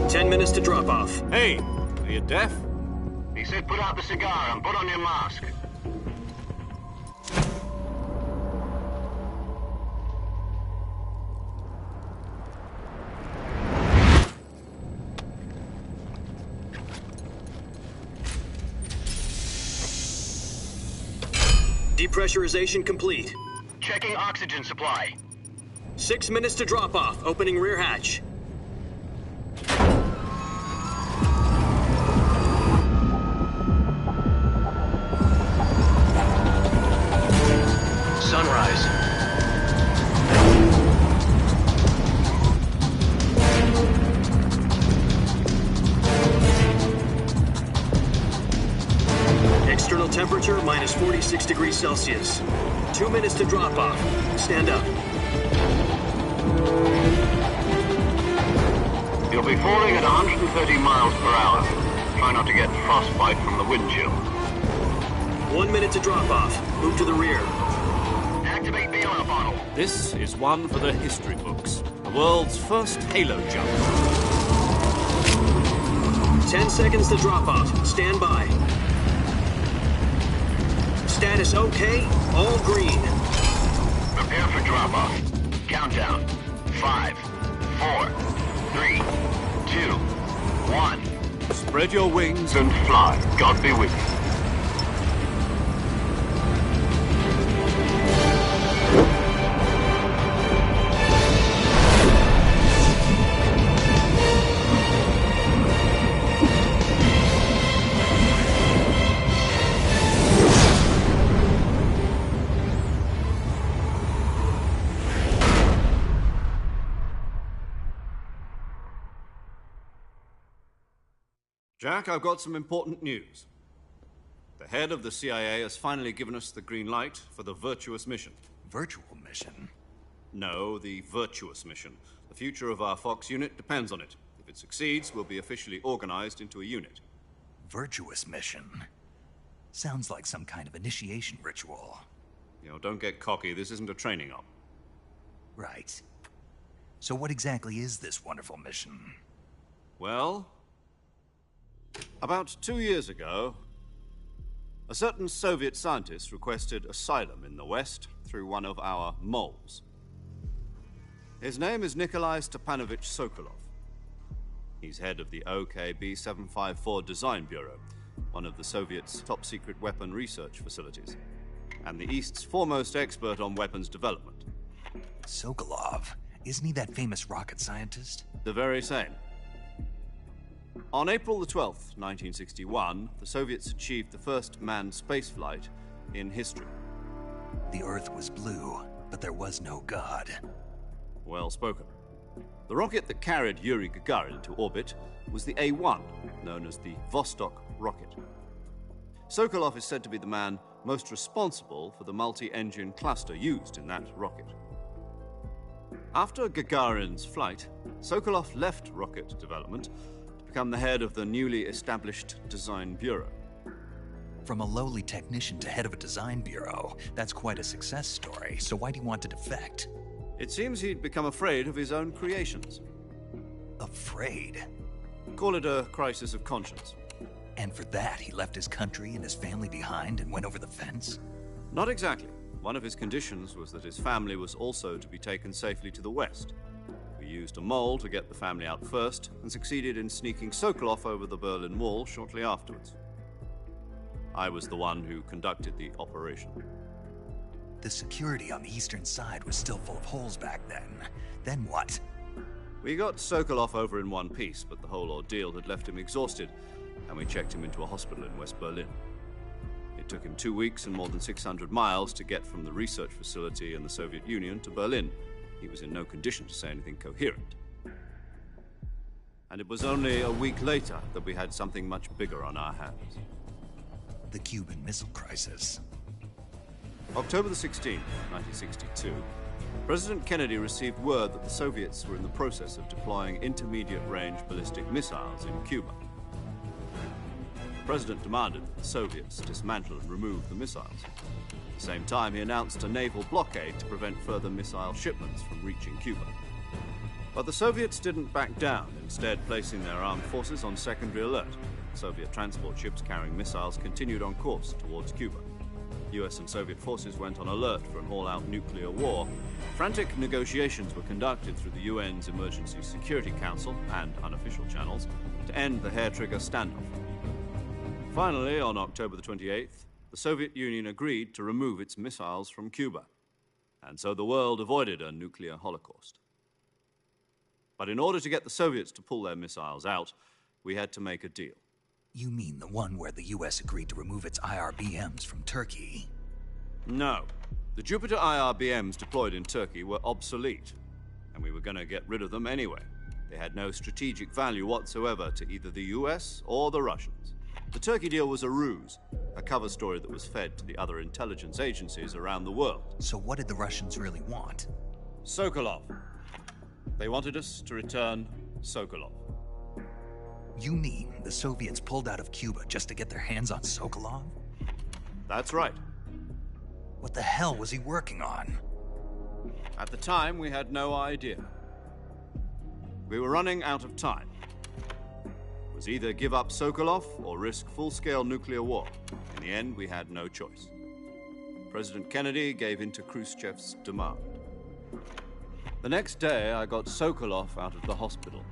10 minutes to drop off. Hey, are you deaf? He said put out the cigar and put on your mask. Depressurization complete. Checking oxygen supply. 6 minutes to drop off. Opening rear hatch. Sunrise. External temperature minus 46 degrees Celsius. 2 minutes to drop off. Stand up. You'll be falling at 130 miles per hour. Try not to get frostbite from the wind chill. 1 minute to drop off. Move to the rear. Activate the oil bottle. This is one for the history books. The world's first halo jump. 10 seconds to drop off. Stand by. Status okay. All green. Prepare for drop-off. Countdown. 5, 4, 3, 2, 1. Spread your wings And fly. God be with you. Jack, I've got some important news. The head of the CIA has finally given us the green light for the virtuous mission. Virtual mission? No, the virtuous mission. The future of our Fox unit depends on it. If it succeeds, we'll be officially organized into a unit. Virtuous mission? Sounds like some kind of initiation ritual. You know, don't get cocky. This isn't a training op. Right. So what exactly is this wonderful mission? Well, about 2 years ago, a certain Soviet scientist requested asylum in the West through one of our moles. His name is Nikolai Stepanovich Sokolov. He's head of the OKB-754 Design Bureau, one of the Soviets' top-secret weapon research facilities, and the East's foremost expert on weapons development. Sokolov? Isn't he that famous rocket scientist? The very same. On April the 12th, 1961, the Soviets achieved the first manned spaceflight in history. The Earth was blue, but there was no God. Well spoken. The rocket that carried Yuri Gagarin to orbit was the A-1, known as the Vostok rocket. Sokolov is said to be the man most responsible for the multi-engine cluster used in that rocket. After Gagarin's flight, Sokolov left rocket development to become the head of the newly established Design Bureau. From a lowly technician to head of a design bureau, that's quite a success story, so why do you want to defect? It seems he'd become afraid of his own creations. Afraid? Call it a crisis of conscience. And for that, he left his country and his family behind and went over the fence? Not exactly. One of his conditions was that his family was also to be taken safely to the West. We used a mole to get the family out first and succeeded in sneaking Sokolov over the Berlin Wall shortly afterwards. I was the one who conducted the operation. The security on the eastern side was still full of holes back then. Then what? We got Sokolov over in one piece, but the whole ordeal had left him exhausted, and we checked him into a hospital in West Berlin. It took him 2 weeks and more than 600 miles to get from the research facility in the Soviet Union to Berlin. He was in no condition to say anything coherent. And it was only a week later that we had something much bigger on our hands. The Cuban Missile Crisis. October the 16th, 1962, President Kennedy received word that the Soviets were in the process of deploying intermediate-range ballistic missiles in Cuba. The President demanded that the Soviets dismantle and remove the missiles. At the same time, he announced a naval blockade to prevent further missile shipments from reaching Cuba. But the Soviets didn't back down, instead placing their armed forces on secondary alert. Soviet transport ships carrying missiles continued on course towards Cuba. US and Soviet forces went on alert for an all-out nuclear war. Frantic negotiations were conducted through the UN's Emergency Security Council and unofficial channels to end the hair-trigger standoff. Finally, on October the 28th, the Soviet Union agreed to remove its missiles from Cuba, and so the world avoided a nuclear holocaust. But in order to get the Soviets to pull their missiles out, we had to make a deal. You mean the one where the US agreed to remove its IRBMs from Turkey? No. The Jupiter IRBMs deployed in Turkey were obsolete, and we were going to get rid of them anyway. They had no strategic value whatsoever to either the US or the Russians. The Turkey deal was a ruse, a cover story that was fed to the other intelligence agencies around the world. So what did the Russians really want? Sokolov. They wanted us to return Sokolov. You mean the Soviets pulled out of Cuba just to get their hands on Sokolov? That's right. What the hell was he working on? At the time, we had no idea. We were running out of time. It was either give up Sokolov or risk full-scale nuclear war. In the end, we had no choice. President Kennedy gave in to Khrushchev's demand. The next day, I got Sokolov out of the hospital,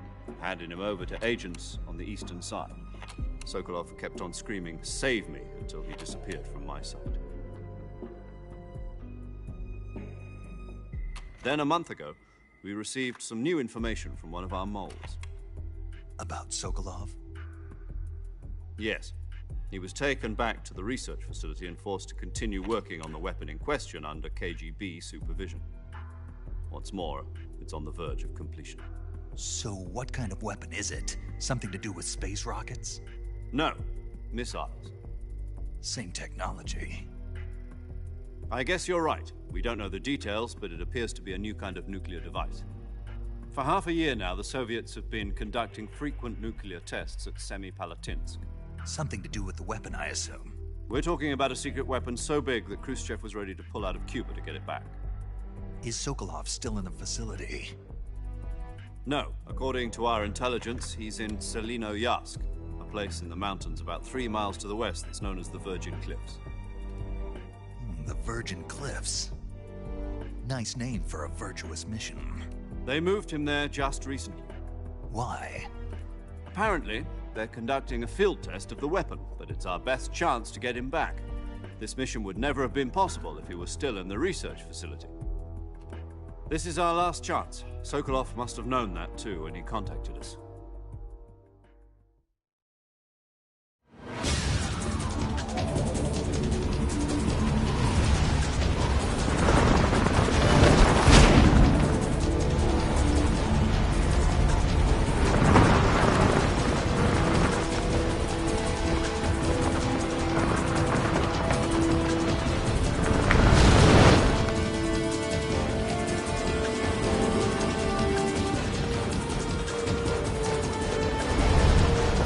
handed him over to agents on the eastern side. Sokolov kept on screaming, "Save me," until he disappeared from my sight. Then, a month ago, we received some new information from one of our moles. About Sokolov? Yes. He was taken back to the research facility and forced to continue working on the weapon in question under KGB supervision. What's more, it's on the verge of completion. So what kind of weapon is it? Something to do with space rockets? No, missiles. Same technology. I guess you're right. We don't know the details, but it appears to be a new kind of nuclear device. For half a year now, the Soviets have been conducting frequent nuclear tests at Semipalatinsk. Something to do with the weapon, I assume. We're talking about a secret weapon so big that Khrushchev was ready to pull out of Cuba to get it back. Is Sokolov still in the facility? No. According to our intelligence, he's in Selinoyarsk, a place in the mountains about 3 miles to the west that's known as the Virgin Cliffs. The Virgin Cliffs. Nice name for a virtuous mission. They moved him there just recently. Why? Apparently, they're conducting a field test of the weapon, but it's our best chance to get him back. This mission would never have been possible if he was still in the research facility. This is our last chance. Sokolov must have known that too when he contacted us.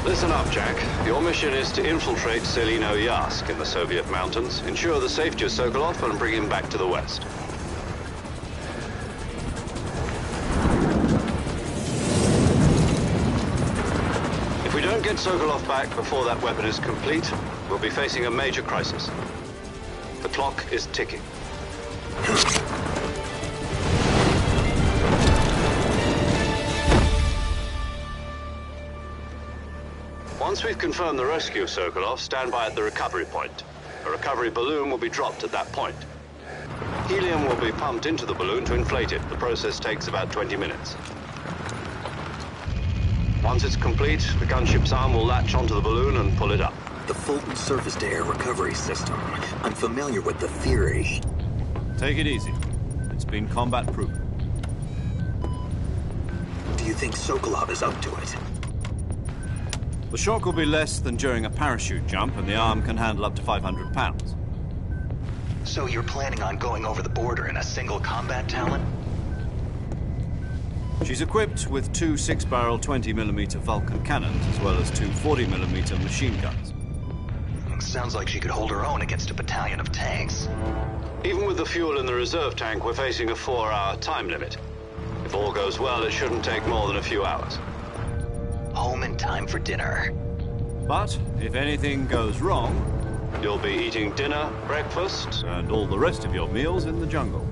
Listen up, Jack. Your mission is to infiltrate Selinoyarsk in the Soviet mountains, ensure the safety of Sokolov, and bring him back to the west. If we don't get Sokolov back before that weapon is complete, we'll be facing a major crisis. The clock is ticking. Once we've confirmed the rescue of Sokolov, stand by at the recovery point. A recovery balloon will be dropped at that point. Helium will be pumped into the balloon to inflate it. The process takes about 20 minutes. Once it's complete, the gunship's arm will latch onto the balloon and pull it up. The Fulton surface-to-air recovery system. I'm familiar with the theory. Take it easy. It's been combat-proven. Do you think Sokolov is up to it? The shock will be less than during a parachute jump, and the arm can handle up to 500 pounds. So you're planning on going over the border in a single combat Talon? She's equipped with 2 6-barrel 20mm Vulcan cannons, as well as 2 40mm machine guns. Sounds like she could hold her own against a battalion of tanks. Even with the fuel in the reserve tank, we're facing a 4-hour time limit. If all goes well, it shouldn't take more than a few hours. Home in time for dinner. But if anything goes wrong, you'll be eating dinner, breakfast, and all the rest of your meals in the jungle.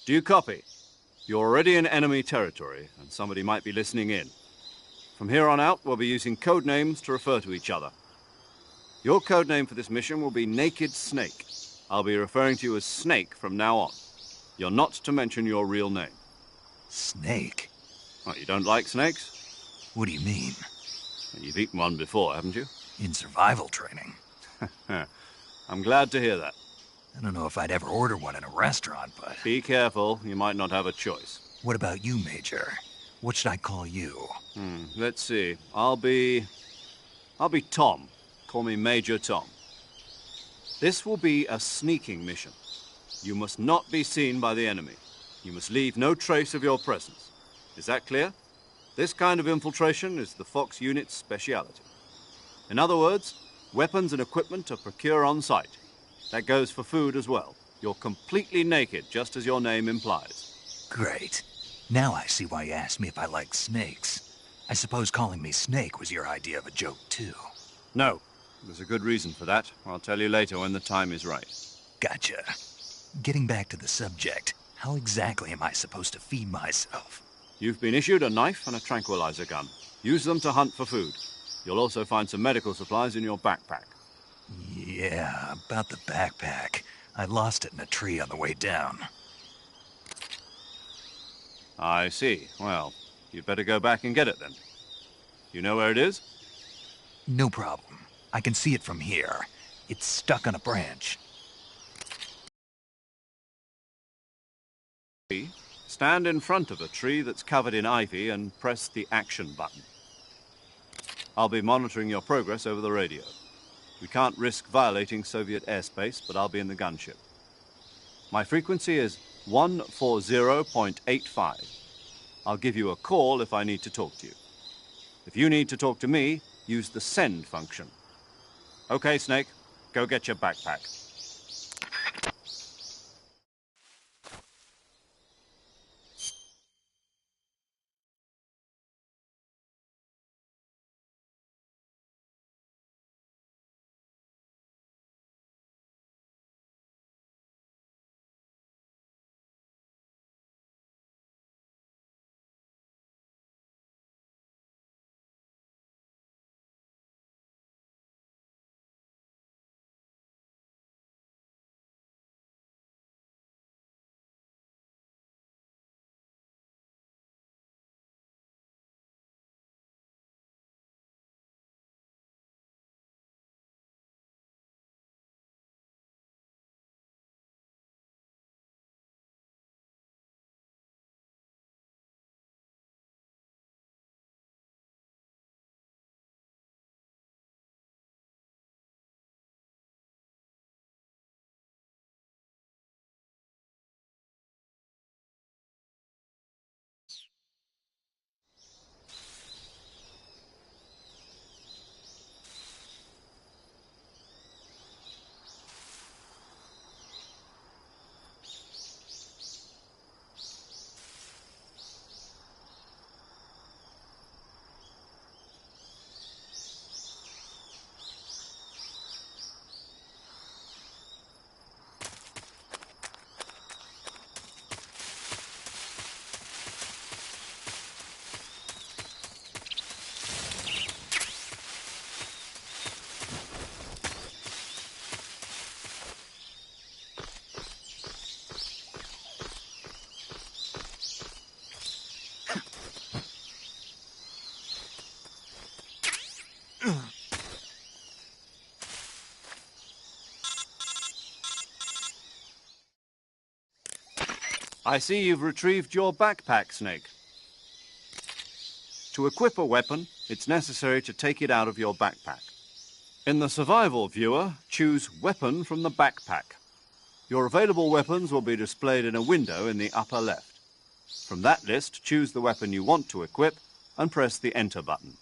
Do you copy? You're already in enemy territory, and somebody might be listening in. From here on out, we'll be using code names to refer to each other. Your code name for this mission will be Naked Snake. I'll be referring to you as Snake from now on. You're not to mention your real name. Snake? Oh, you don't like snakes? What do you mean? You've eaten one before, haven't you? In survival training? I'm glad to hear that. I don't know if I'd ever order one in a restaurant, but... Be careful, you might not have a choice. What about you, Major? What should I call you? Let's see. I'll be Tom. Call me Major Tom. This will be a sneaking mission. You must not be seen by the enemy. You must leave no trace of your presence. Is that clear? This kind of infiltration is the Fox unit's speciality. In other words, weapons and equipment are procured on site. That goes for food as well. You're completely naked, just as your name implies. Great. Now I see why you asked me if I like snakes. I suppose calling me Snake was your idea of a joke, too. No. There's a good reason for that. I'll tell you later when the time is right. Gotcha. Getting back to the subject, how exactly am I supposed to feed myself? You've been issued a knife and a tranquilizer gun. Use them to hunt for food. You'll also find some medical supplies in your backpack. Yeah, about the backpack. I lost it in a tree on the way down. I see. Well, you'd better go back and get it then. You know where it is? No problem. I can see it from here. It's stuck on a branch. Stand in front of a tree that's covered in ivy and press the action button. I'll be monitoring your progress over the radio. We can't risk violating Soviet airspace, but I'll be in the gunship. My frequency is 140.85. I'll give you a call if I need to talk to you. If you need to talk to me, use the send function. Okay, Snake, go get your backpack. I see you've retrieved your backpack, Snake. To equip a weapon, it's necessary to take it out of your backpack. In the survival viewer, choose Weapon from the backpack. Your available weapons will be displayed in a window in the upper left. From that list, choose the weapon you want to equip and press the Enter button.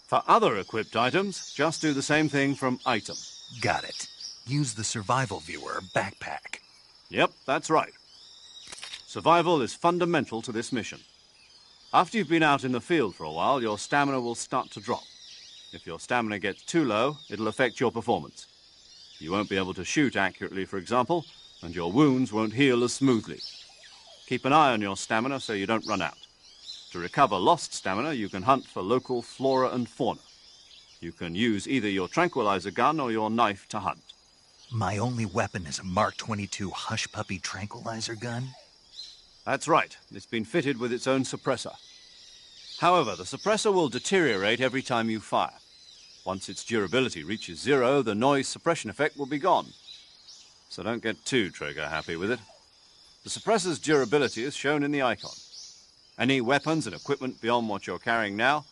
For other equipped items, just do the same thing from Item. Got it. Use the survival viewer backpack. Yep, that's right. Survival is fundamental to this mission. After you've been out in the field for a while, your stamina will start to drop. If your stamina gets too low, it'll affect your performance. You won't be able to shoot accurately, for example, and your wounds won't heal as smoothly. Keep an eye on your stamina so you don't run out. To recover lost stamina, you can hunt for local flora and fauna. You can use either your tranquilizer gun or your knife to hunt. My only weapon is a Mark 22 Hush Puppy tranquilizer gun? That's right. It's been fitted with its own suppressor. However, the suppressor will deteriorate every time you fire. Once its durability reaches 0, the noise suppression effect will be gone. So don't get too trigger-happy with it. The suppressor's durability is shown in the icon. Any weapons and equipment beyond what you're carrying now,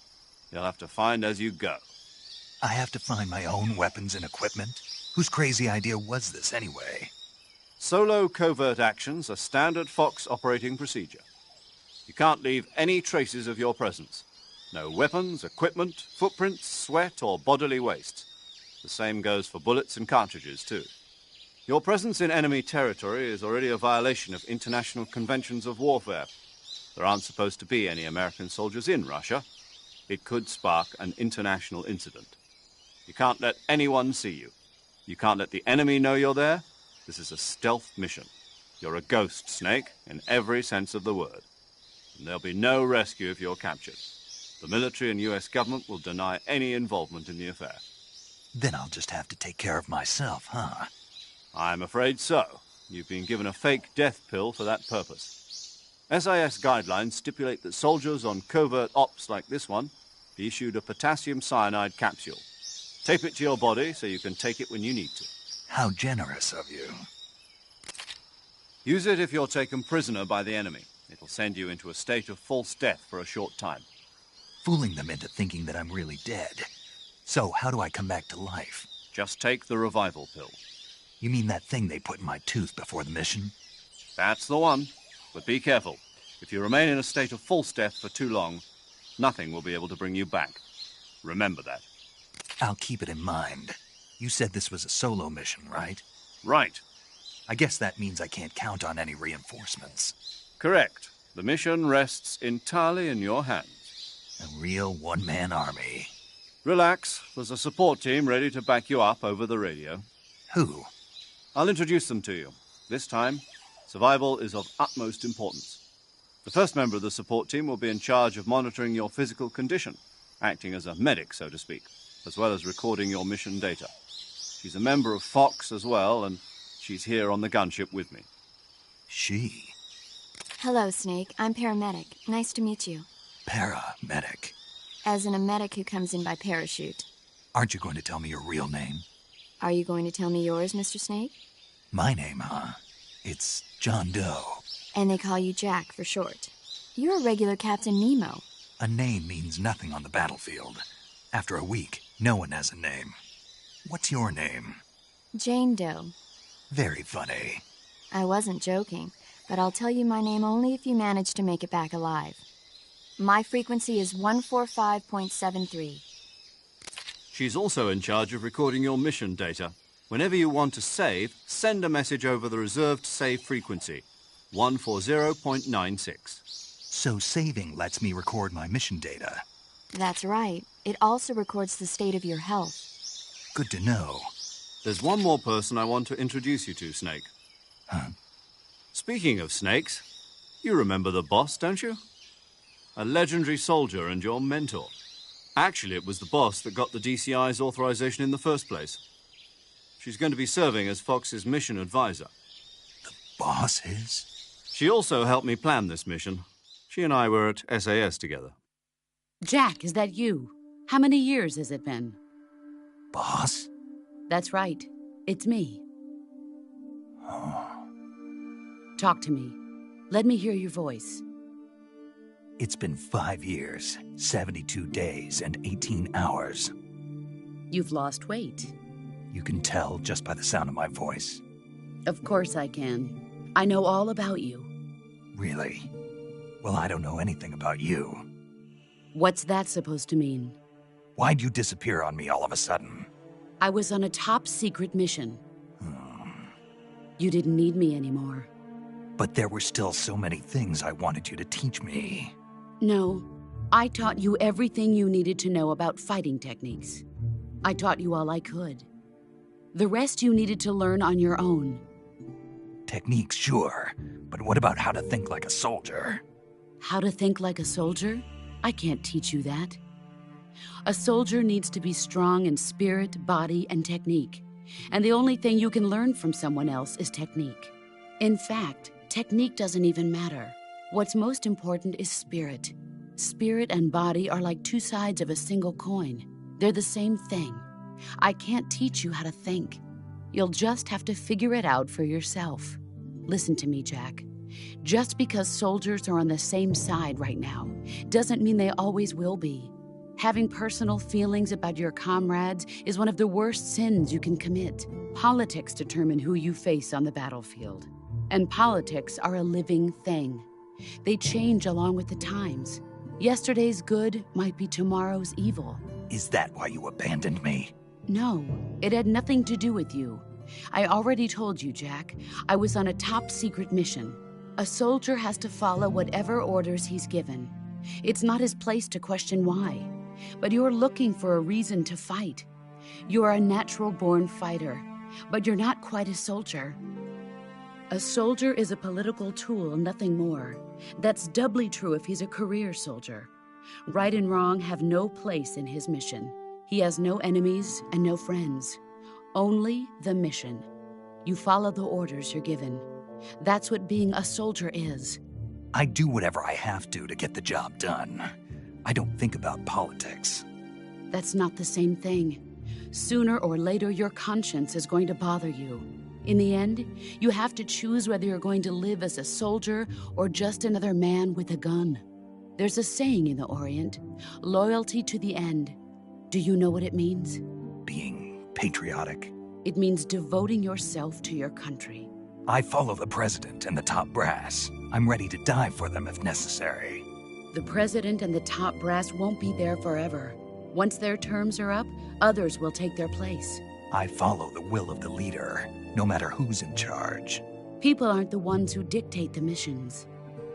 you'll have to find as you go. I have to find my own weapons and equipment? Whose crazy idea was this, anyway? Solo covert actions are standard Fox operating procedure. You can't leave any traces of your presence. No weapons, equipment, footprints, sweat, or bodily waste. The same goes for bullets and cartridges, too. Your presence in enemy territory is already a violation of international conventions of warfare. There aren't supposed to be any American soldiers in Russia. It could spark an international incident. You can't let anyone see you. You can't let the enemy know you're there. This is a stealth mission. You're a ghost, Snake, in every sense of the word. And there'll be no rescue if you're captured. The military and US government will deny any involvement in the affair. Then I'll just have to take care of myself, huh? I'm afraid so. You've been given a fake death pill for that purpose. SIS guidelines stipulate that soldiers on covert ops like this one be issued a potassium cyanide capsule. Tape it to your body so you can take it when you need to. How generous of you. Use it if you're taken prisoner by the enemy. It'll send you into a state of false death for a short time. Fooling them into thinking that I'm really dead. So, how do I come back to life? Just take the revival pill. You mean that thing they put in my tooth before the mission? That's the one. But be careful. If you remain in a state of false death for too long, nothing will be able to bring you back. Remember that. I'll keep it in mind. You said this was a solo mission, right? Right. I guess that means I can't count on any reinforcements. Correct. The mission rests entirely in your hands. A real one-man army. Relax. There's a support team ready to back you up over the radio. Who? I'll introduce them to you. This time, survival is of utmost importance. The first member of the support team will be in charge of monitoring your physical condition, acting as a medic, so to speak, as well as recording your mission data. She's a member of Fox as well, and she's here on the gunship with me. She? Hello, Snake. I'm paramedic. Nice to meet you. Paramedic. As in a medic who comes in by parachute. Aren't you going to tell me your real name? Are you going to tell me yours, Mr. Snake? My name, huh? It's John Doe. And they call you Jack for short. You're a regular Captain Nemo. A name means nothing on the battlefield. After a week, no one has a name. What's your name? Jane Doe. Very funny. I wasn't joking, but I'll tell you my name only if you manage to make it back alive. My frequency is 145.73. She's also in charge of recording your mission data. Whenever you want to save, send a message over the reserved save frequency, 140.96. So saving lets me record my mission data. That's right. It also records the state of your health. Good to know. There's one more person I want to introduce you to, Snake. Huh? Speaking of snakes, you remember the boss, don't you? A legendary soldier and your mentor. Actually, it was the boss that got the DCI's authorization in the first place. She's going to be serving as Fox's mission advisor. The boss is? She also helped me plan this mission. She and I were at SAS together. Jack, is that you? How many years has it been? Boss? That's right. It's me. Oh. Talk to me. Let me hear your voice. It's been 5 years, 72 days, and 18 hours. You've lost weight. You can tell just by the sound of my voice. Of course I can. I know all about you. Really? Well, I don't know anything about you. What's that supposed to mean? Why'd you disappear on me all of a sudden? I was on a top-secret mission. You didn't need me anymore. But there were still so many things I wanted you to teach me. No, I taught you everything you needed to know about fighting techniques. I taught you all I could. The rest you needed to learn on your own. Techniques, sure. But what about how to think like a soldier? How to think like a soldier? I can't teach you that. A soldier needs to be strong in spirit, body, and technique. And the only thing you can learn from someone else is technique. In fact, technique doesn't even matter. What's most important is spirit. Spirit and body are like two sides of a single coin. They're the same thing. I can't teach you how to think. You'll just have to figure it out for yourself. Listen to me, Jack. Just because soldiers are on the same side right now doesn't mean they always will be. Having personal feelings about your comrades is one of the worst sins you can commit. Politics determine who you face on the battlefield. And politics are a living thing. They change along with the times. Yesterday's good might be tomorrow's evil. Is that why you abandoned me? No, it had nothing to do with you. I already told you, Jack. I was on a top-secret mission. A soldier has to follow whatever orders he's given. It's not his place to question why. But you're looking for a reason to fight. You are a natural-born fighter, but you're not quite a soldier. A soldier is a political tool, nothing more. That's doubly true if he's a career soldier. Right and wrong have no place in his mission. He has no enemies and no friends. Only the mission. You follow the orders you're given. That's what being a soldier is. I do whatever I have to get the job done. I don't think about politics. That's not the same thing. Sooner or later, your conscience is going to bother you. In the end, you have to choose whether you're going to live as a soldier or just another man with a gun. There's a saying in the Orient, loyalty to the end. Do you know what it means? Being patriotic. It means devoting yourself to your country. I follow the president and the top brass. I'm ready to die for them if necessary. The president and the top brass won't be there forever. Once their terms are up, others will take their place. I follow the will of the leader, no matter who's in charge. People aren't the ones who dictate the missions.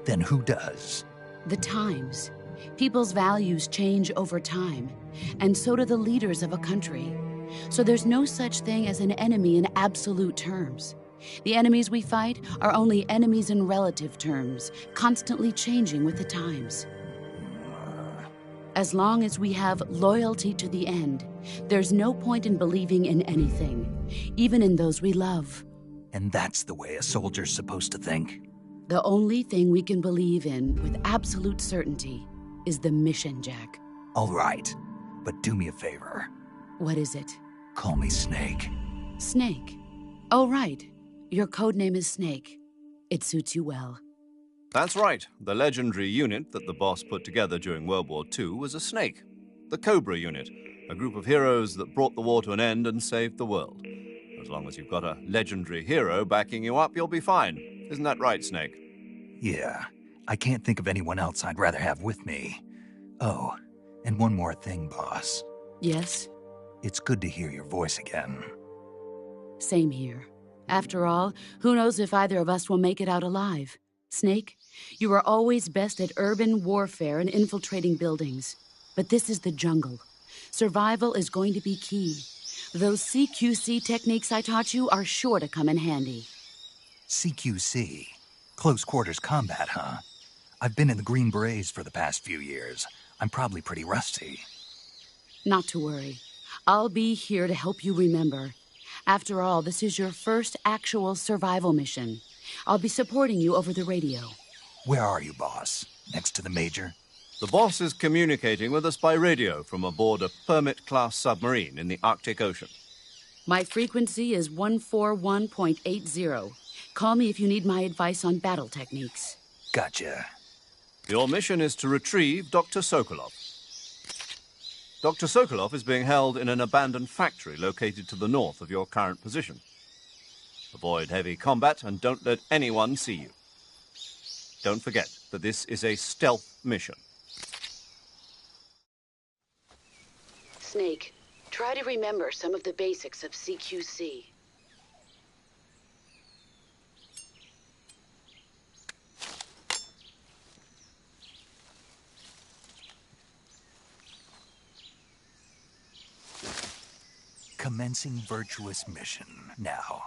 Then who does? The times. People's values change over time, and so do the leaders of a country. So there's no such thing as an enemy in absolute terms. The enemies we fight are only enemies in relative terms, constantly changing with the times. As long as we have loyalty to the end, there's no point in believing in anything, even in those we love. And that's the way a soldier's supposed to think? The only thing we can believe in with absolute certainty is the mission, Jack. All right, but do me a favor. What is it? Call me Snake. Snake? Oh, right. Your code name is Snake. It suits you well. That's right. The legendary unit that the boss put together during World War II was a snake. The Cobra unit, a group of heroes that brought the war to an end and saved the world. As long as you've got a legendary hero backing you up, you'll be fine. Isn't that right, Snake? Yeah. I can't think of anyone else I'd rather have with me. Oh, and one more thing, boss. Yes? It's good to hear your voice again. Same here. After all, who knows if either of us will make it out alive? Snake, you are always best at urban warfare and infiltrating buildings. But this is the jungle. Survival is going to be key. Those CQC techniques I taught you are sure to come in handy. CQC? Close quarters combat, huh? I've been in the Green Berets for the past few years. I'm probably pretty rusty. Not to worry. I'll be here to help you remember. After all, this is your first actual survival mission. I'll be supporting you over the radio. Where are you, boss? Next to the Major? The boss is communicating with us by radio from aboard a Permit-class submarine in the Arctic Ocean. My frequency is 141.80. Call me if you need my advice on battle techniques. Gotcha. Your mission is to retrieve Dr. Sokolov. Dr. Sokolov is being held in an abandoned factory located to the north of your current position. Avoid heavy combat and don't let anyone see you. Don't forget that this is a stealth mission. Snake, try to remember some of the basics of CQC. Commencing virtuous mission now.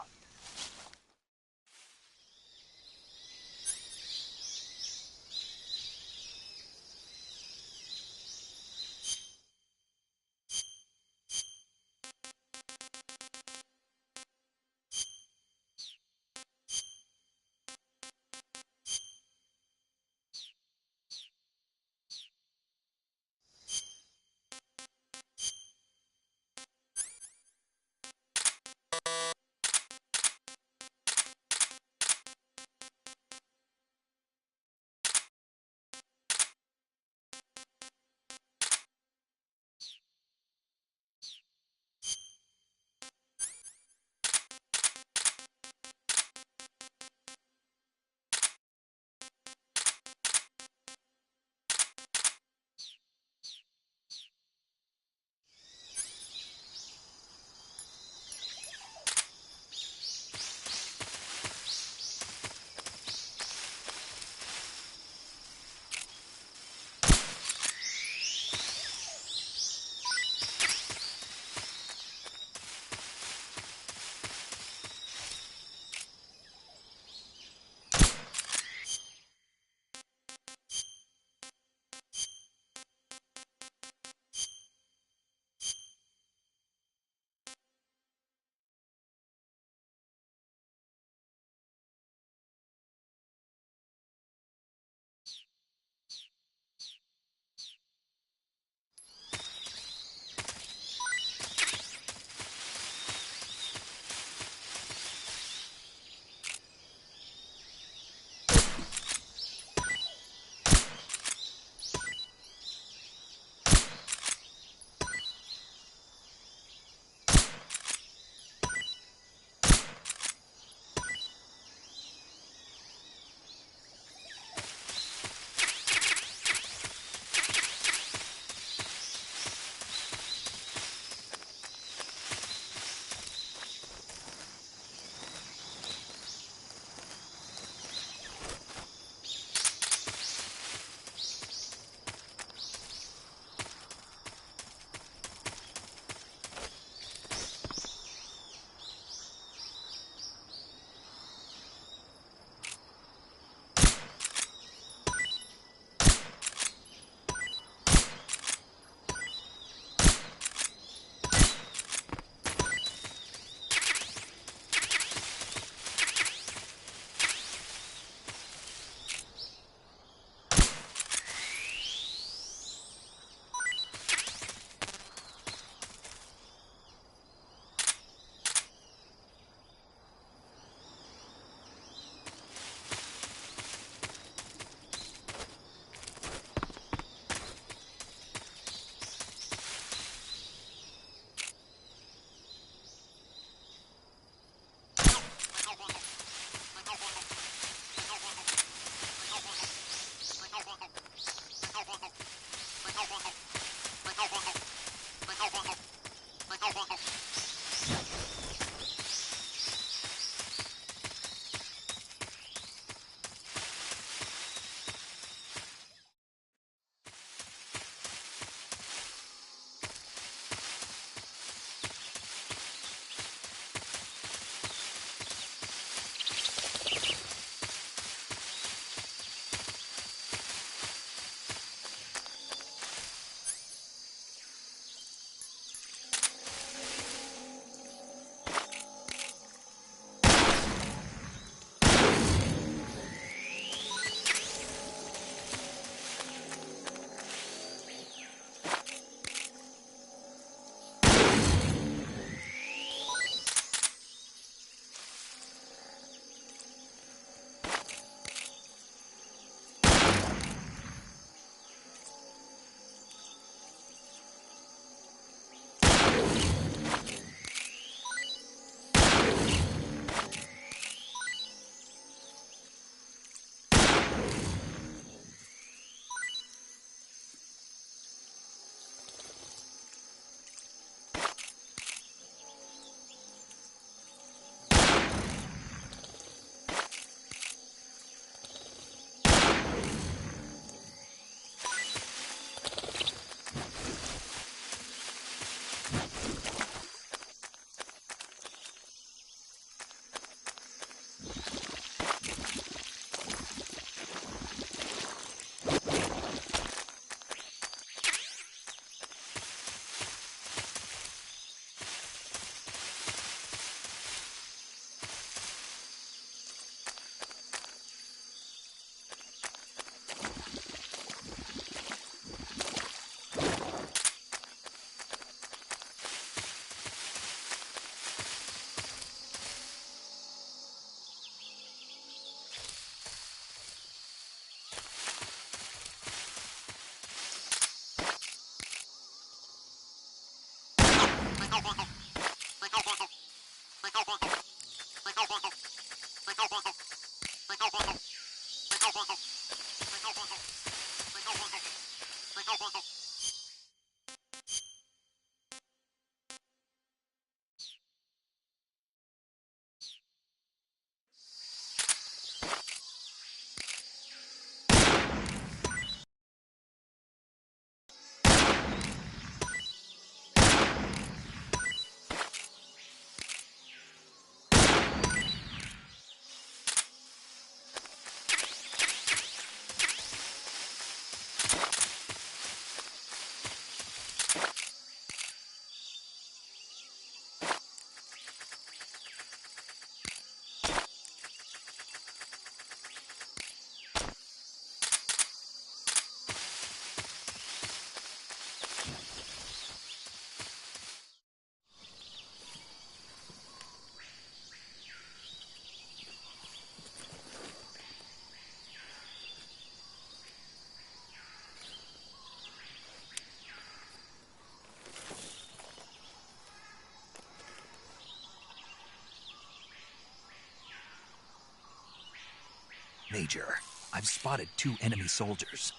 Major, I've spotted 2 enemy soldiers.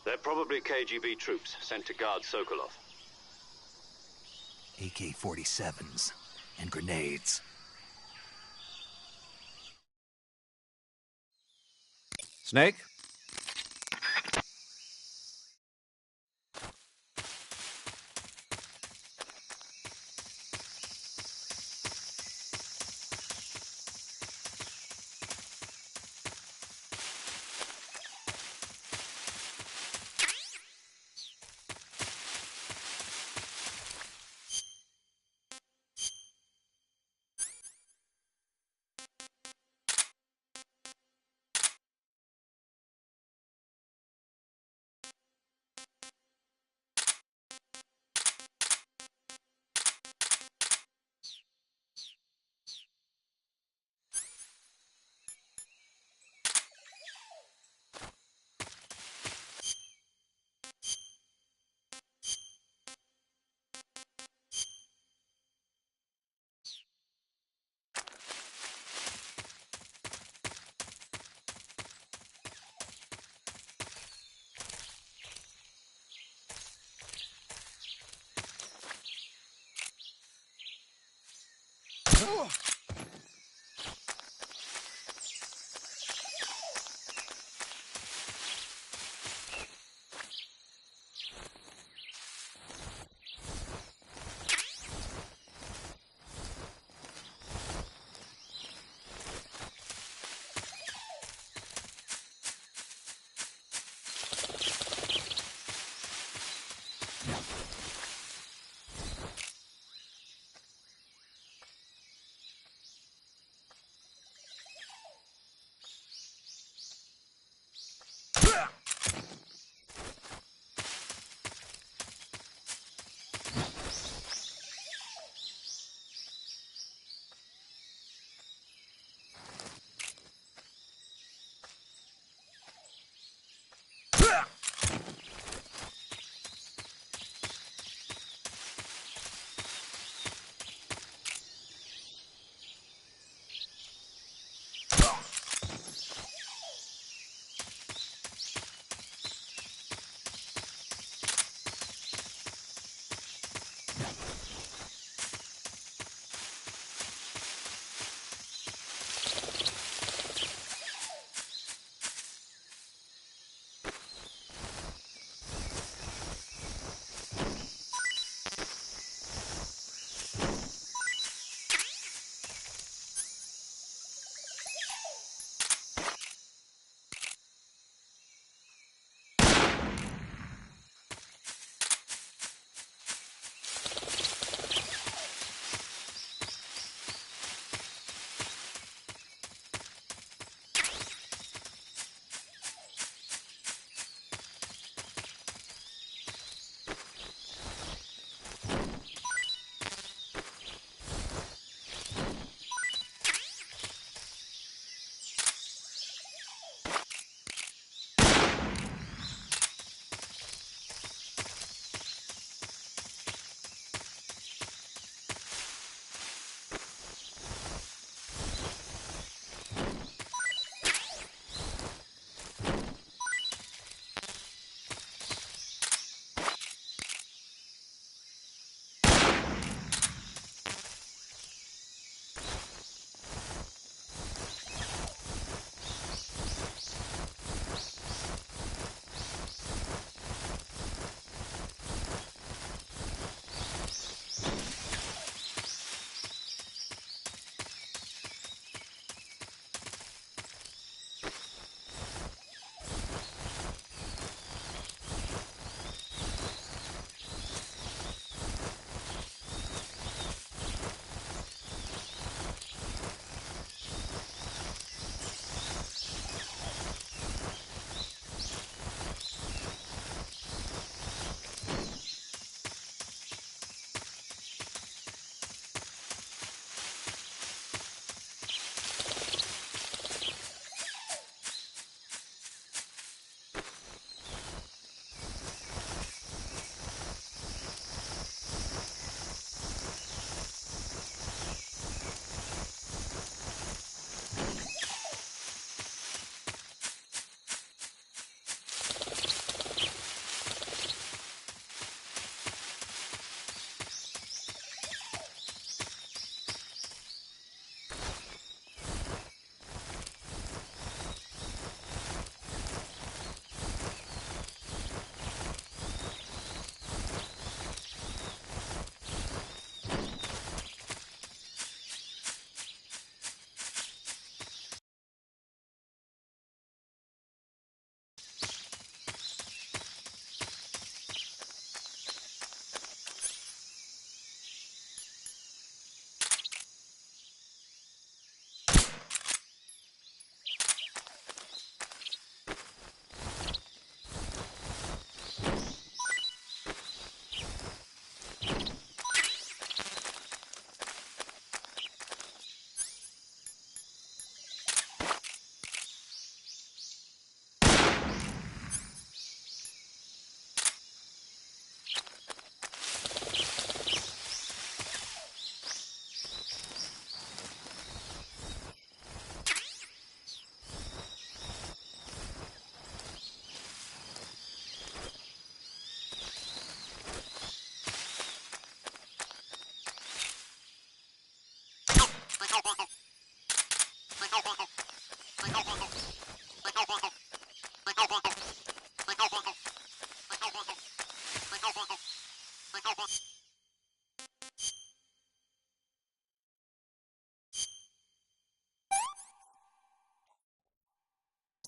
They're probably KGB troops sent to guard Sokolov. AK-47s and grenades. Snake?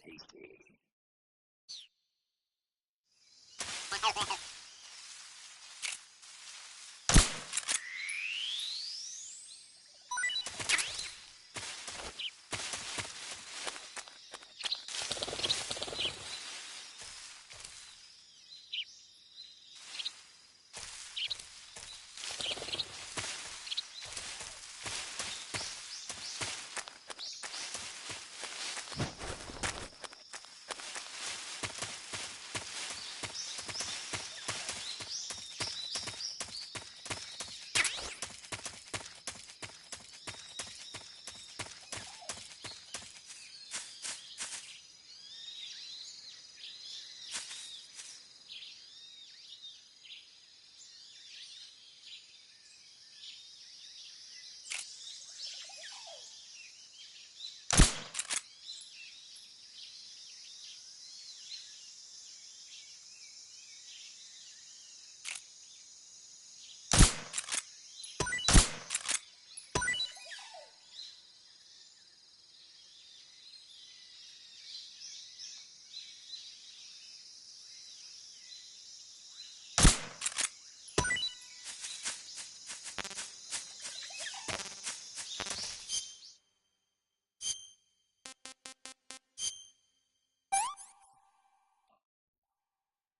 tasty.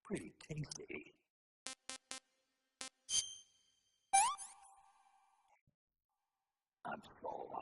Pretty tasty. I'm full.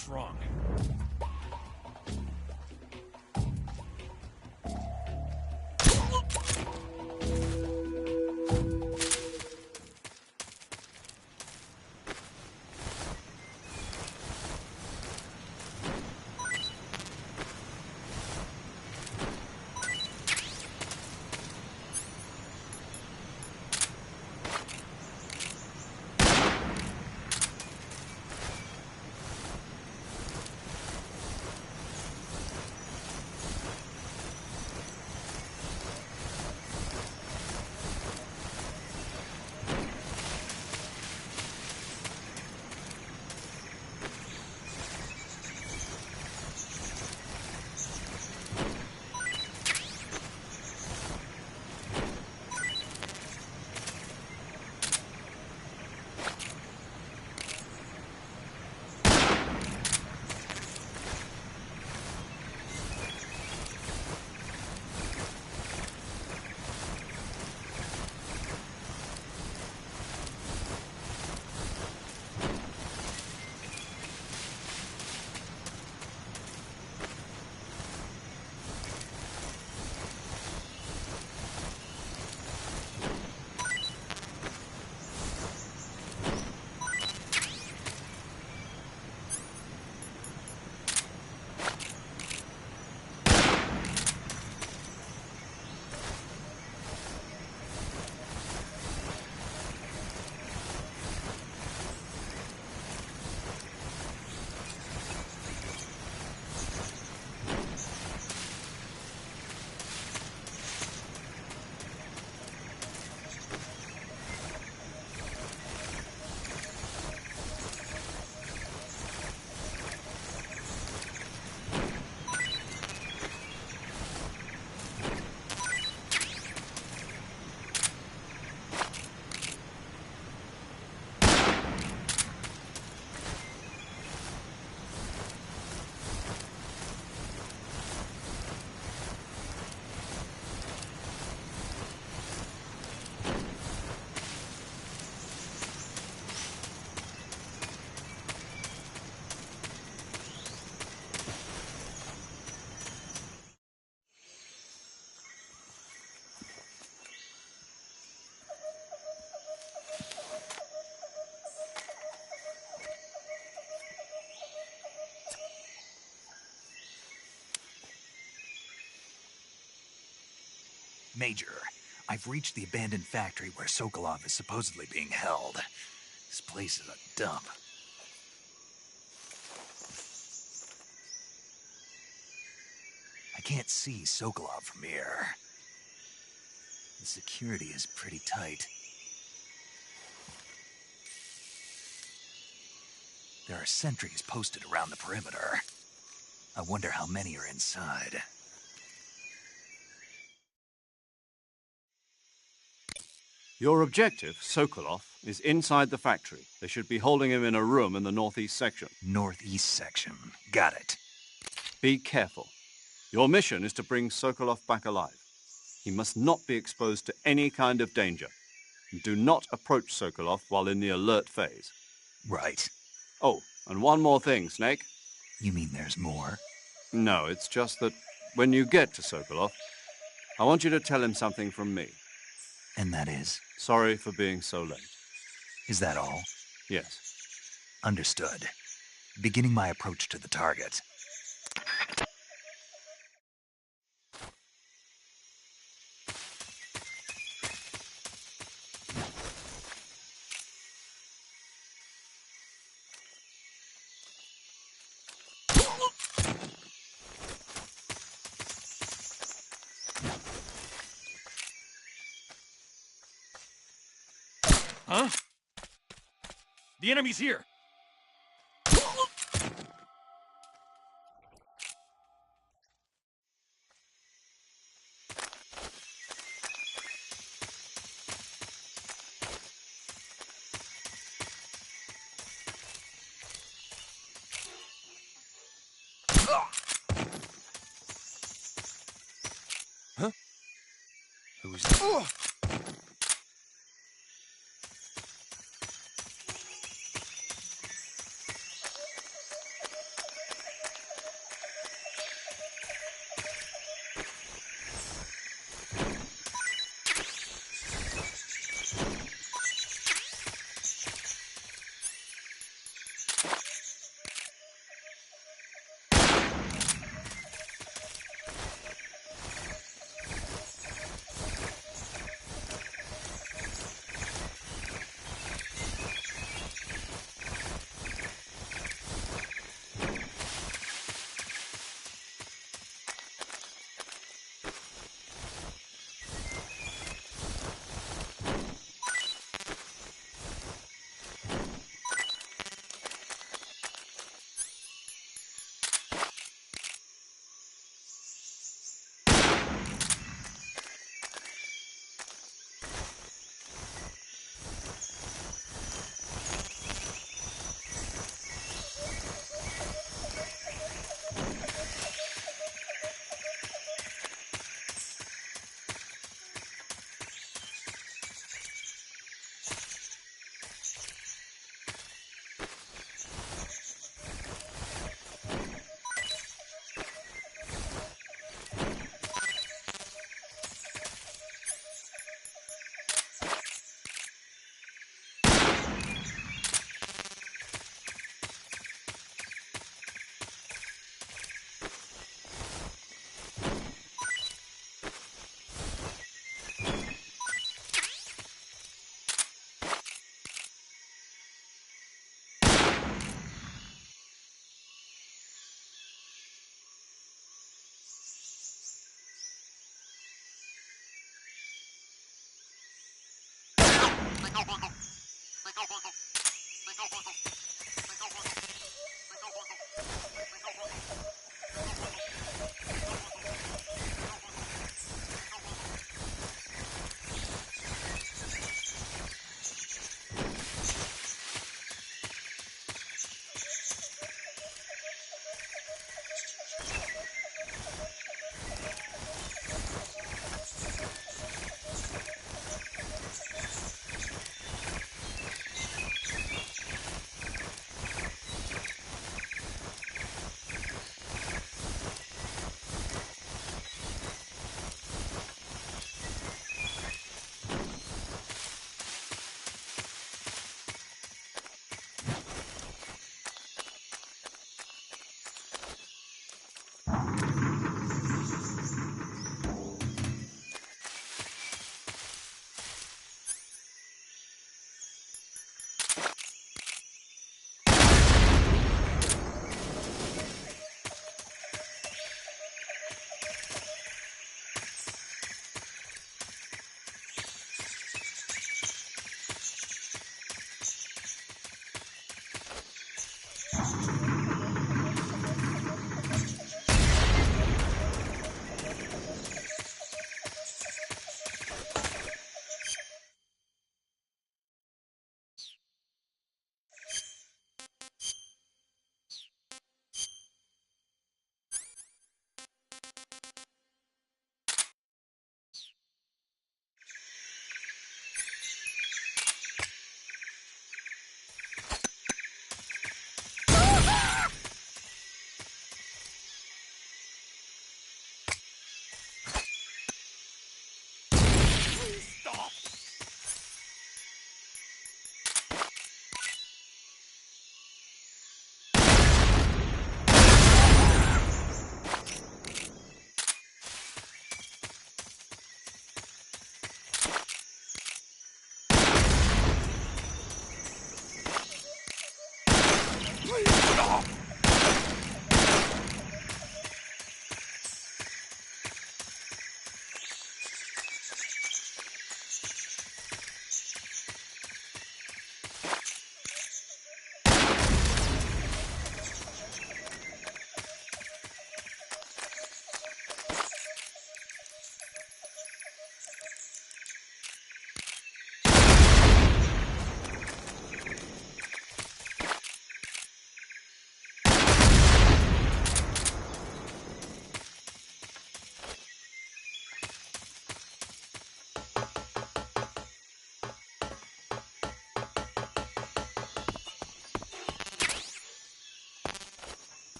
What's wrong? Major, I've reached the abandoned factory where Sokolov is supposedly being held. This place is a dump. I can't see Sokolov from here. The security is pretty tight. There are sentries posted around the perimeter. I wonder how many are inside. Your objective, Sokolov, is inside the factory. They should be holding him in a room in the northeast section. Northeast section. Got it. Be careful. Your mission is to bring Sokolov back alive. He must not be exposed to any kind of danger. And do not approach Sokolov while in the alert phase. Right. Oh, and one more thing, Snake. You mean there's more? No, it's just that when you get to Sokolov, I want you to tell him something from me. And that is? Sorry for being so late. Is that all? Yes. Understood. Beginning my approach to the target. Huh? The enemy's here! Huh? Who's that?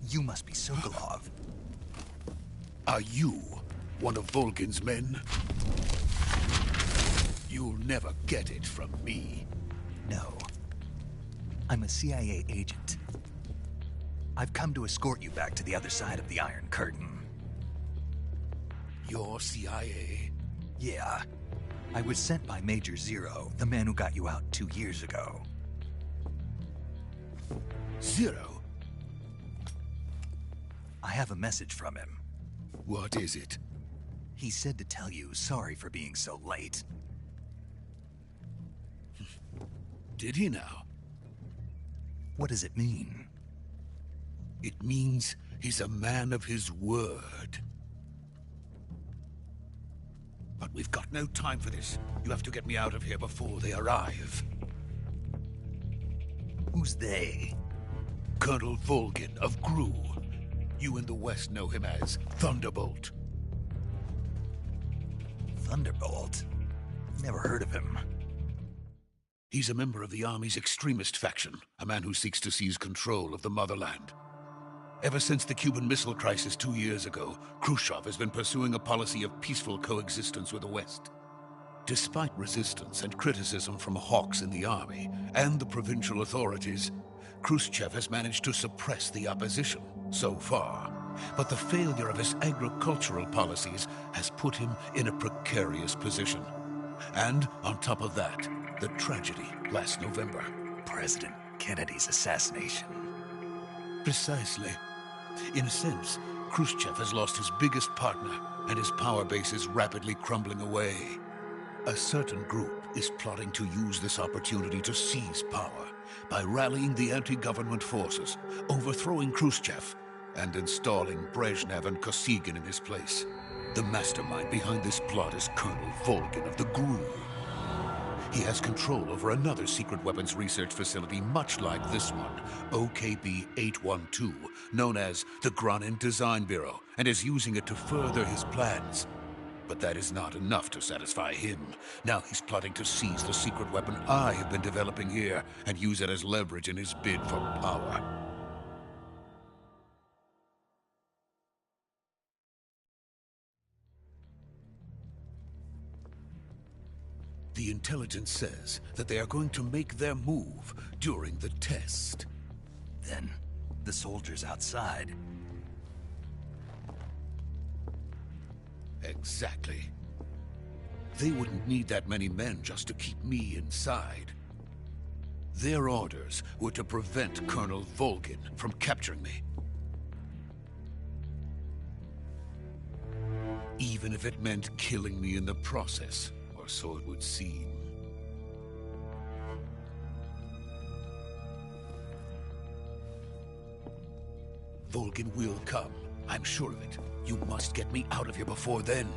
You must be Sokolov. Are you one of Volgin's men? You'll never get it from me. No. I'm a CIA agent. I've come to escort you back to the other side of the Iron Curtain. You're CIA? Yeah. I was sent by Major Zero, the man who got you out 2 years ago. Zero? I have a message from him. What is it? He said to tell you sorry for being so late. Did he now? What does it mean? It means he's a man of his word. But we've got no time for this. You have to get me out of here before they arrive. Who's they? Colonel Volgin of GRU. You in the West know him as Thunderbolt. Thunderbolt? Never heard of him. He's a member of the Army's extremist faction, a man who seeks to seize control of the motherland. Ever since the Cuban Missile Crisis 2 years ago, Khrushchev has been pursuing a policy of peaceful coexistence with the West. Despite resistance and criticism from hawks in the army and the provincial authorities, Khrushchev has managed to suppress the opposition so far. But the failure of his agricultural policies has put him in a precarious position. And on top of that, the tragedy last November. President Kennedy's assassination. Precisely. In a sense, Khrushchev has lost his biggest partner, and his power base is rapidly crumbling away. A certain group is plotting to use this opportunity to seize power by rallying the anti-government forces, overthrowing Khrushchev, and installing Brezhnev and Kosygin in his place. The mastermind behind this plot is Colonel Volgin of the GRU. He has control over another secret weapons research facility much like this one, OKB-812, known as the Granin Design Bureau, and is using it to further his plans. But that is not enough to satisfy him. Now he's plotting to seize the secret weapon I have been developing here and use it as leverage in his bid for power. The intelligence says that they are going to make their move during the test. Then, the soldiers outside. Exactly. They wouldn't need that many men just to keep me inside. Their orders were to prevent Colonel Volgin from capturing me. Even if it meant killing me in the process. Or so it would seem. Volgin will come. I'm sure of it. You must get me out of here before then.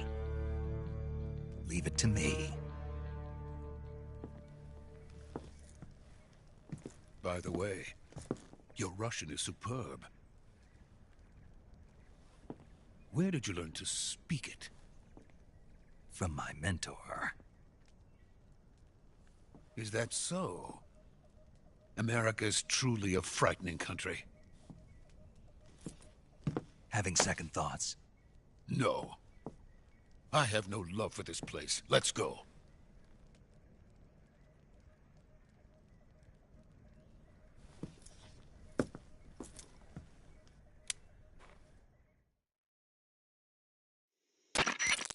Leave it to me. By the way, your Russian is superb. Where did you learn to speak it? From my mentor. Is that so? America is truly a frightening country. Having second thoughts? No. I have no love for this place. Let's go.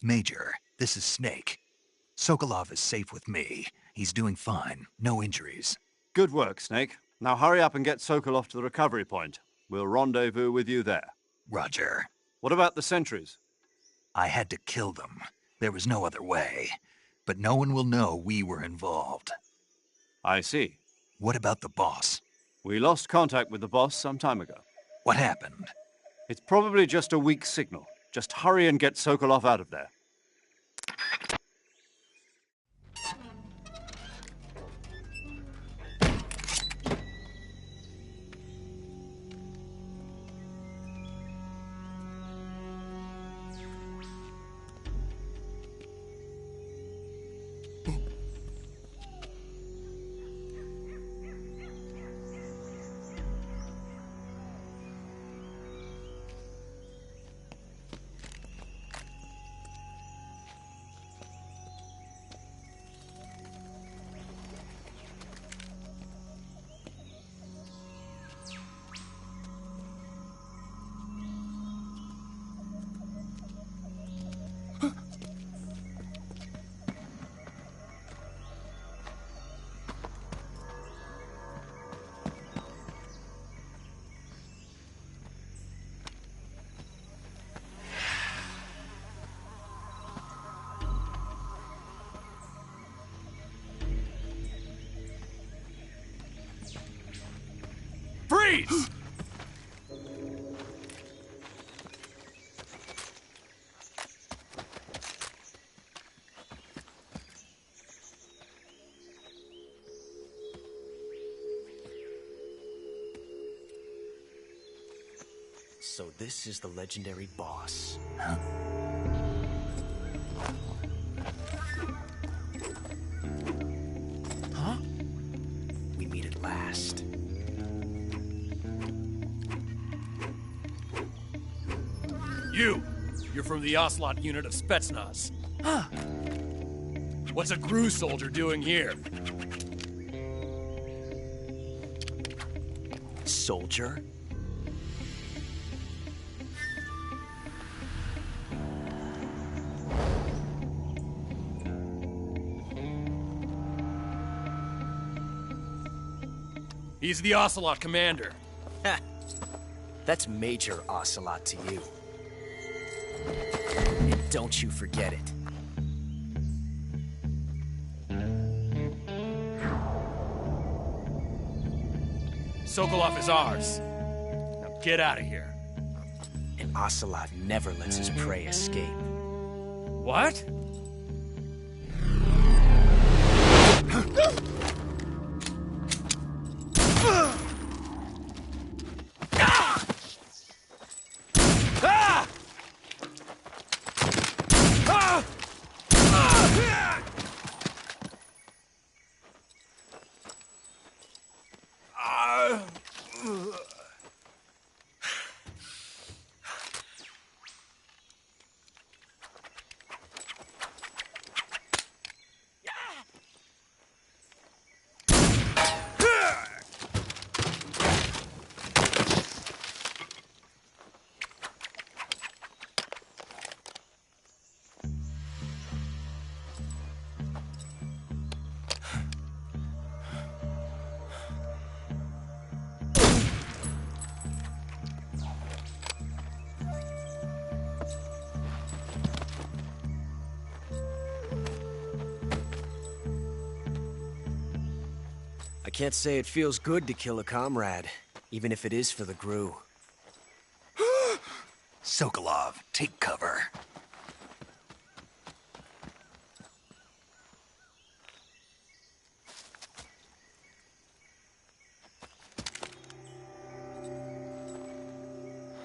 Major, this is Snake. Sokolov is safe with me. He's doing fine. No injuries. Good work, Snake. Now hurry up and get Sokolov to the recovery point. We'll rendezvous with you there. Roger. What about the sentries? I had to kill them. There was no other way. But no one will know we were involved. I see. What about the boss? We lost contact with the boss some time ago. What happened? It's probably just a weak signal. Just hurry and get Sokolov out of there. Freeze! So this is the legendary boss. Huh? Huh? We meet at last. You're from the Ocelot unit of Spetsnaz. Huh. What's a GRU soldier doing here? Soldier? He's the Ocelot commander. Ha! That's Major Ocelot to you. And don't you forget it. Sokolov is ours. Now get out of here. And Ocelot never lets his prey escape. What? I can't say it feels good to kill a comrade, even if it is for the GRU. Sokolov, take cover.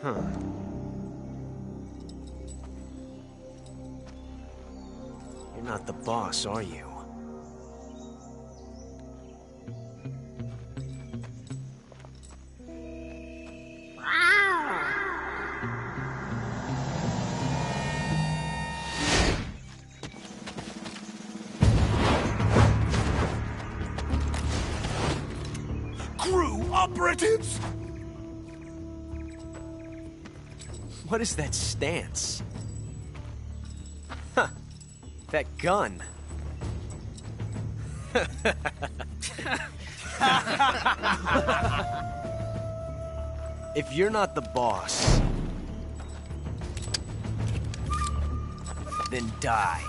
Huh. You're not the boss, are you? GRU operatives! What is that stance? Huh. That gun. If you're not the boss, then die.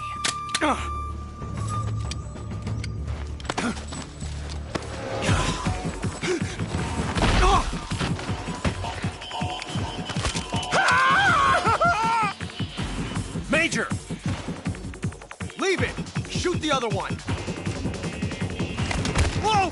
Major! Leave it! Shoot the other one! Whoa!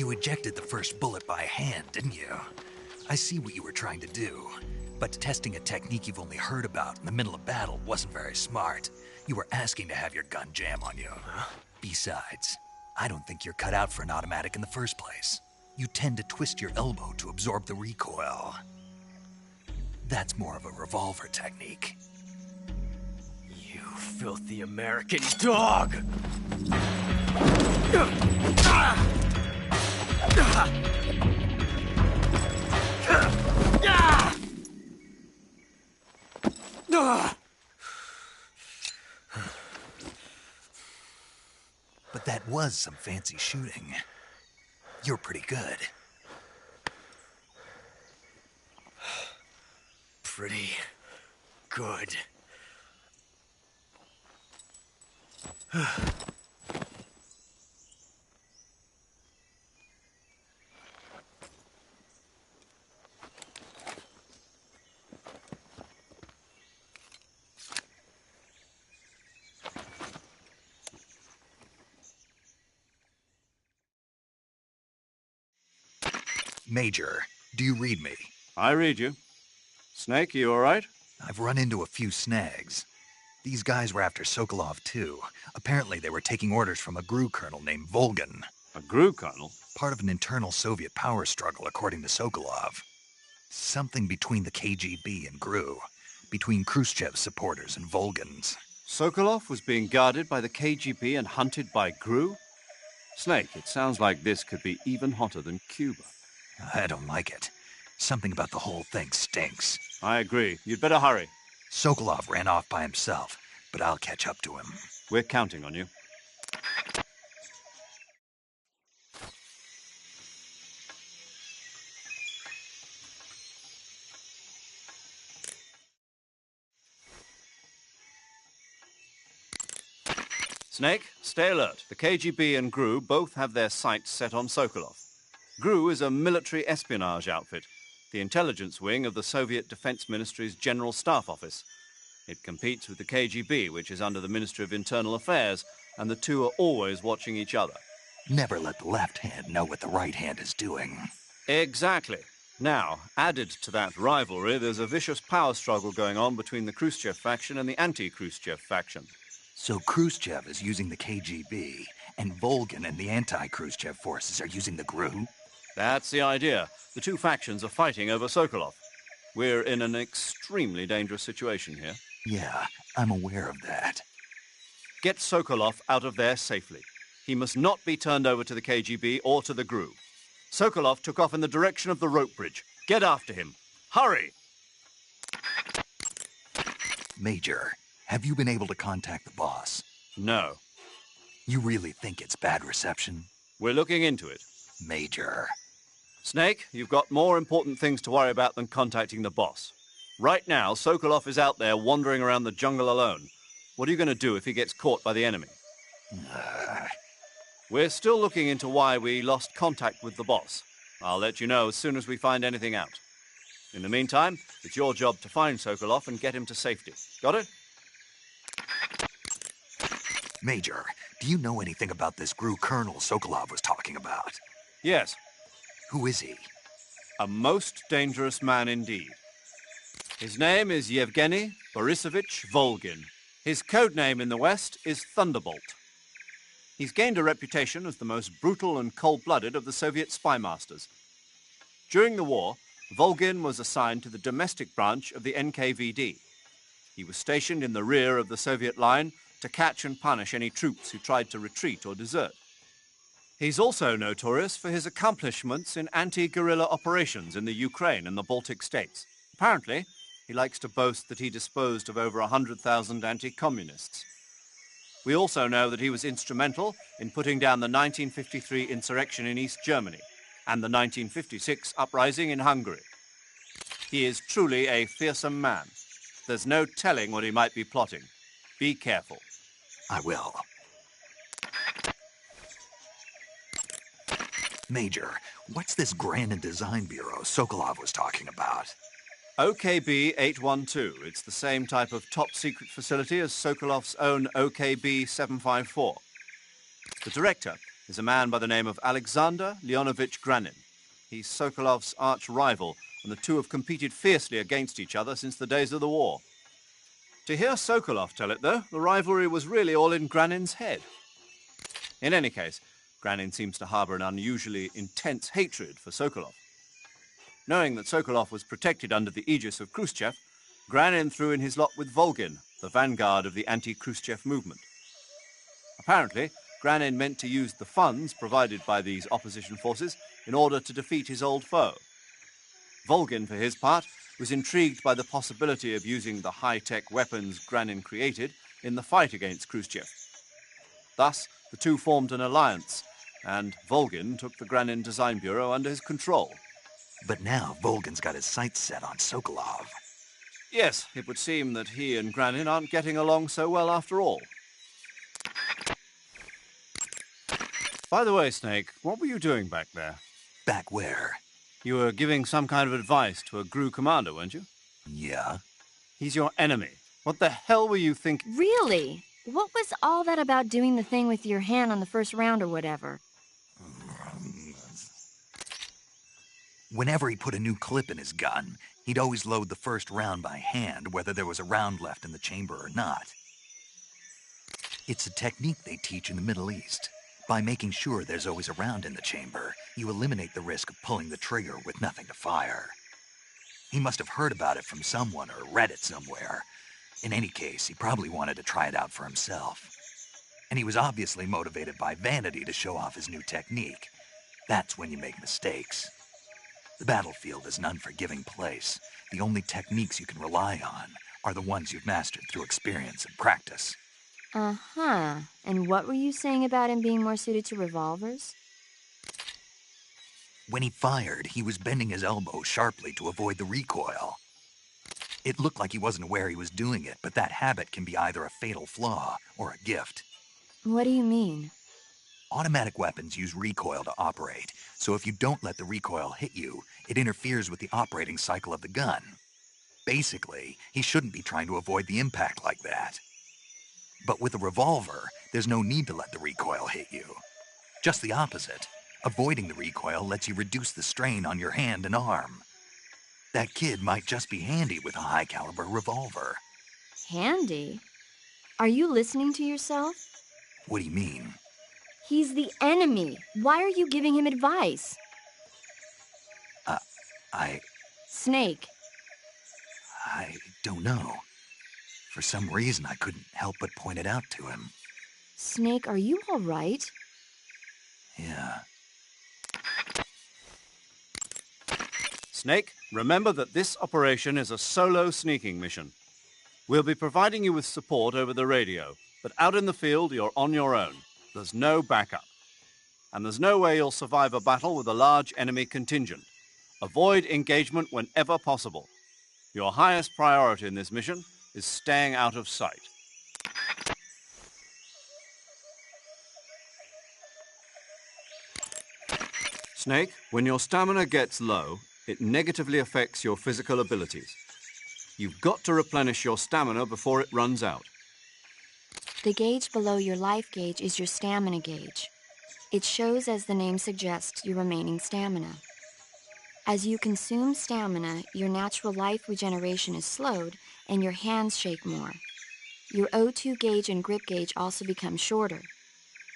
You ejected the first bullet by hand, didn't you? I see what you were trying to do. But testing a technique you've only heard about in the middle of battle wasn't very smart. You were asking to have your gun jam on you. Besides, I don't think you're cut out for an automatic in the first place. You tend to twist your elbow to absorb the recoil. That's more of a revolver technique. You filthy American dog! But that was some fancy shooting. You're pretty good. Pretty good. Major, do you read me? I read you. Snake, you all right? I've run into a few snags. These guys were after Sokolov, too. Apparently they were taking orders from a GRU colonel named Volgin. A GRU colonel? Part of an internal Soviet power struggle, according to Sokolov. Something between the KGB and GRU. Between Khrushchev's supporters and Volgin's. Sokolov was being guarded by the KGB and hunted by GRU? Snake, it sounds like this could be even hotter than Cuba. I don't like it. Something about the whole thing stinks. I agree. You'd better hurry. Sokolov ran off by himself, but I'll catch up to him. We're counting on you. Snake, stay alert. The KGB and GRU both have their sights set on Sokolov. GRU is a military espionage outfit, the intelligence wing of the Soviet Defense Ministry's General Staff Office. It competes with the KGB, which is under the Ministry of Internal Affairs, and the two are always watching each other. Never let the left hand know what the right hand is doing. Exactly. Now, added to that rivalry, there's a vicious power struggle going on between the Khrushchev faction and the anti-Khrushchev faction. So Khrushchev is using the KGB, and Volgin and the anti-Khrushchev forces are using the GRU? That's the idea. The two factions are fighting over Sokolov. We're in an extremely dangerous situation here. Yeah, I'm aware of that. Get Sokolov out of there safely. He must not be turned over to the KGB or to the GRU. Sokolov took off in the direction of the rope bridge. Get after him. Hurry! Major, have you been able to contact the boss? No. You really think it's bad reception? We're looking into it. Major. Snake, you've got more important things to worry about than contacting the boss. Right now, Sokolov is out there wandering around the jungle alone. What are you going to do if he gets caught by the enemy? We're still looking into why we lost contact with the boss. I'll let you know as soon as we find anything out. In the meantime, it's your job to find Sokolov and get him to safety. Got it? Major, do you know anything about this GRU colonel Sokolov was talking about? Yes. Who is he? A most dangerous man indeed. His name is Yevgeny Borisovich Volgin. His code name in the West is Thunderbolt. He's gained a reputation as the most brutal and cold-blooded of the Soviet spy masters. During the war, Volgin was assigned to the domestic branch of the NKVD. He was stationed in the rear of the Soviet line to catch and punish any troops who tried to retreat or desert. He's also notorious for his accomplishments in anti-guerrilla operations in the Ukraine and the Baltic states. Apparently, he likes to boast that he disposed of over 100,000 anti-communists. We also know that he was instrumental in putting down the 1953 insurrection in East Germany and the 1956 uprising in Hungary. He is truly a fearsome man. There's no telling what he might be plotting. Be careful. I will. Major, what's this Grand and Design Bureau Sokolov was talking about? OKB 812. It's the same type of top-secret facility as Sokolov's own OKB 754. The director is is a man by the name of Alexander Leonovich Granin. He's Sokolov's arch-rival, and the two have competed fiercely against each other since the days of the war. To hear Sokolov tell it, though, the rivalry was really all in Granin's head. In any case, Granin seems to harbor an unusually intense hatred for Sokolov. Knowing that Sokolov was protected under the aegis of Khrushchev, Granin threw in his lot with Volgin, the vanguard of the anti-Khrushchev movement. Apparently, Granin meant to use the funds provided by these opposition forces in order to defeat his old foe. Volgin, for his part, was intrigued by the possibility of using the high-tech weapons Granin created in the fight against Khrushchev. Thus, the two formed an alliance, and Volgin took the Granin Design Bureau under his control. But now Volgin's got his sights set on Sokolov. Yes, it would seem that he and Granin aren't getting along so well after all. By the way, Snake, what were you doing back there? Back where? You were giving some kind of advice to a GRU commander, weren't you? Yeah. He's your enemy. What the hell were you thinking? Really? What was all that about doing the thing with your hand on the first round or whatever? Whenever he put a new clip in his gun, he'd always load the first round by hand, whether there was a round left in the chamber or not. It's a technique they teach in the Middle East. By making sure there's always a round in the chamber, you eliminate the risk of pulling the trigger with nothing to fire. He must have heard about it from someone or read it somewhere. In any case, he probably wanted to try it out for himself. And he was obviously motivated by vanity to show off his new technique. That's when you make mistakes. The battlefield is an unforgiving place. The only techniques you can rely on are the ones you've mastered through experience and practice. Uh-huh. And what were you saying about him being more suited to revolvers? When he fired, he was bending his elbow sharply to avoid the recoil. It looked like he wasn't aware he was doing it, but that habit can be either a fatal flaw or a gift. What do you mean? Automatic weapons use recoil to operate, so if you don't let the recoil hit you, it interferes with the operating cycle of the gun. Basically, he shouldn't be trying to avoid the impact like that. But with a revolver, there's no need to let the recoil hit you. Just the opposite. Avoiding the recoil lets you reduce the strain on your hand and arm. That kid might just be handy with a high-caliber revolver. Handy? Are you listening to yourself? What do you mean? He's the enemy. Why are you giving him advice? Snake. I don't know. For some reason, I couldn't help but point it out to him. Snake, are you all right? Yeah. Snake, remember that this operation is a solo sneaking mission. We'll be providing you with support over the radio, but out in the field, you're on your own. There's no backup. And there's no way you'll survive a battle with a large enemy contingent. Avoid engagement whenever possible. Your highest priority in this mission is staying out of sight. Snake, when your stamina gets low, it negatively affects your physical abilities. You've got to replenish your stamina before it runs out. The gauge below your life gauge is your stamina gauge. It shows, as the name suggests, your remaining stamina. As you consume stamina, your natural life regeneration is slowed and your hands shake more. Your O2 gauge and grip gauge also become shorter.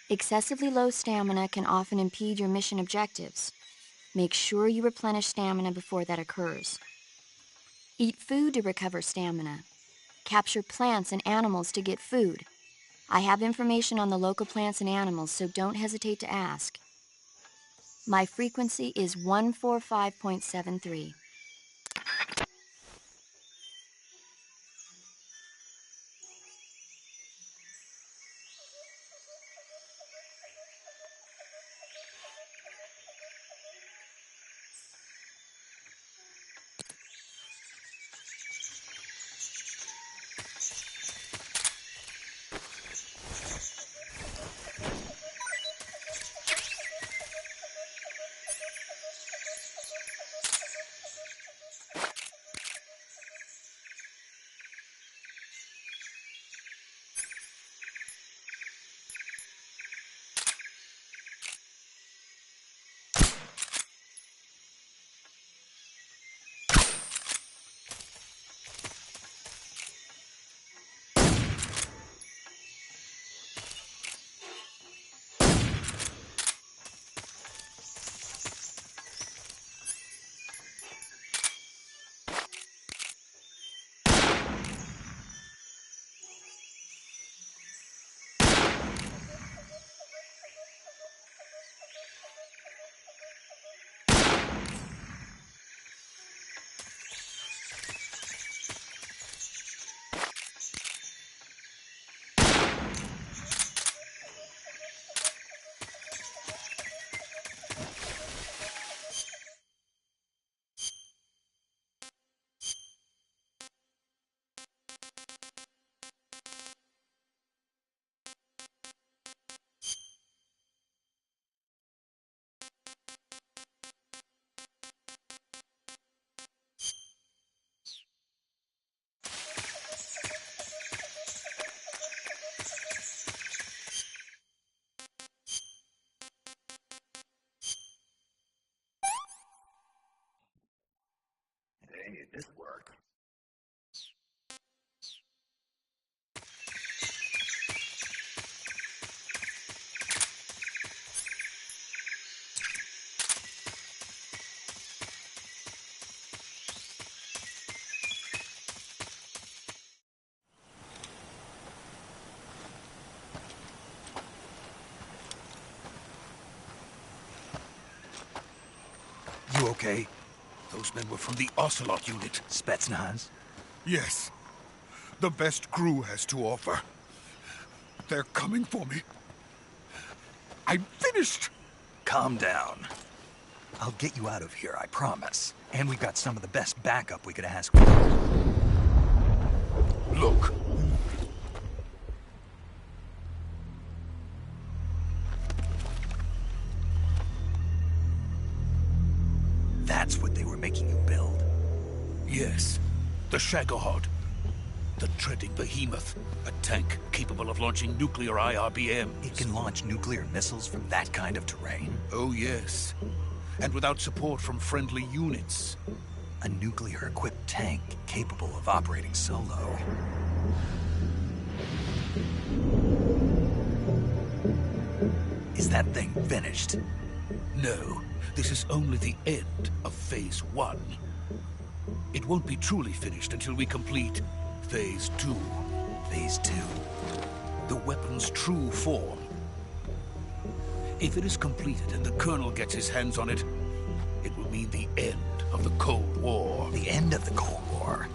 Excessively low stamina can often impede your mission objectives. Make sure you replenish stamina before that occurs. Eat food to recover stamina. Capture plants and animals to get food. I have information on the local plants and animals, so don't hesitate to ask. My frequency is 145.73. make this work. You okay? Those men were from the Ocelot unit. Spetsnaz? Yes. The best crew has to offer. They're coming for me. I'm finished! Calm down. I'll get you out of here, I promise. And we've got some of the best backup we could ask for. Look. That's what they were making you build? Yes. The Shagohod. The treading behemoth. A tank capable of launching nuclear IRBMs. It can launch nuclear missiles from that kind of terrain? Oh, yes. And without support from friendly units. A nuclear-equipped tank capable of operating solo. Is that thing finished? No. This is only the end of Phase 1. It won't be truly finished until we complete Phase 2. Phase 2? The weapon's true form. If it is completed and the Colonel gets his hands on it, it will mean the end of the Cold War. The end of the Cold War?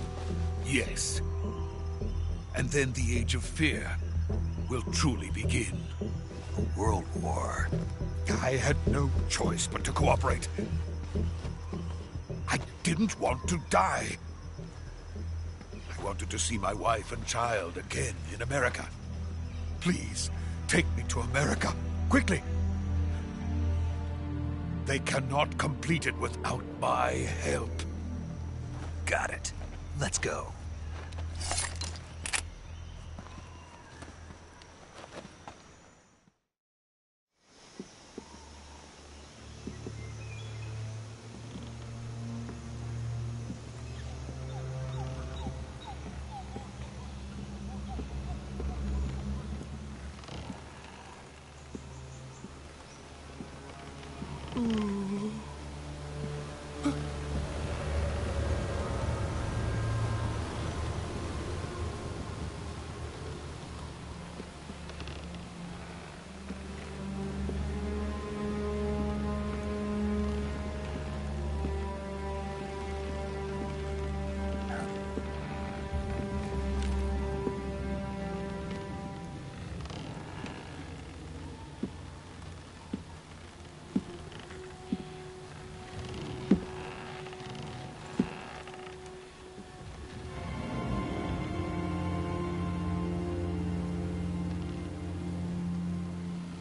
Yes. And then the Age of Fear will truly begin. A world war. I had no choice but to cooperate. I didn't want to die. I wanted to see my wife and child again in America. Please, take me to America, quickly. They cannot complete it without my help. Got it. Let's go.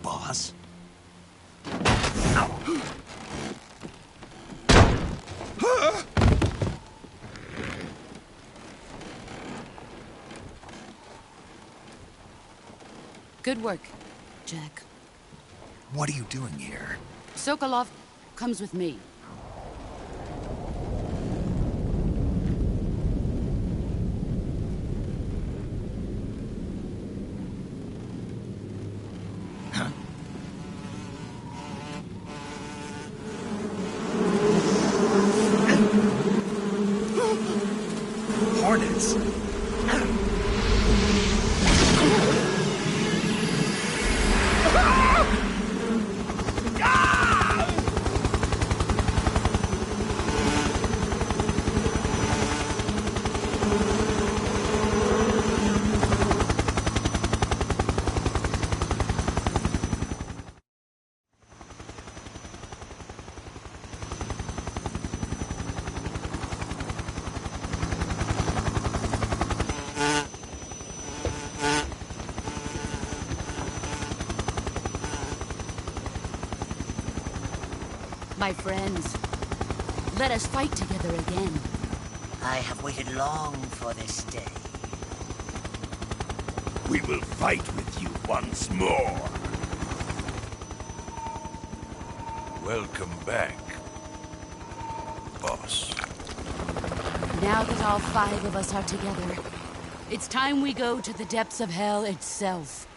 Boss? Good work, Jack. What are you doing here? Sokolov comes with me. Hornets! My friends, let us fight together again. I have waited long for this day. We will fight with you once more. Welcome back, boss. Now that all 5 of us are together, it's time we go to the depths of hell itself.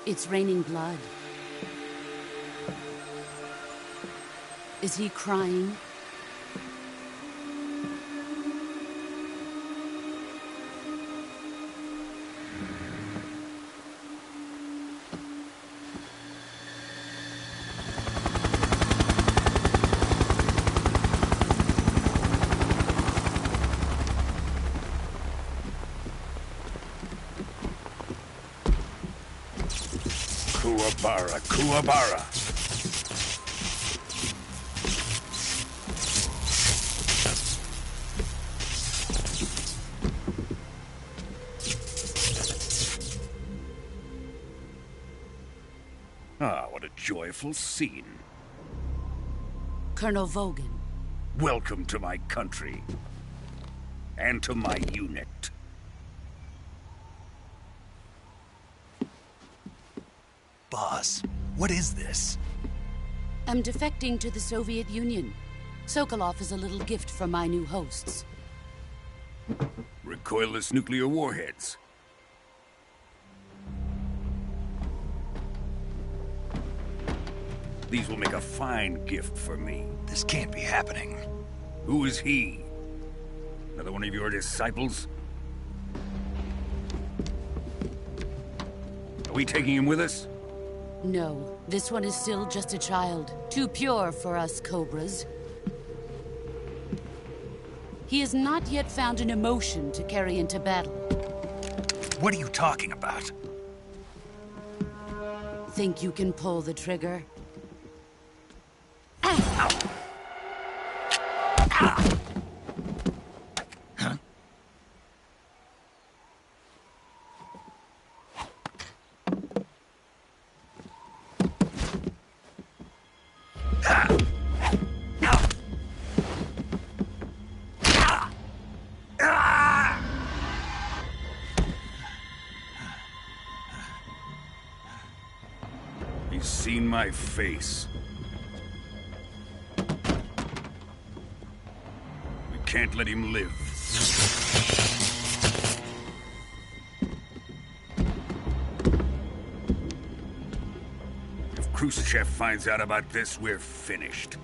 It's raining blood. Is he crying? Kuwabara, Kuwabara. Ah, what a joyful scene. Colonel Vogan. Welcome to my country. And to my unit. Boss, what is this? I'm defecting to the Soviet Union. Sokolov is a little gift from my new hosts. Recoilless nuclear warheads. These will make a fine gift for me. This can't be happening. Who is he? Another one of your disciples? Are we taking him with us? No, this one is still just a child. Too pure for us Cobras. He has not yet found an emotion to carry into battle. What are you talking about? Think you can pull the trigger? He's seen my face. We can't let him live. If Khrushchev finds out about this, we're finished.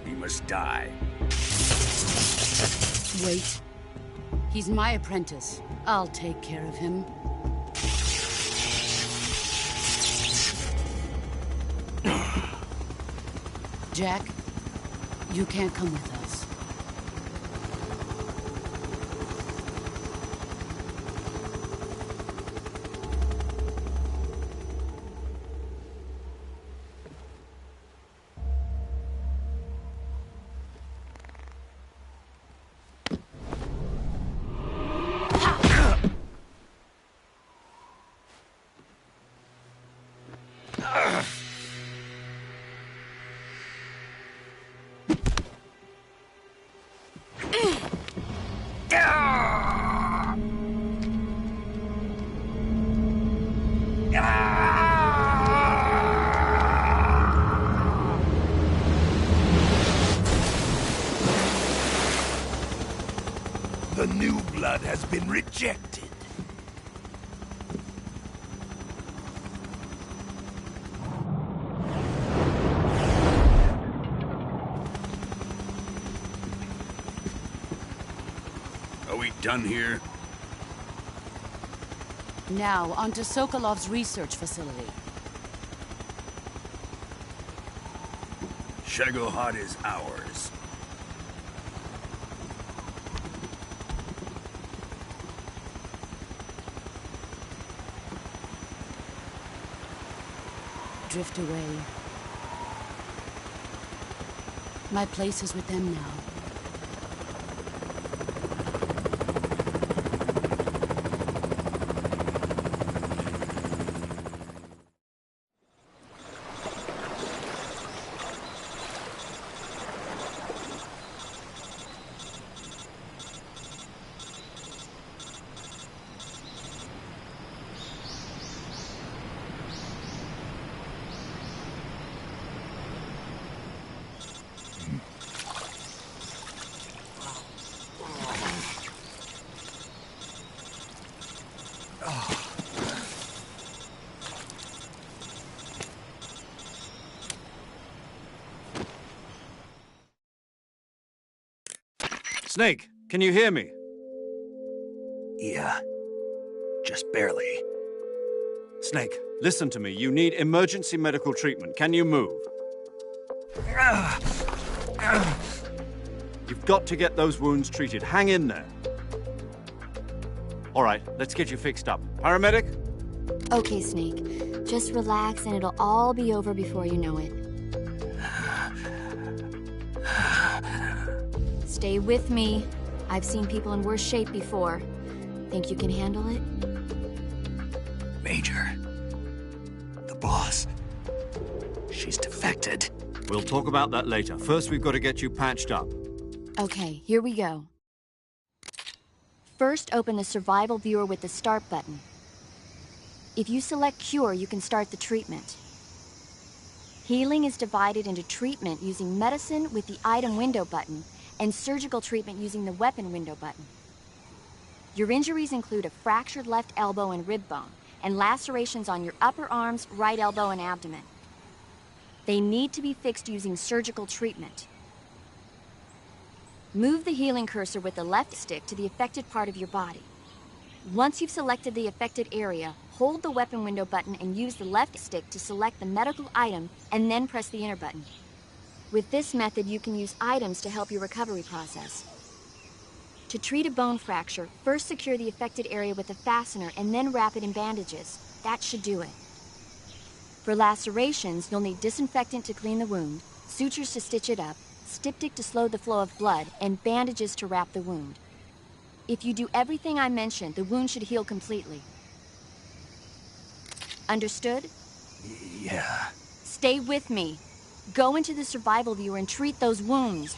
He must die. Wait. He's my apprentice. I'll take care of him. Jack, you can't come with us. The new blood has been rejected. Are we done here? Now, onto Sokolov's research facility. Shagohod is ours. Drift away. My place is with them now. Snake, can you hear me? Yeah. Just barely. Snake, listen to me. You need emergency medical treatment. Can you move? You've got to get those wounds treated. Hang in there. All right, let's get you fixed up. Paramedic? Okay, Snake. Just relax and it'll all be over before you know it. Stay with me. I've seen people in worse shape before. Think you can handle it? Major. The boss. She's defected. We'll talk about that later. First, we've got to get you patched up. Okay, here we go. First, open the survival viewer with the start button. If you select cure, you can start the treatment. Healing is divided into treatment using medicine with the item window button and surgical treatment using the weapon window button. Your injuries include a fractured left elbow and rib bone and lacerations on your upper arms, right elbow, and abdomen. They need to be fixed using surgical treatment. Move the healing cursor with the left stick to the affected part of your body. Once you've selected the affected area, hold the weapon window button and use the left stick to select the medical item and then press the enter button. With this method, you can use items to help your recovery process. To treat a bone fracture, first secure the affected area with a fastener and then wrap it in bandages. That should do it. For lacerations, you'll need disinfectant to clean the wound, sutures to stitch it up, styptic to slow the flow of blood, and bandages to wrap the wound. If you do everything I mentioned, the wound should heal completely. Understood? Yeah. Stay with me. Go into the survival viewer and treat those wounds.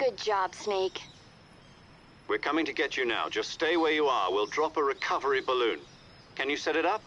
Good job, Snake. We're coming to get you now. Just stay where you are. We'll drop a recovery balloon. Can you set it up?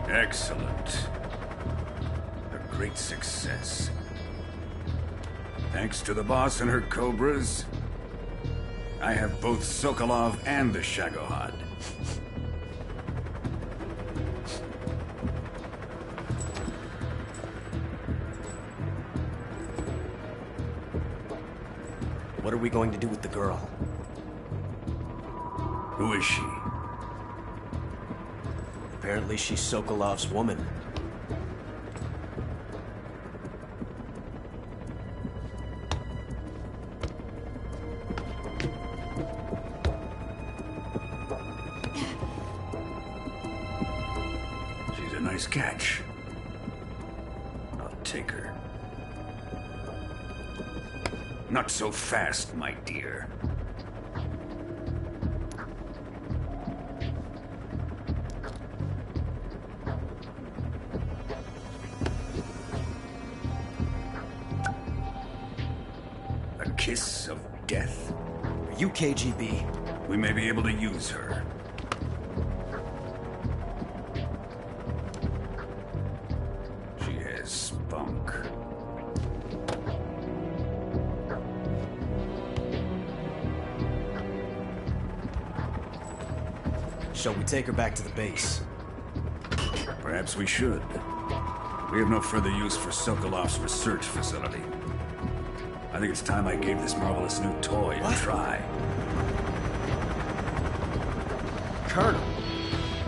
Excellent. A great success. Thanks to the boss and her cobras, I have both Sokolov and the Shagohod. What are we going to do with the girl? Who is she? Apparently she's Sokolov's woman. She's a nice catch. I'll take her. Not so fast, my dear. A kiss of death? Are you KGB? We may be able to use her. She has spunk. Shall we take her back to the base? Perhaps we should. We have no further use for Sokolov's research facility. I think it's time I gave this marvelous new toy a try. Colonel,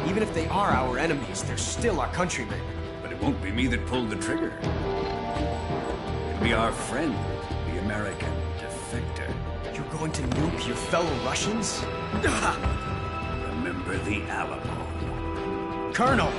even if they are our enemies, they're still our countrymen. But it won't be me that pulled the trigger. It'll be our friend, the American defector. You're going to nuke your fellow Russians? Remember the Alamo. Colonel!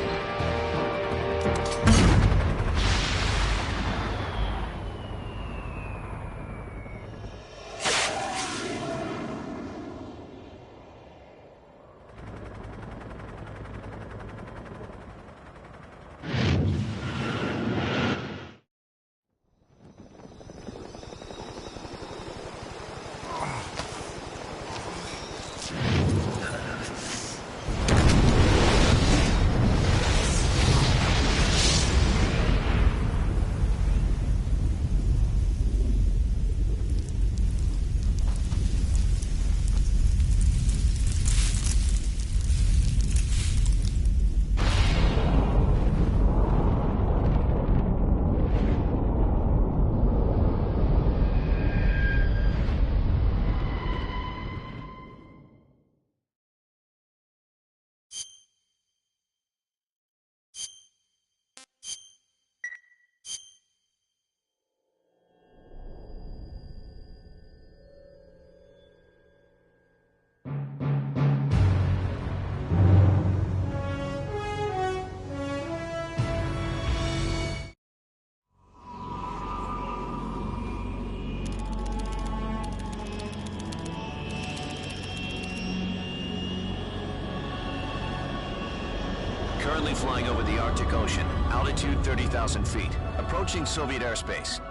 Currently flying over the Arctic Ocean, altitude 30,000 feet, approaching Soviet airspace.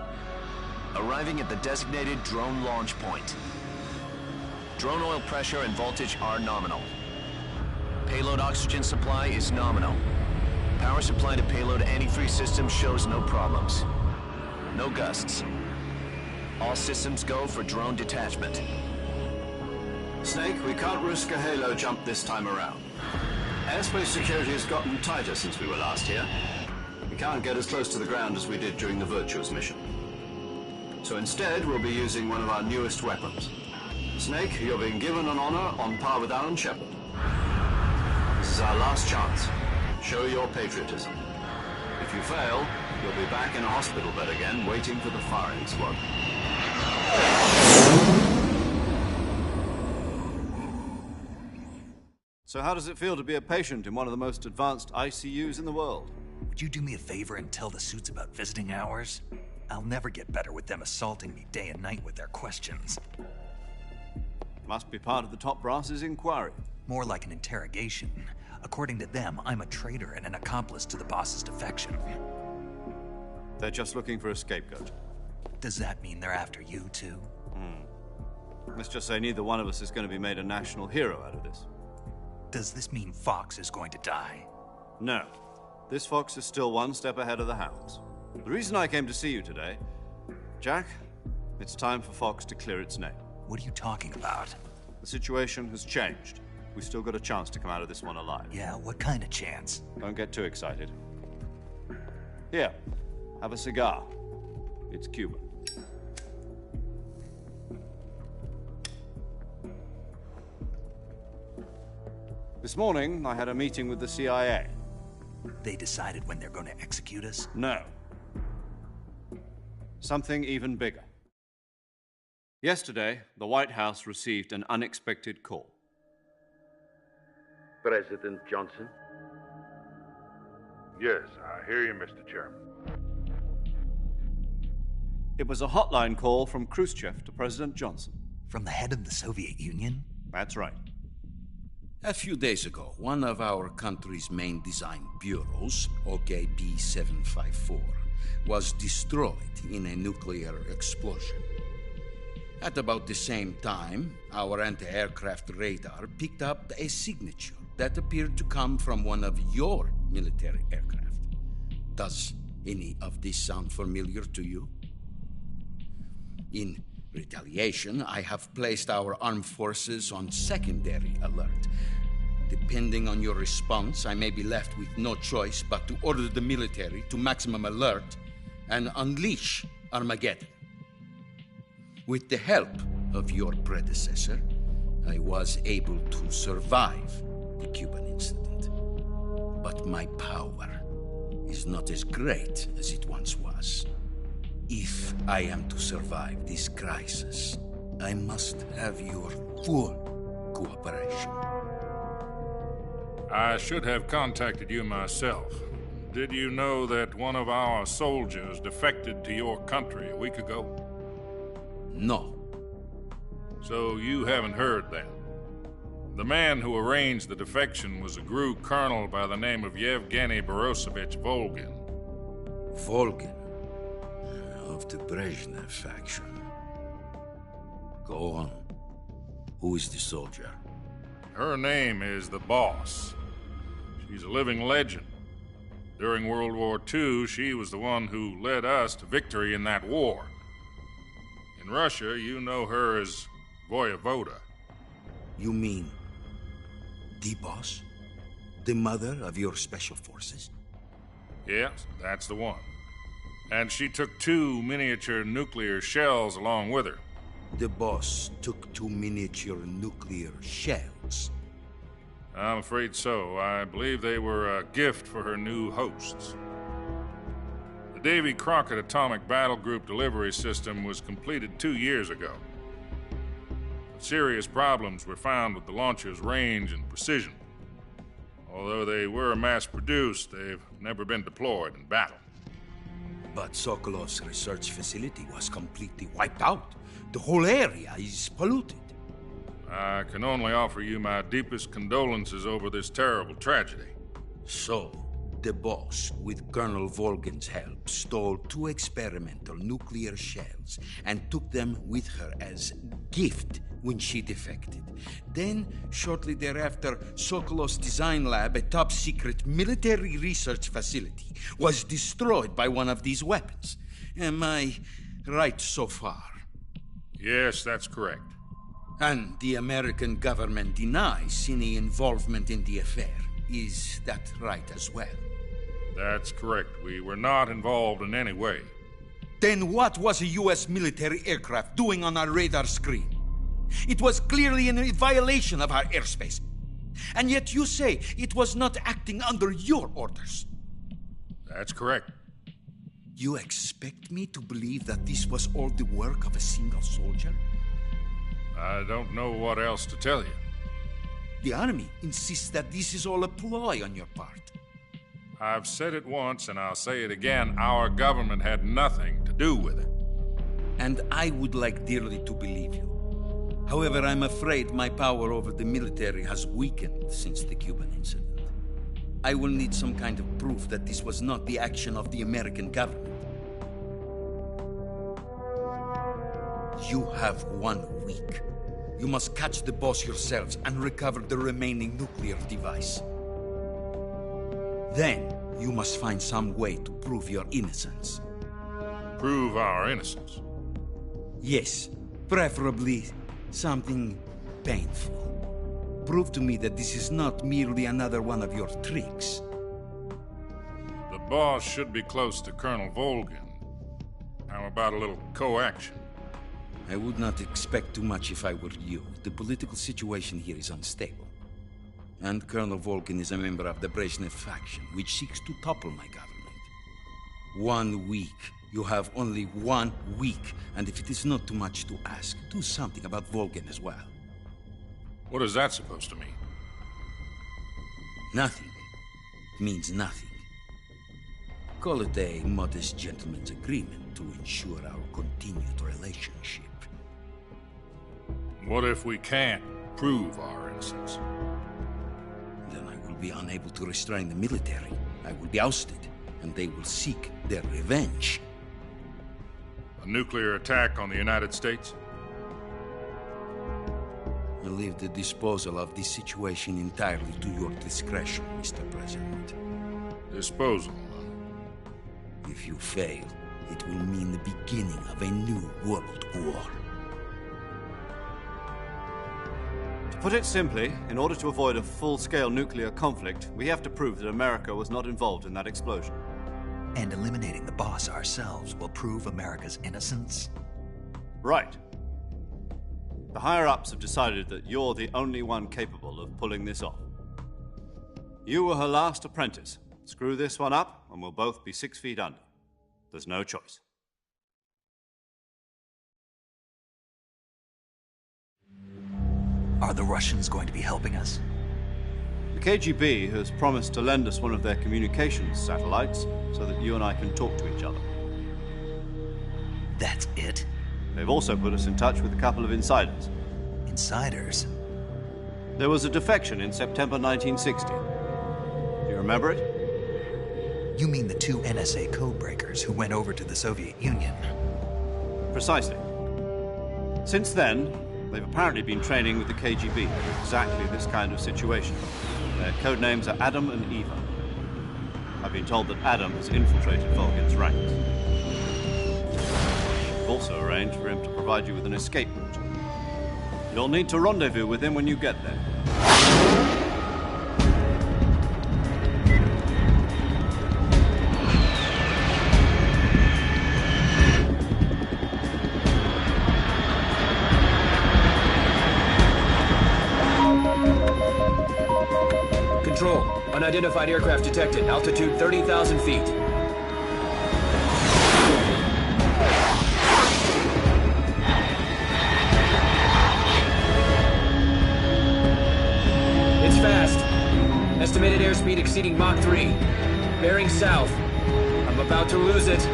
Arriving at the designated drone launch point. Drone oil pressure and voltage are nominal. Payload oxygen supply is nominal. Power supply to payload antifreeze system shows no problems. No gusts. All systems go for drone detachment. Snake, we can't risk a halo jump this time around. Airspace security has gotten tighter since we were last here. We can't get as close to the ground as we did during the Virtuous mission. So instead, we'll be using one of our newest weapons. Snake, you're being given an honor on par with Alan Shepard. This is our last chance. Show your patriotism. If you fail, you'll be back in a hospital bed again, waiting for the firing squad. So how does it feel to be a patient in one of the most advanced ICUs in the world? Would you do me a favor and tell the suits about visiting hours? I'll never get better with them assaulting me day and night with their questions. Must be part of the top brass's inquiry. More like an interrogation. According to them, I'm a traitor and an accomplice to the boss's defection. They're just looking for a scapegoat. Does that mean they're after you, too? Let's just say neither one of us is going to be made a national hero out of this. Does this mean Fox is going to die? No. This fox is still one step ahead of the hounds. The reason I came to see you today, Jack, it's time for Fox to clear its name. What are you talking about? The situation has changed. We've still got a chance to come out of this one alive. Yeah, what kind of chance? Don't get too excited. Here, have a cigar. It's Cuban. This morning, I had a meeting with the CIA. They decided when they're going to execute us? No. Something even bigger. Yesterday, the White House received an unexpected call. President Johnson? Yes, I hear you, Mr. Chairman. It was a hotline call from Khrushchev to President Johnson. From the head of the Soviet Union? That's right. A few days ago, one of our country's main design bureaus, OKB 754, was destroyed in a nuclear explosion. At about the same time, our anti-aircraft radar picked up a signature that appeared to come from one of your military aircraft. Does any of this sound familiar to you? In retaliation, I have placed our armed forces on secondary alert. Depending on your response, I may be left with no choice but to order the military to maximum alert and unleash Armageddon. With the help of your predecessor, I was able to survive the Cuban incident. But my power is not as great as it once was. If I am to survive this crisis, I must have your full cooperation. I should have contacted you myself. Did you know that one of our soldiers defected to your country a week ago? No. So you haven't heard then? The man who arranged the defection was a GRU colonel by the name of Yevgeny Borosovich Volgin. Volgin? Of the Brezhnev faction. Go on. Who is the soldier? Her name is the Boss. She's a living legend. During World War II, she was the one who led us to victory in that war. In Russia, you know her as Voyevoda. You mean the Boss? The mother of your special forces? Yes, that's the one. And she took 2 miniature nuclear shells along with her. The Boss took 2 miniature nuclear shells? I'm afraid so. I believe they were a gift for her new hosts. The Davy Crockett Atomic Battle Group delivery system was completed 2 years ago. But serious problems were found with the launcher's range and precision. Although they were mass-produced, they've never been deployed in battle. But Sokolov's research facility was completely wiped out. The whole area is polluted. I can only offer you my deepest condolences over this terrible tragedy. So, the Boss, with Colonel Volgin's help, stole 2 experimental nuclear shells and took them with her as gift when she defected. Then, shortly thereafter, Sokolov's design lab, a top-secret military research facility, was destroyed by one of these weapons. Am I right so far? Yes, that's correct. And the American government denies any involvement in the affair. Is that right as well? That's correct. We were not involved in any way. Then what was a U.S. military aircraft doing on our radar screen? It was clearly in violation of our airspace. And yet you say it was not acting under your orders. That's correct. You expect me to believe that this was all the work of a single soldier? I don't know what else to tell you. The Army insists that this is all a ploy on your part. I've said it once and I'll say it again. Our government had nothing to do with it. And I would like dearly to believe you. However, I'm afraid my power over the military has weakened since the Cuban incident. I will need some kind of proof that this was not the action of the American government. You have 1 week. You must catch the boss yourselves and recover the remaining nuclear device. Then, you must find some way to prove your innocence. Prove our innocence? Yes, preferably something painful. Prove to me that this is not merely another one of your tricks. The boss should be close to Colonel Volgin. How about a little co-action? I would not expect too much if I were you. The political situation here is unstable. And Colonel Volgin is a member of the Brezhnev faction, which seeks to topple my government. 1 week. You have only 1 week. And if it is not too much to ask, do something about Volgin as well. What is that supposed to mean? Nothing. It means nothing. Call it a modest gentleman's agreement to ensure our continued relationship. What if we can't prove our innocence? Then I will be unable to restrain the military. I will be ousted, and they will seek their revenge. A nuclear attack on the United States? I leave the disposal of this situation entirely to your discretion, Mr. President. Disposal? If you fail, it will mean the beginning of a new world war. To put it simply, in order to avoid a full-scale nuclear conflict, we have to prove that America was not involved in that explosion. And eliminating the boss ourselves will prove America's innocence? Right. The higher-ups have decided that you're the only one capable of pulling this off. You were her last apprentice. Screw this one up, and we'll both be 6 feet under. There's no choice. Are the Russians going to be helping us? The KGB has promised to lend us one of their communications satellites so that you and I can talk to each other. That's it? They've also put us in touch with a couple of insiders. Insiders? There was a defection in September 1960. Do you remember it? You mean the 2 NSA codebreakers who went over to the Soviet Union? Precisely. Since then, they've apparently been training with the KGB for exactly this kind of situation. Their code names are Adam and Eva. I've been told that Adam has infiltrated Volgin's ranks. We've also arranged for him to provide you with an escape route. You'll need to rendezvous with him when you get there. Control. Unidentified aircraft detected. Altitude 30,000 feet. It's fast. Estimated airspeed exceeding Mach 3. Bearing south. I'm about to lose it.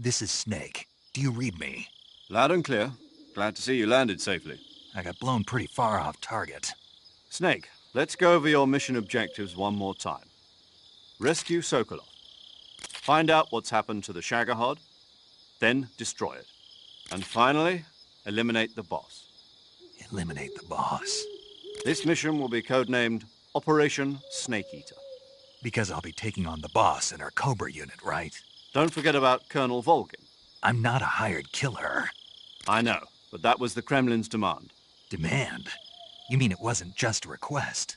This is Snake. Do you read me? Loud and clear. Glad to see you landed safely. I got blown pretty far off target. Snake, let's go over your mission objectives one more time. Rescue Sokolov. Find out what's happened to the Shagohod, then destroy it. And finally, eliminate the boss. Eliminate the boss. This mission will be codenamed Operation Snake Eater. Because I'll be taking on the boss in our Cobra unit, right? Don't forget about Colonel Volgin. I'm not a hired killer. I know, but that was the Kremlin's demand. Demand? You mean it wasn't just a request?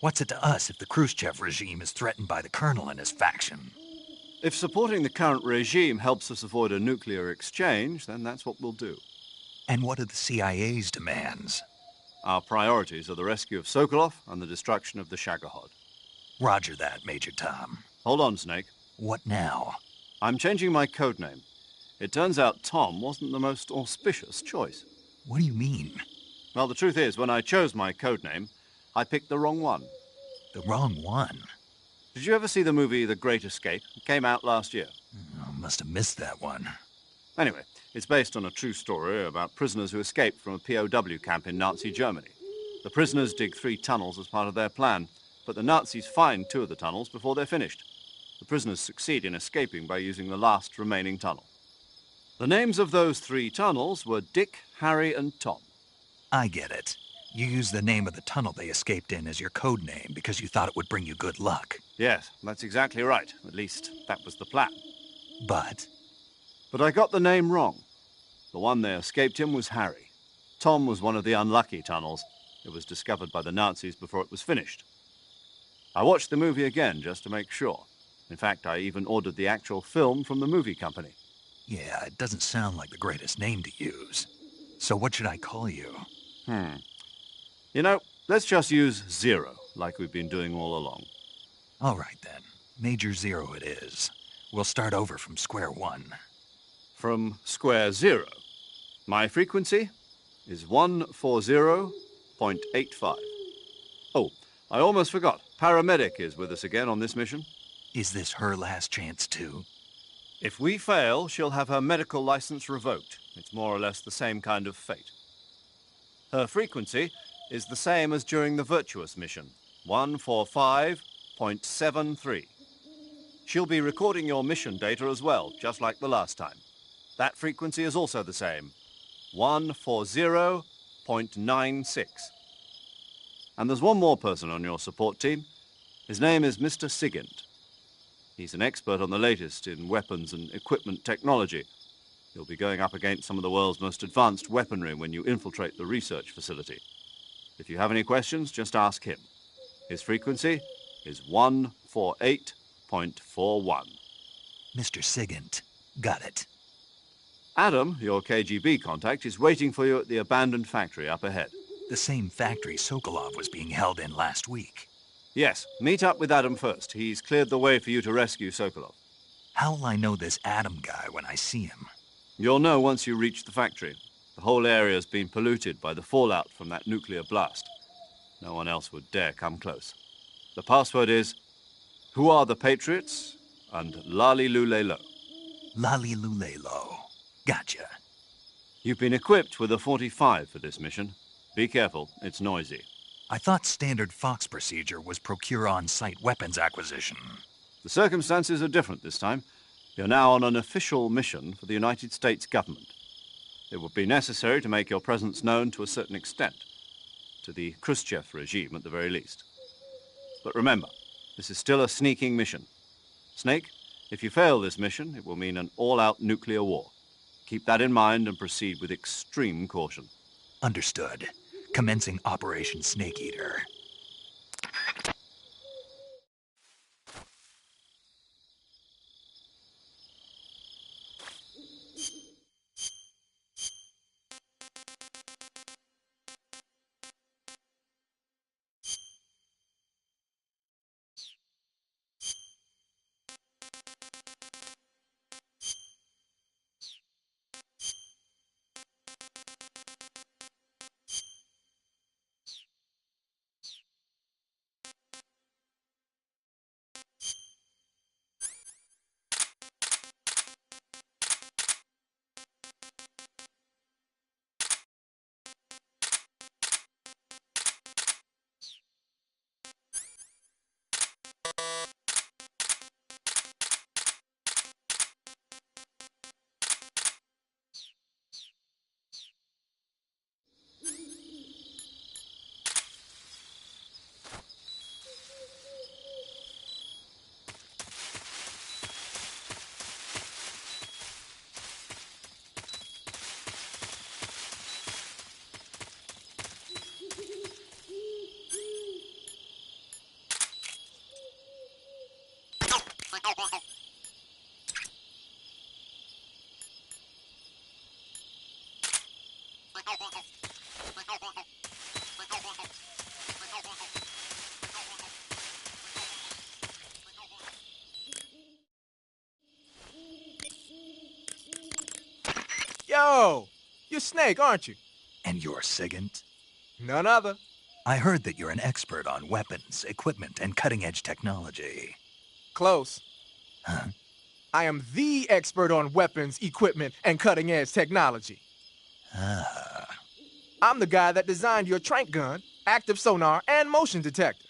What's it to us if the Khrushchev regime is threatened by the Colonel and his faction? If supporting the current regime helps us avoid a nuclear exchange, then that's what we'll do. And what are the CIA's demands? Our priorities are the rescue of Sokolov and the destruction of the Shagohod. Roger that, Major Tom. Hold on, Snake. What now? I'm changing my codename. It turns out Tom wasn't the most auspicious choice. What do you mean? Well, the truth is, when I chose my codename, I picked the wrong one. The wrong one? Did you ever see the movie The Great Escape? It came out last year. I must have missed that one. Anyway, it's based on a true story about prisoners who escaped from a POW camp in Nazi Germany. The prisoners dig 3 tunnels as part of their plan, but the Nazis find 2 of the tunnels before they're finished. The prisoners succeed in escaping by using the last remaining tunnel. The names of those 3 tunnels were Dick, Harry, and Tom. I get it. You used the name of the tunnel they escaped in as your code name because you thought it would bring you good luck. Yes, that's exactly right. At least, that was the plan. But I got the name wrong. The one they escaped in was Harry. Tom was one of the unlucky tunnels. It was discovered by the Nazis before it was finished. I watched the movie again just to make sure. In fact, I even ordered the actual film from the movie company. yeah, it doesn't sound like the greatest name to use. So what should I call you? You know, let's just use Zero, like we've been doing all along. All right, then. Major Zero it is. We'll start over from square one. From square 0. My frequency is 140.85. Oh, I almost forgot. Paramedic is with us again on this mission. Is this her last chance, too? If we fail, she'll have her medical license revoked. It's more or less the same kind of fate. Her frequency is the same as during the Virtuous mission, 145.73. She'll be recording your mission data as well, just like the last time. That frequency is also the same, 140.96. And there's one more person on your support team. His name is Mr. Sigint. He's an expert on the latest in weapons and equipment technology. You'll be going up against some of the world's most advanced weaponry when you infiltrate the research facility. If you have any questions, just ask him. His frequency is 148.41. Mr. Sigint. Got it. Adam, your KGB contact, is waiting for you at the abandoned factory up ahead. The same factory Sokolov was being held in last week. Yes, meet up with Adam first. He's cleared the way for you to rescue Sokolov. How will I know this Adam guy when I see him? You'll know once you reach the factory. The whole area's been polluted by the fallout from that nuclear blast. No one else would dare come close. The password is, "Who are the Patriots?" and "Lali Lulelo." Lali Lulelo. Gotcha. You've been equipped with a 45 for this mission. Be careful, it's noisy. I thought standard Fox procedure was procure on-site weapons acquisition. The circumstances are different this time. You're now on an official mission for the United States government. It would be necessary to make your presence known to a certain extent, to the Khrushchev regime at the very least. But remember, this is still a sneaking mission. Snake, if you fail this mission, it will mean an all-out nuclear war. Keep that in mind and proceed with extreme caution. Understood. Commencing Operation Snake Eater. Yo! You're Snake, aren't you? And you're Sigint? None other. I heard that you're an expert on weapons, equipment, and cutting-edge technology. Close. Huh? I am the expert on weapons, equipment, and cutting-edge technology. Ah. I'm the guy that designed your trank gun, active sonar, and motion detector.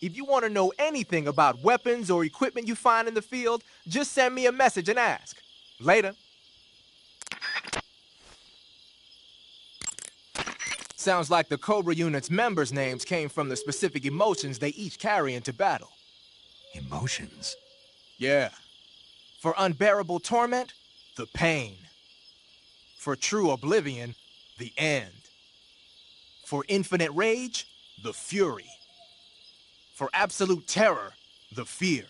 If you want to know anything about weapons or equipment you find in the field, just send me a message and ask. Later. Sounds like the Cobra unit's members' names came from the specific emotions they each carry into battle. Emotions? Yeah. For unbearable torment, the pain. For true oblivion, the end. For infinite rage, the fury. For absolute terror, the fear.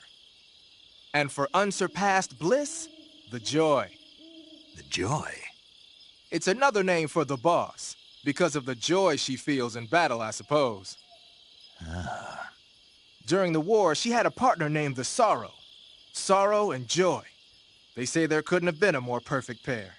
And for unsurpassed bliss, the joy. The joy? It's another name for the boss, because of the joy she feels in battle, I suppose. Ah. During the war, she had a partner named the Sorrow. Sorrow and joy. They say there couldn't have been a more perfect pair.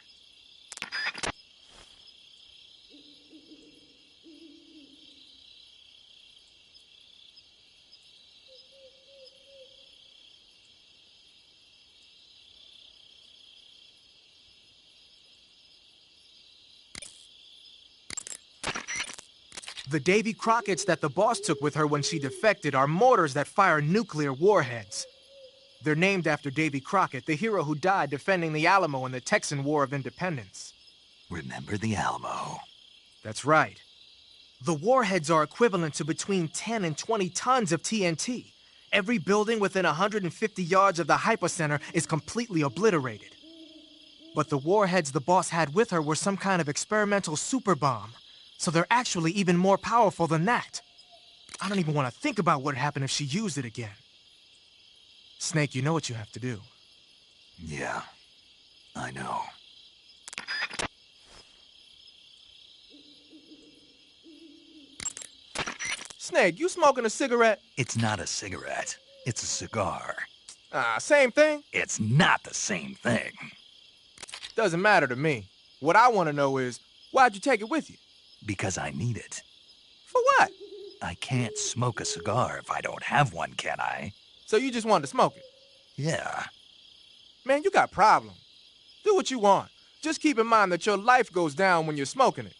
The Davy Crockett's that the boss took with her when she defected are mortars that fire nuclear warheads. They're named after Davy Crockett, the hero who died defending the Alamo in the Texan War of Independence. Remember the Alamo. That's right. The warheads are equivalent to between 10 and 20 tons of TNT. Every building within 150 yards of the hypocenter is completely obliterated. But the warheads the boss had with her were some kind of experimental super bomb. So they're actually even more powerful than that. I don't even want to think about what would happen if she used it again. Snake, you know what you have to do. Yeah, I know. Snake, you smoking a cigarette? It's not a cigarette. It's a cigar. Same thing? It's not the same thing. Doesn't matter to me. What I want to know is, why'd you take it with you? Because I need it. For what? I can't smoke a cigar if I don't have one, can I? So you just wanted to smoke it? Yeah. Man, you got problems. Do what you want. Just keep in mind that your life goes down when you're smoking it.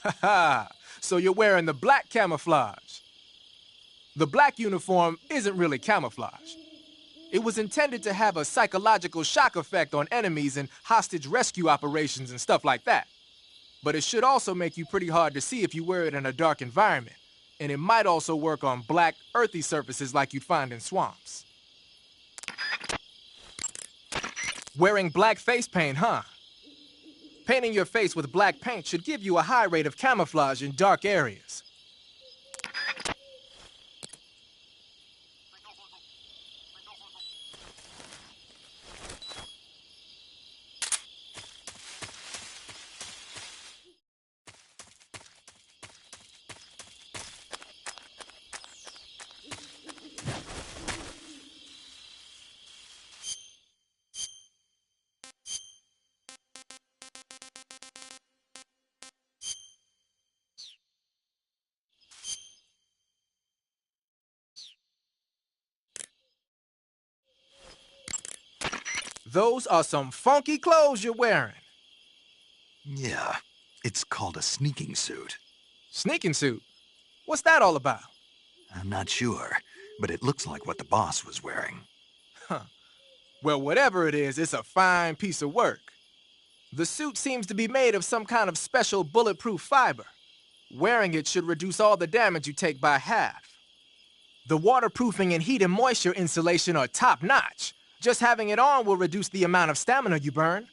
Haha, so you're wearing the black camouflage. The black uniform isn't really camouflage. It was intended to have a psychological shock effect on enemies in hostage rescue operations and stuff like that. But it should also make you pretty hard to see if you wear it in a dark environment. And it might also work on black, earthy surfaces like you'd find in swamps. Wearing black face paint, huh? Painting your face with black paint should give you a high rate of camouflage in dark areas. Those are some funky clothes you're wearing. Yeah, it's called a sneaking suit. Sneaking suit? What's that all about? I'm not sure, but it looks like what the boss was wearing. Huh. Well, whatever it is, it's a fine piece of work. The suit seems to be made of some kind of special bulletproof fiber. Wearing it should reduce all the damage you take by half. The waterproofing and heat and moisture insulation are top-notch. Just having it on will reduce the amount of stamina you burn.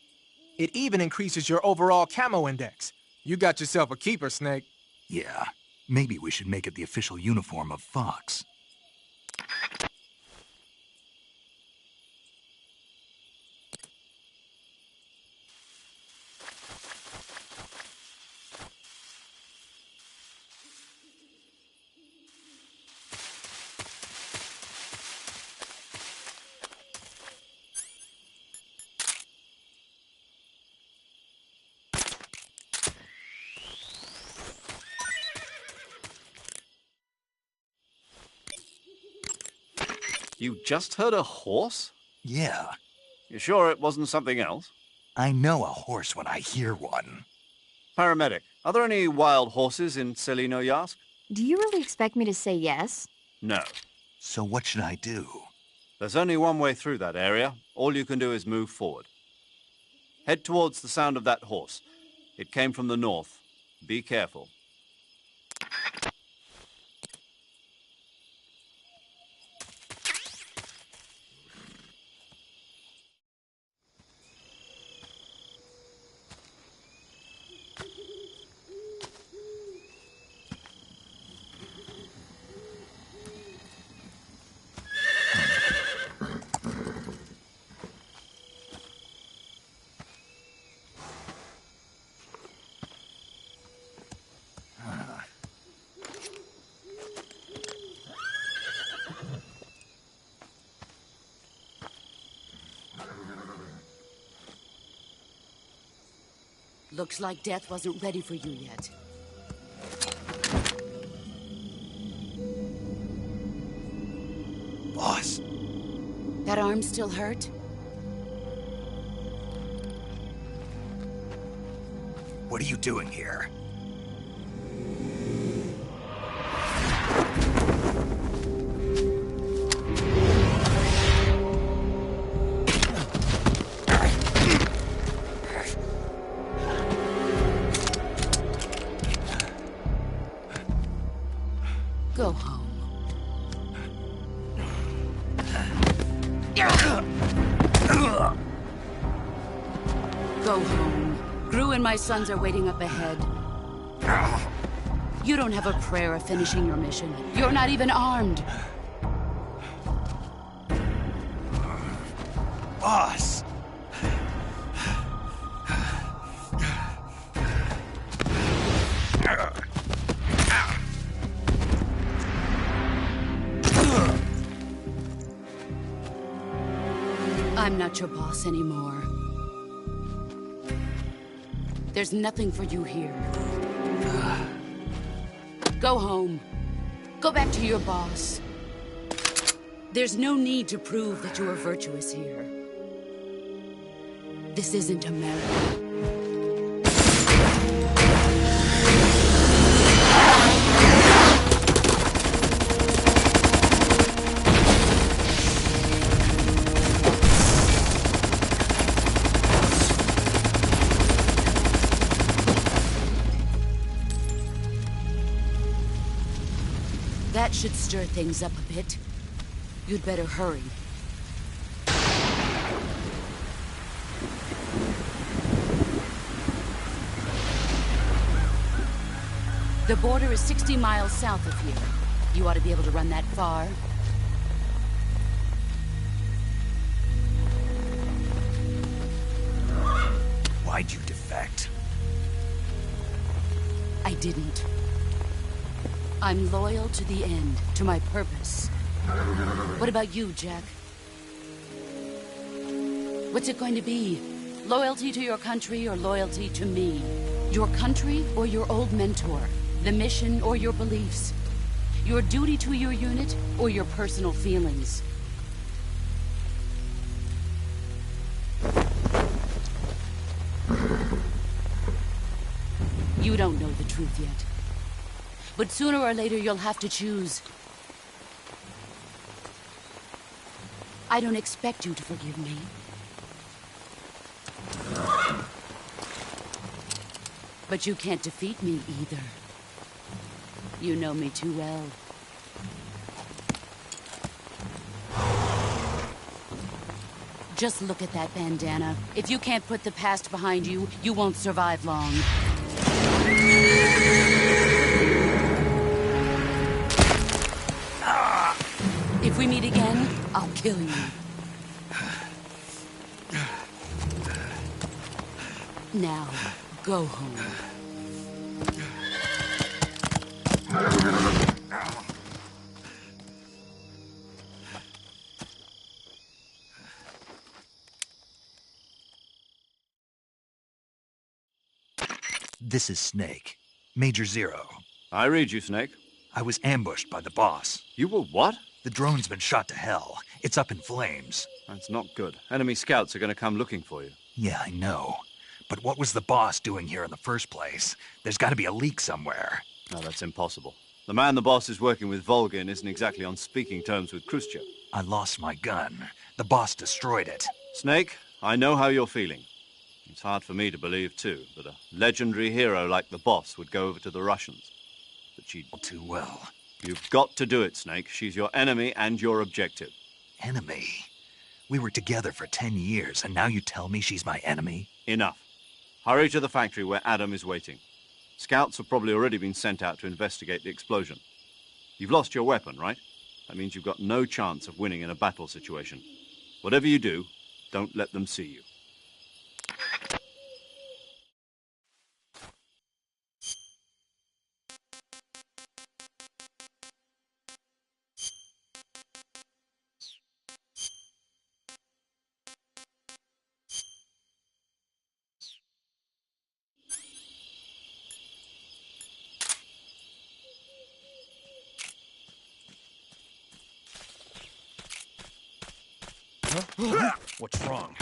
It even increases your overall camo index. You got yourself a keeper, Snake. Yeah, maybe we should make it the official uniform of Fox. You just heard a horse? Yeah. You sure it wasn't something else? I know a horse when I hear one. Paramedic, are there any wild horses in Selino-Yask? Do you really expect me to say yes? No. So what should I do? There's only one way through that area. All you can do is move forward. Head towards the sound of that horse. It came from the north. Be careful. Looks like death wasn't ready for you yet. Boss. That arm still hurt? What are you doing here? Go home. Go home. Gru and my sons are waiting up ahead. You don't have a prayer of finishing your mission. You're not even armed. Boss! I'm not your boss anymore. There's nothing for you here. Go home. Go back to your boss. There's no need to prove that you are virtuous here. This isn't America. That should stir things up a bit. You'd better hurry. The border is 60 miles south of here. You ought to be able to run that far. Why'd you defect? I didn't. I'm loyal to the end, to my purpose. What about you, Jack? What's it going to be? Loyalty to your country or loyalty to me? Your country or your old mentor? The mission or your beliefs? Your duty to your unit or your personal feelings? You don't know the truth yet. But sooner or later, you'll have to choose. I don't expect you to forgive me. But you can't defeat me either. You know me too well. Just look at that bandana. If you can't put the past behind you, you won't survive long. If we meet again, I'll kill you. Now, go home. This is Snake. Major Zero. I read you, Snake. I was ambushed by the boss. You were what? The drone's been shot to hell. It's up in flames. That's not good. Enemy scouts are going to come looking for you. Yeah, I know. But what was the boss doing here in the first place? There's got to be a leak somewhere. No, that's impossible. The man the boss is working with, Volgin, isn't exactly on speaking terms with Khrushchev. I lost my gun. The boss destroyed it. Snake, I know how you're feeling. It's hard for me to believe, too, that a legendary hero like the boss would go over to the Russians. But she'd... Too well. You've got to do it, Snake. She's your enemy and your objective. Enemy? We were together for 10 years, and now you tell me she's my enemy? Enough. Hurry to the factory where Adam is waiting. Scouts have probably already been sent out to investigate the explosion. You've lost your weapon, right? That means you've got no chance of winning in a battle situation. Whatever you do, don't let them see you. What's wrong?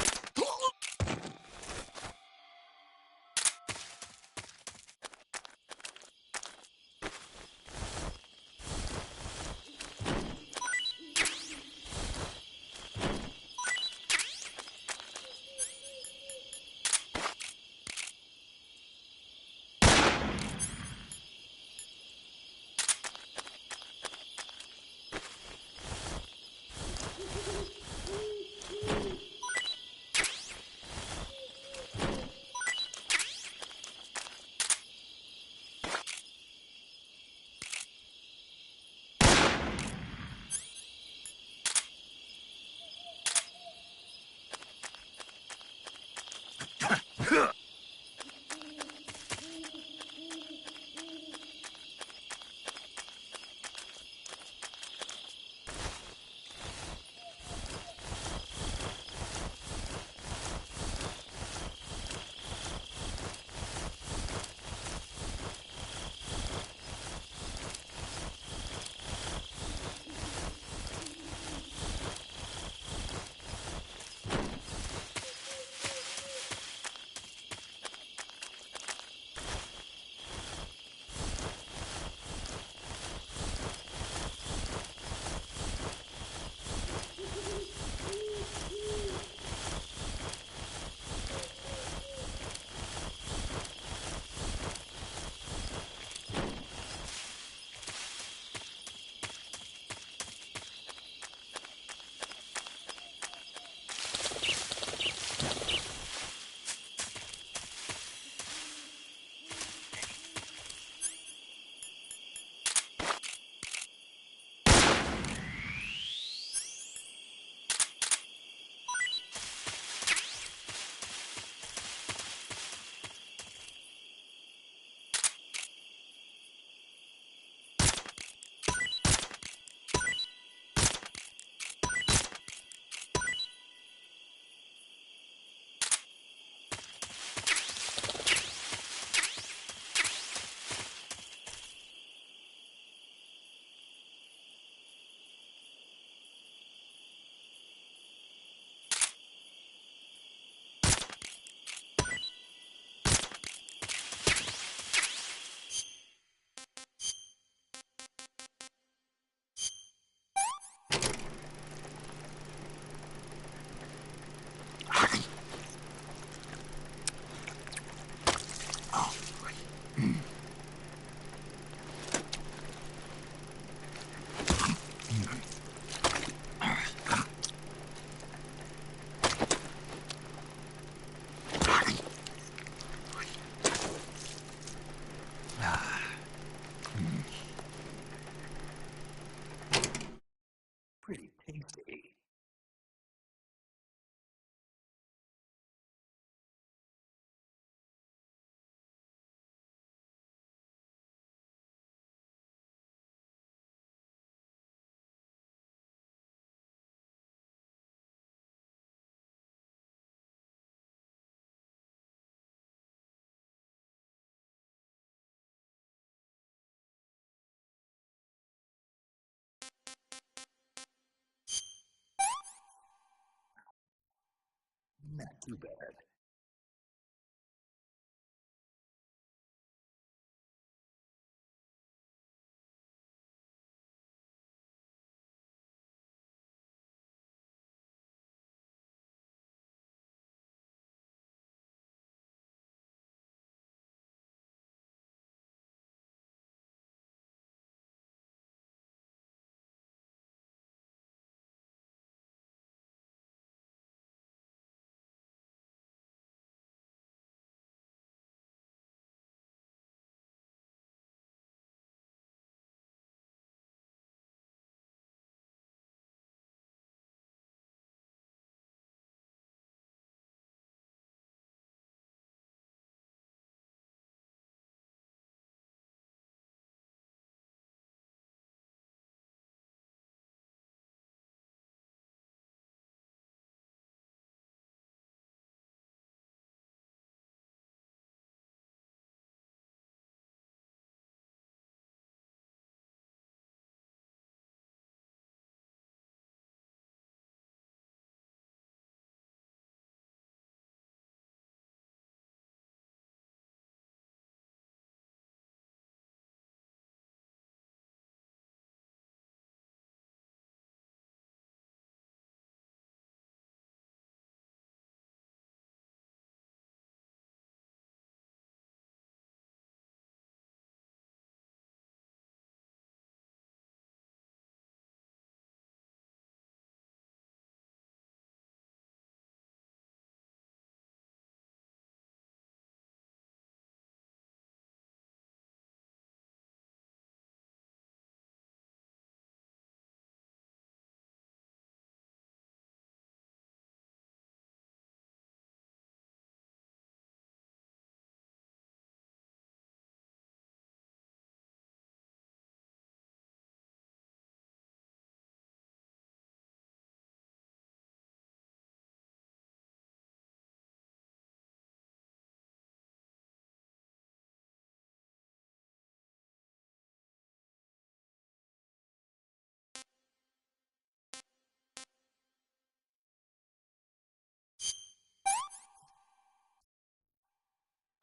Not too bad.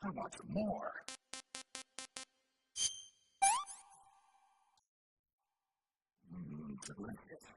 I want some more. Delicious.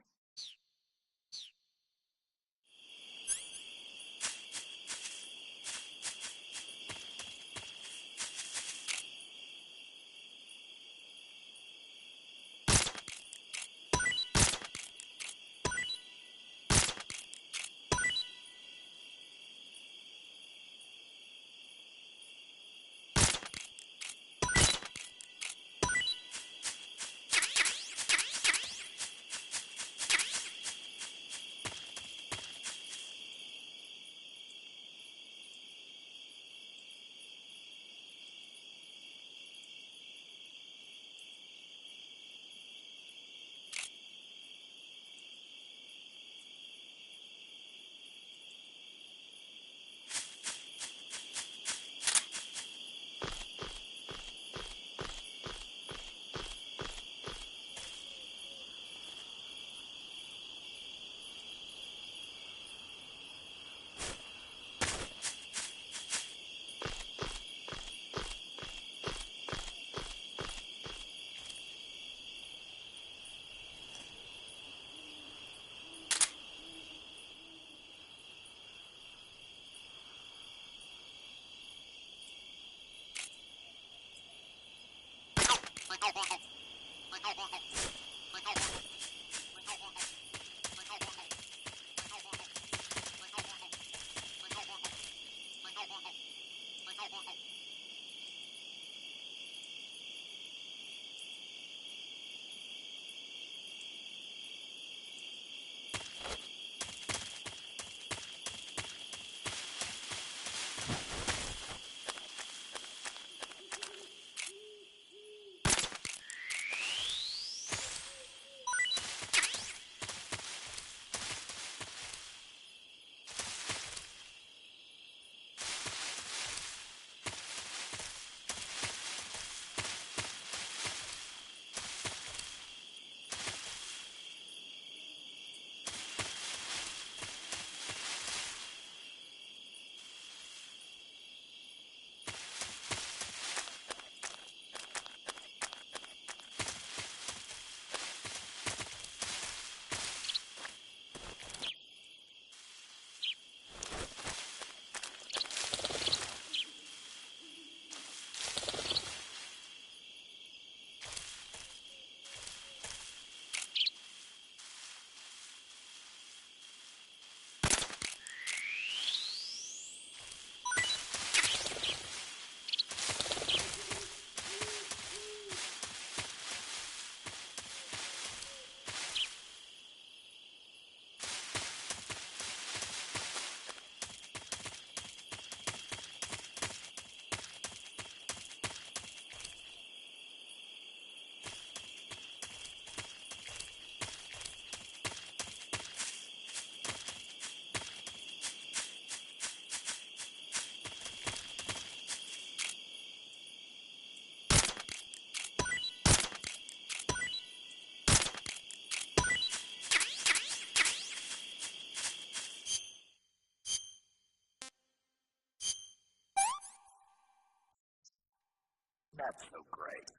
That's so great.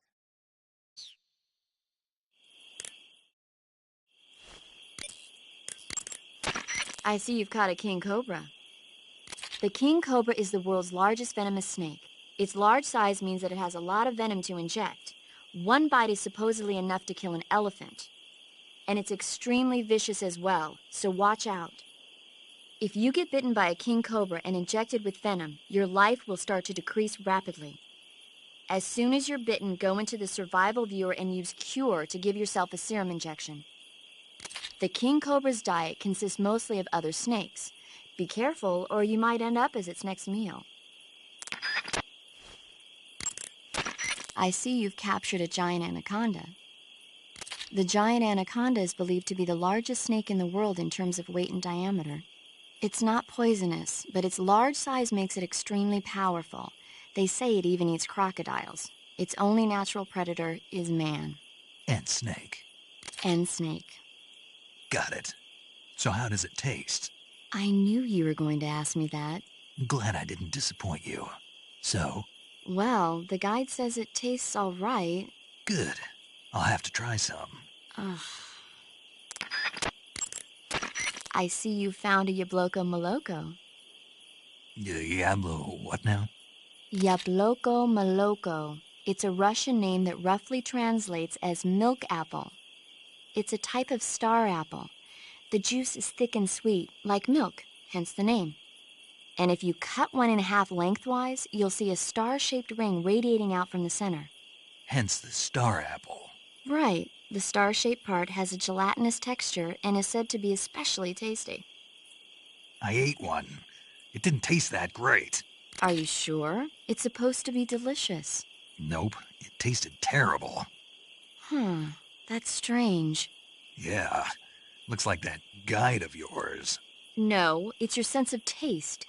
I see you've caught a king cobra. The king cobra is the world's largest venomous snake. Its large size means that it has a lot of venom to inject. One bite is supposedly enough to kill an elephant. And it's extremely vicious as well, so watch out. If you get bitten by a king cobra and injected with venom, your life will start to decrease rapidly. As soon as you're bitten, go into the survival viewer and use Cure to give yourself a serum injection. The king cobra's diet consists mostly of other snakes. Be careful, or you might end up as its next meal. I see you've captured a giant anaconda. The giant anaconda is believed to be the largest snake in the world in terms of weight and diameter. It's not poisonous, but its large size makes it extremely powerful. They say it even eats crocodiles. Its only natural predator is man. And snake. And snake. Got it. So how does it taste? I knew you were going to ask me that. Glad I didn't disappoint you. So? Well, the guide says it tastes all right. Good. I'll have to try some. Ugh. I see you found a Yabloko Moloko. Yablo what now? Yabloko Moloko. It's a Russian name that roughly translates as milk apple. It's a type of star apple. The juice is thick and sweet, like milk, hence the name. And if you cut one in half lengthwise, you'll see a star-shaped ring radiating out from the center. Hence the star apple. Right. The star-shaped part has a gelatinous texture and is said to be especially tasty. I ate one. It didn't taste that great. Are you sure? It's supposed to be delicious. Nope. It tasted terrible. That's strange. Yeah. Looks like that guide of yours. No, it's your sense of taste.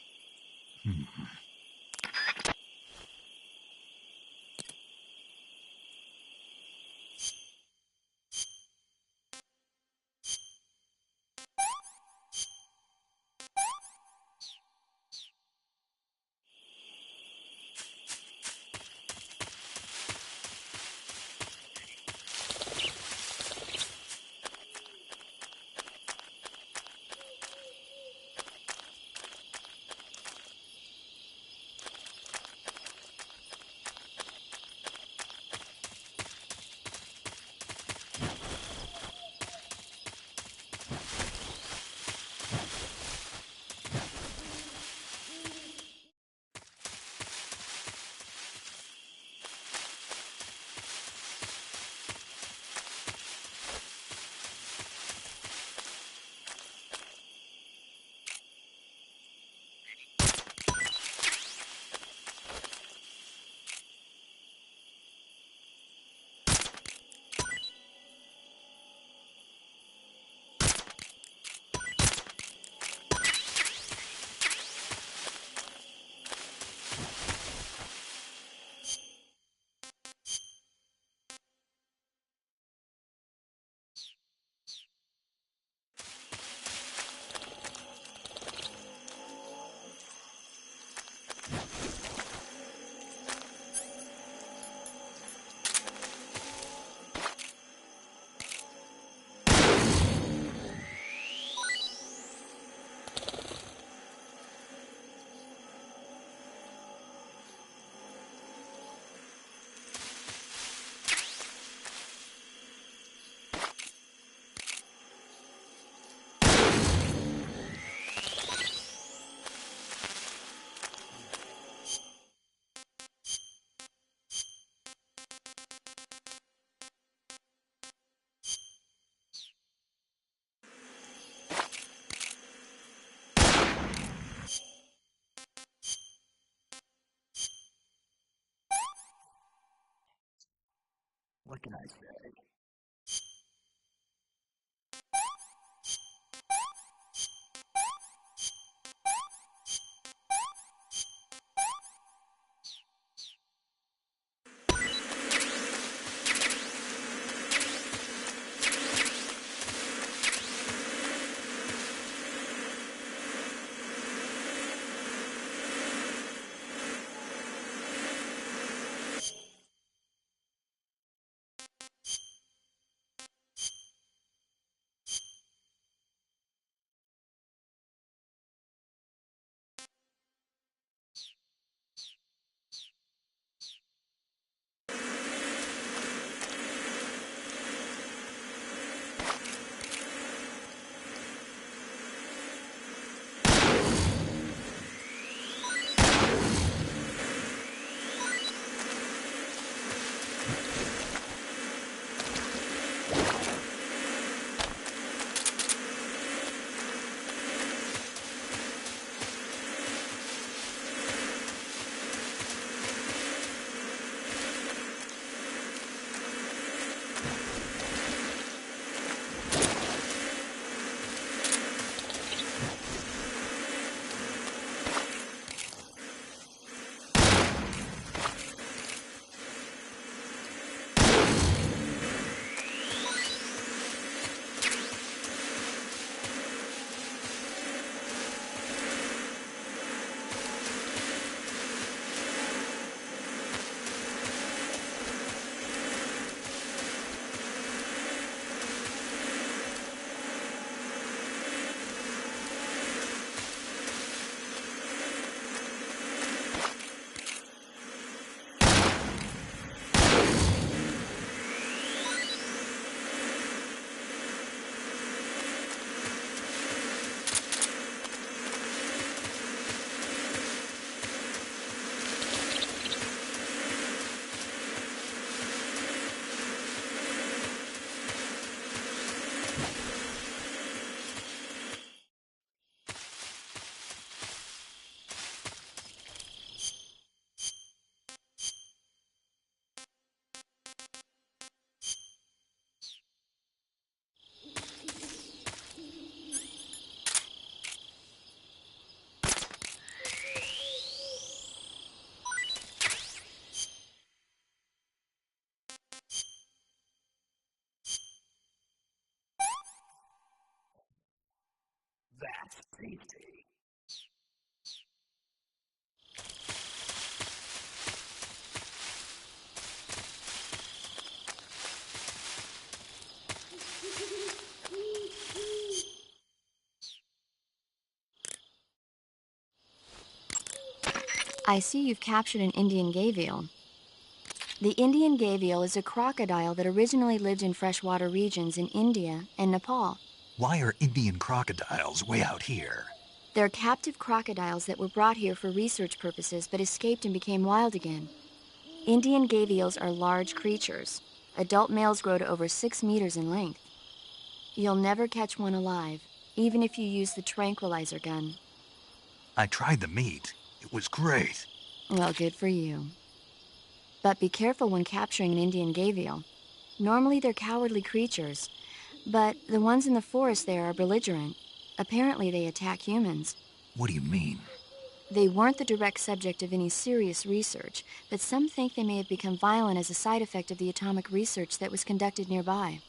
What can I say? I see you've captured an Indian gavial. The Indian gavial is a crocodile that originally lived in freshwater regions in India and Nepal. Why are Indian crocodiles way out here? They're captive crocodiles that were brought here for research purposes but escaped and became wild again. Indian gavials are large creatures. Adult males grow to over 6 meters in length. You'll never catch one alive, even if you use the tranquilizer gun. I tried the meat. It was great. Well, good for you. But be careful when capturing an Indian gavial. Normally they're cowardly creatures, but the ones in the forest there are belligerent. Apparently they attack humans. What do you mean? They weren't the direct subject of any serious research, but some think they may have become violent as a side effect of the atomic research that was conducted nearby.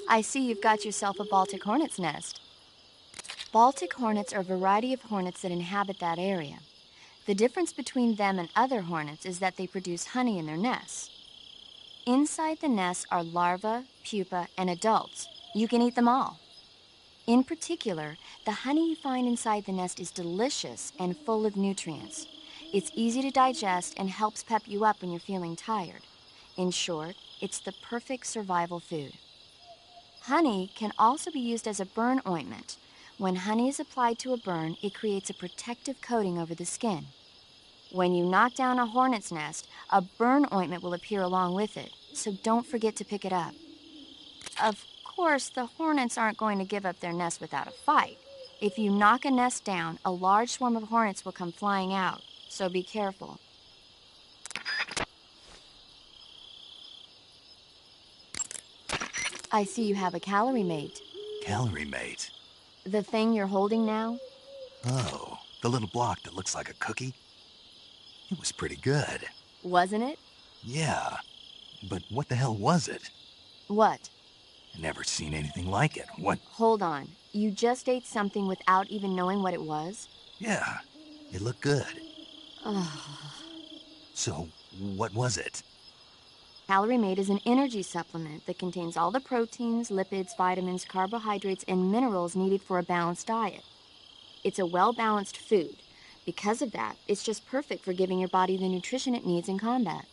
I see you've got yourself a Baltic hornet's nest. Baltic hornets are a variety of hornets that inhabit that area. The difference between them and other hornets is that they produce honey in their nests. Inside the nests are larvae, pupa, and adults. You can eat them all. In particular, the honey you find inside the nest is delicious and full of nutrients. It's easy to digest and helps pep you up when you're feeling tired. In short, it's the perfect survival food. Honey can also be used as a burn ointment. When honey is applied to a burn, it creates a protective coating over the skin. When you knock down a hornet's nest, a burn ointment will appear along with it, so don't forget to pick it up. Of course, the hornets aren't going to give up their nest without a fight. If you knock a nest down, a large swarm of hornets will come flying out, so be careful. I see you have a calorie mate. Calorie mate? The thing you're holding now? Oh, the little block that looks like a cookie? It was pretty good. Wasn't it? Yeah, but what the hell was it? What? Never seen anything like it. What? Hold on. You just ate something without even knowing what it was? Yeah, it looked good. Oh. So, what was it? Calorie Mate is an energy supplement that contains all the proteins, lipids, vitamins, carbohydrates, and minerals needed for a balanced diet. It's a well-balanced food. Because of that, it's just perfect for giving your body the nutrition it needs in combat.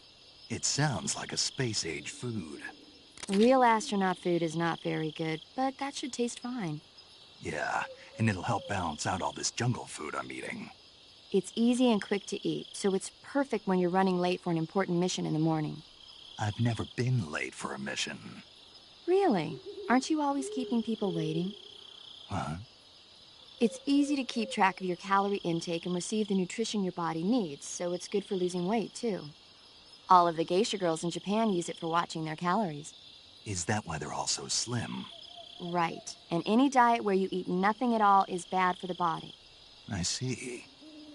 It sounds like a space-age food. Real astronaut food is not very good, but that should taste fine. Yeah, and it'll help balance out all this jungle food I'm eating. It's easy and quick to eat, so it's perfect when you're running late for an important mission in the morning. I've never been late for a mission. Really? Aren't you always keeping people waiting? Huh? It's easy to keep track of your calorie intake and receive the nutrition your body needs, so it's good for losing weight, too. All of the geisha girls in Japan use it for watching their calories. Is that why they're all so slim? Right. And any diet where you eat nothing at all is bad for the body. I see.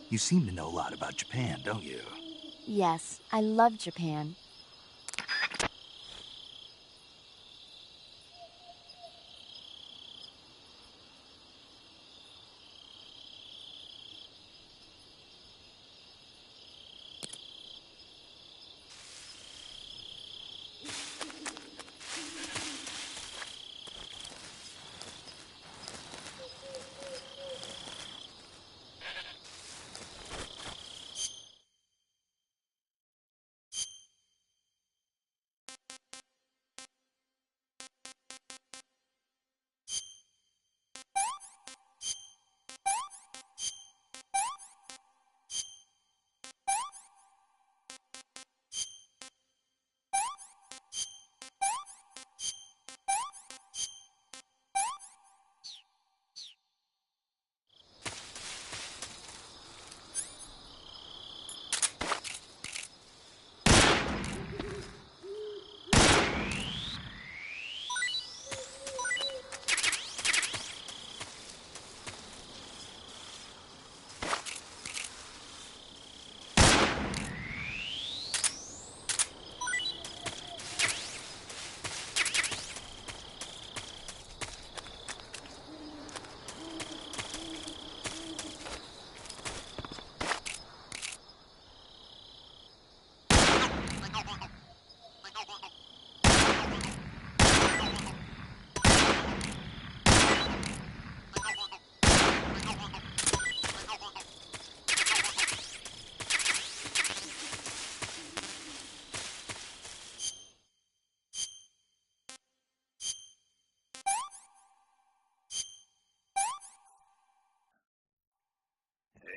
You seem to know a lot about Japan, don't you? Yes, I love Japan.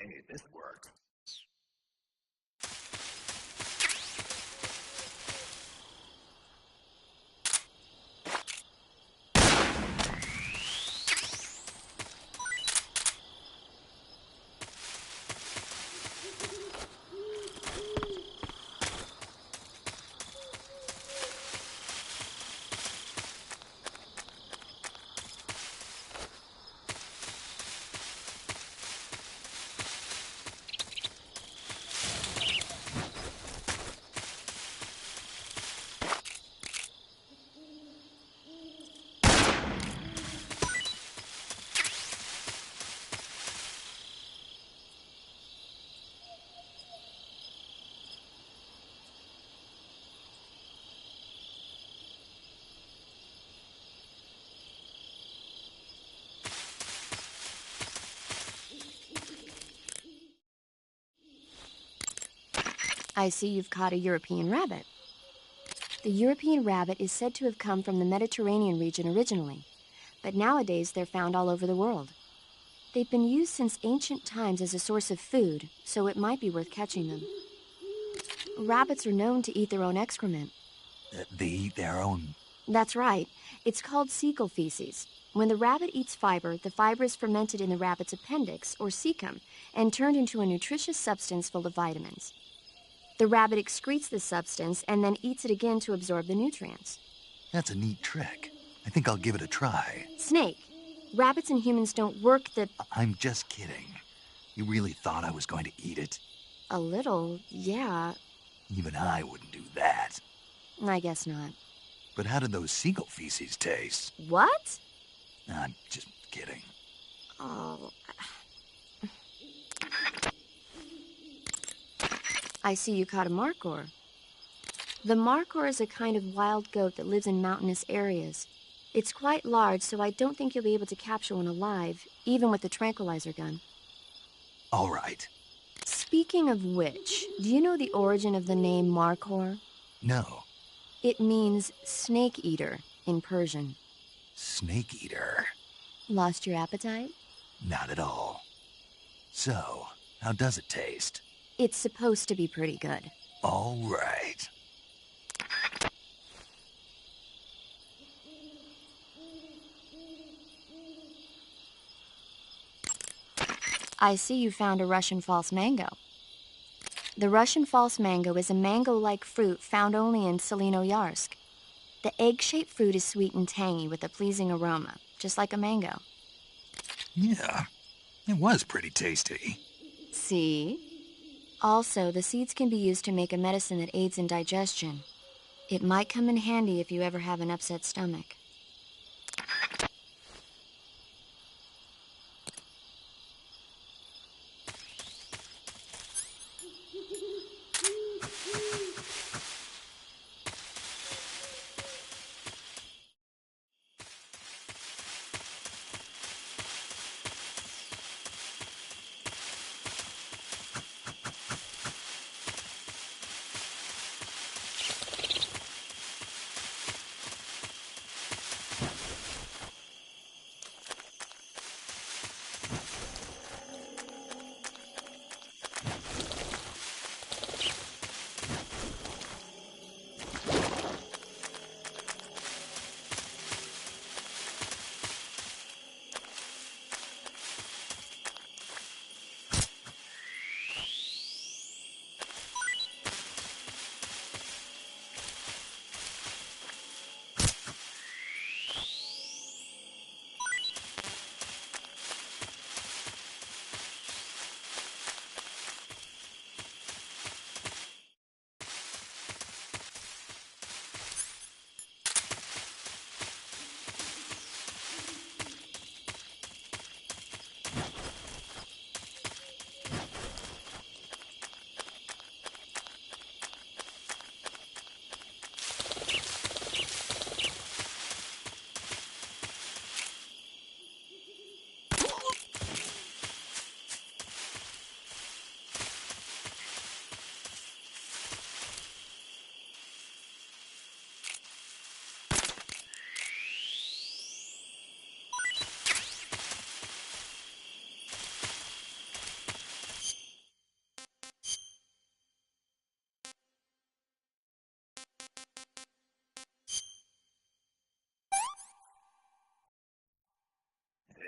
Hey, this worked. I see you've caught a European rabbit. The European rabbit is said to have come from the Mediterranean region originally, but nowadays they're found all over the world. They've been used since ancient times as a source of food, so it might be worth catching them. Rabbits are known to eat their own excrement. They eat their own... That's right. It's called cecal feces. When the rabbit eats fiber, the fiber is fermented in the rabbit's appendix, or cecum, and turned into a nutritious substance full of vitamins. The rabbit excretes this substance and then eats it again to absorb the nutrients. That's a neat trick. I think I'll give it a try. Snake, rabbits and humans don't work the... I'm just kidding. You really thought I was going to eat it? A little, yeah. Even I wouldn't do that. I guess not. But how did those seagull feces taste? What? I'm just kidding. Oh... I see you caught a markhor. The markhor is a kind of wild goat that lives in mountainous areas. It's quite large, so I don't think you'll be able to capture one alive, even with the tranquilizer gun. All right. Speaking of which, do you know the origin of the name markhor? No. It means snake eater in Persian. Snake eater? Lost your appetite? Not at all. So, how does it taste? It's supposed to be pretty good. All right. I see you found a Russian false mango. The Russian false mango is a mango-like fruit found only in Selino-Yarsk. The egg-shaped fruit is sweet and tangy with a pleasing aroma, just like a mango. Yeah, it was pretty tasty. See? Also, the seeds can be used to make a medicine that aids in digestion. It might come in handy if you ever have an upset stomach.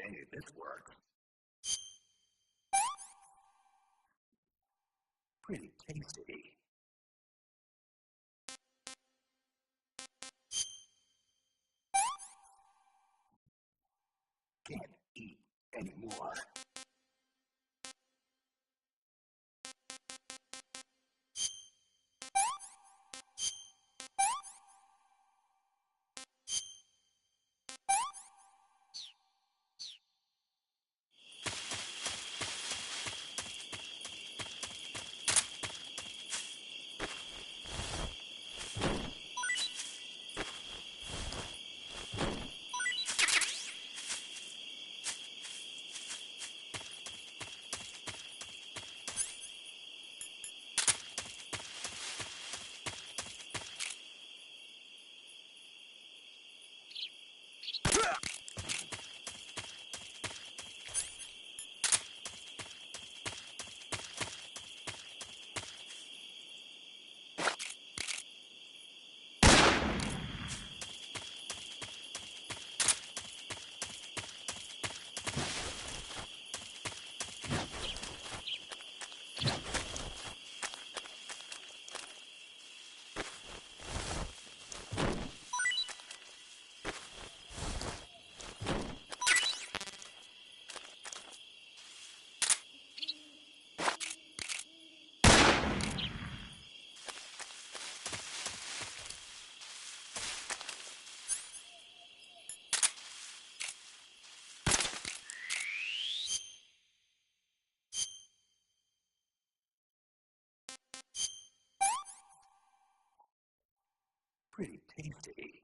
Hey, this worked. Pretty tasty. Can't eat anymore. safety.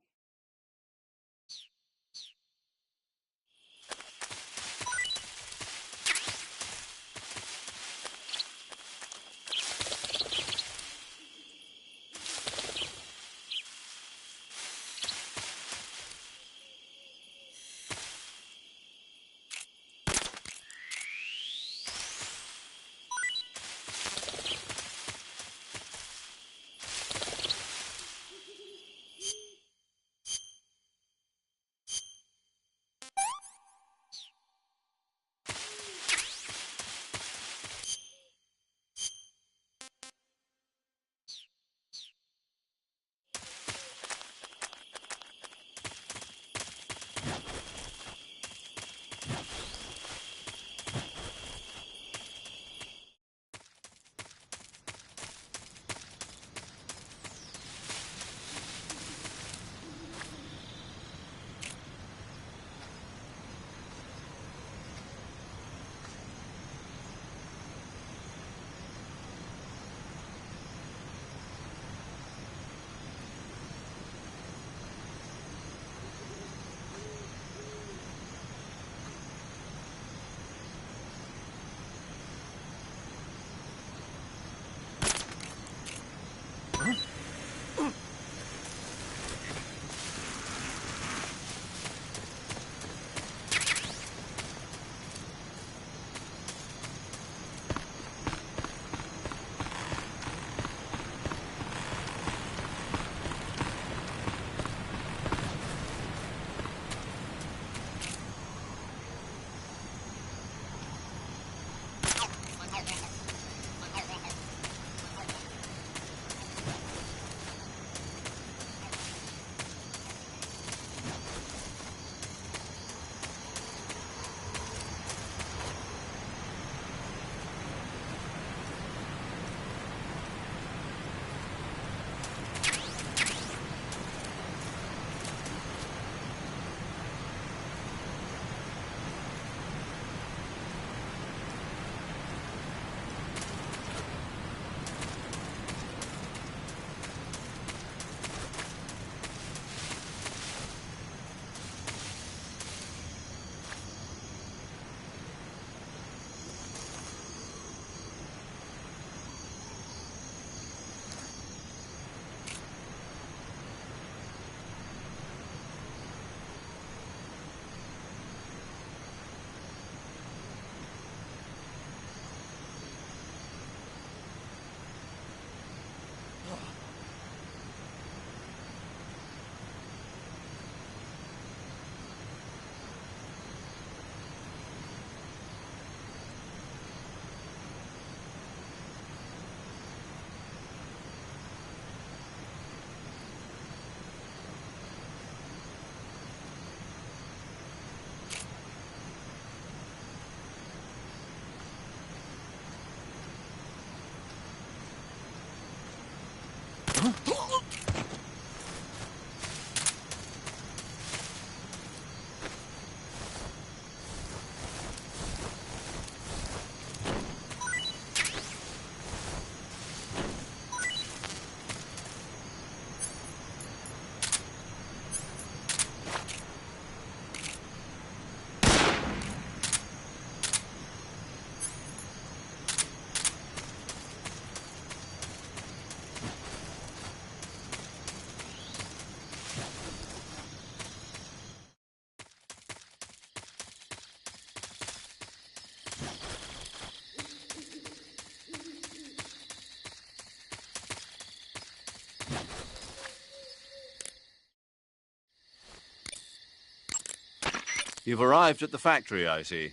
You've arrived at the factory, I see.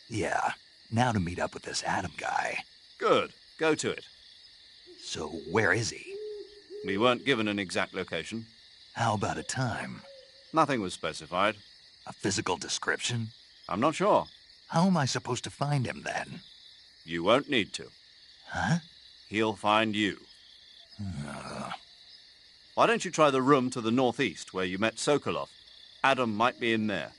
Yeah, now to meet up with this Adam guy. Good. Go to it. So where is he? We weren't given an exact location. How about a time? Nothing was specified. A physical description? I'm not sure. How am I supposed to find him then? You won't need to. Huh? He'll find you. Why don't you try the room to the northeast where you met Sokolov? Adam might be in there.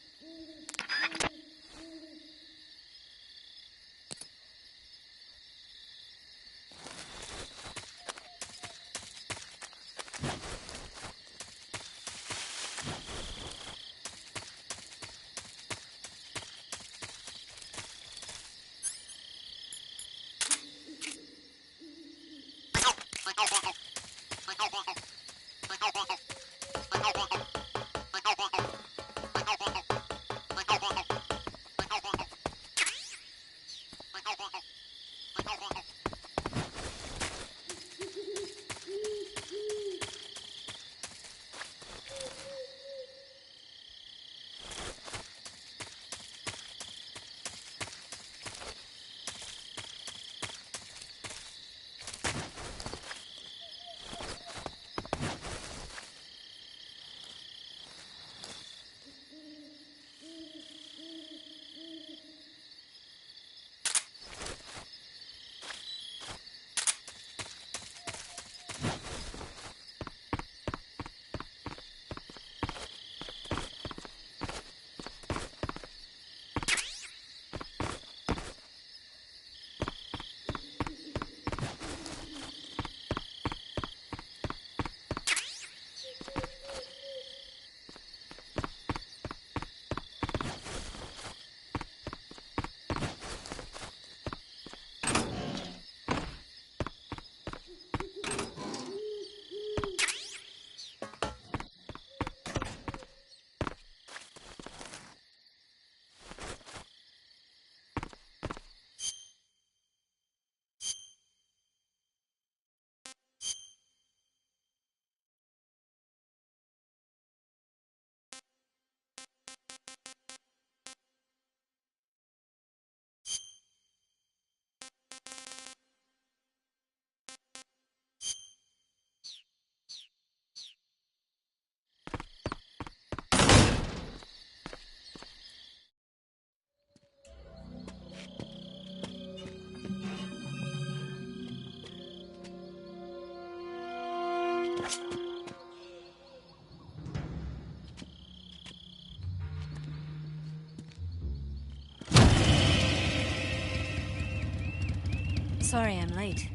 Sorry I'm late.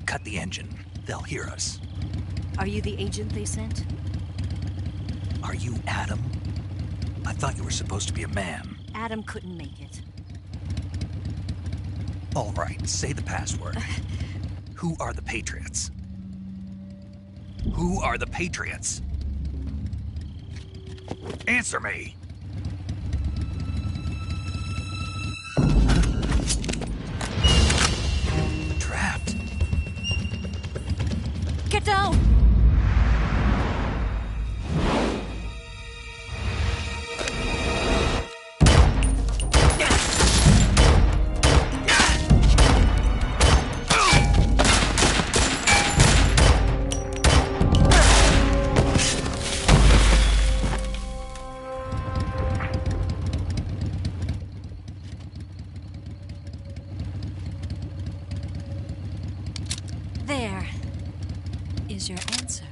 Cut the engine. They'll hear us. Are you the agent they sent? Are you Adam? I thought you were supposed to be a man. Adam couldn't make it. All right, say the password. Who are the Patriots? Who are the Patriots? Answer me! Trapped. Get down! There is your answer.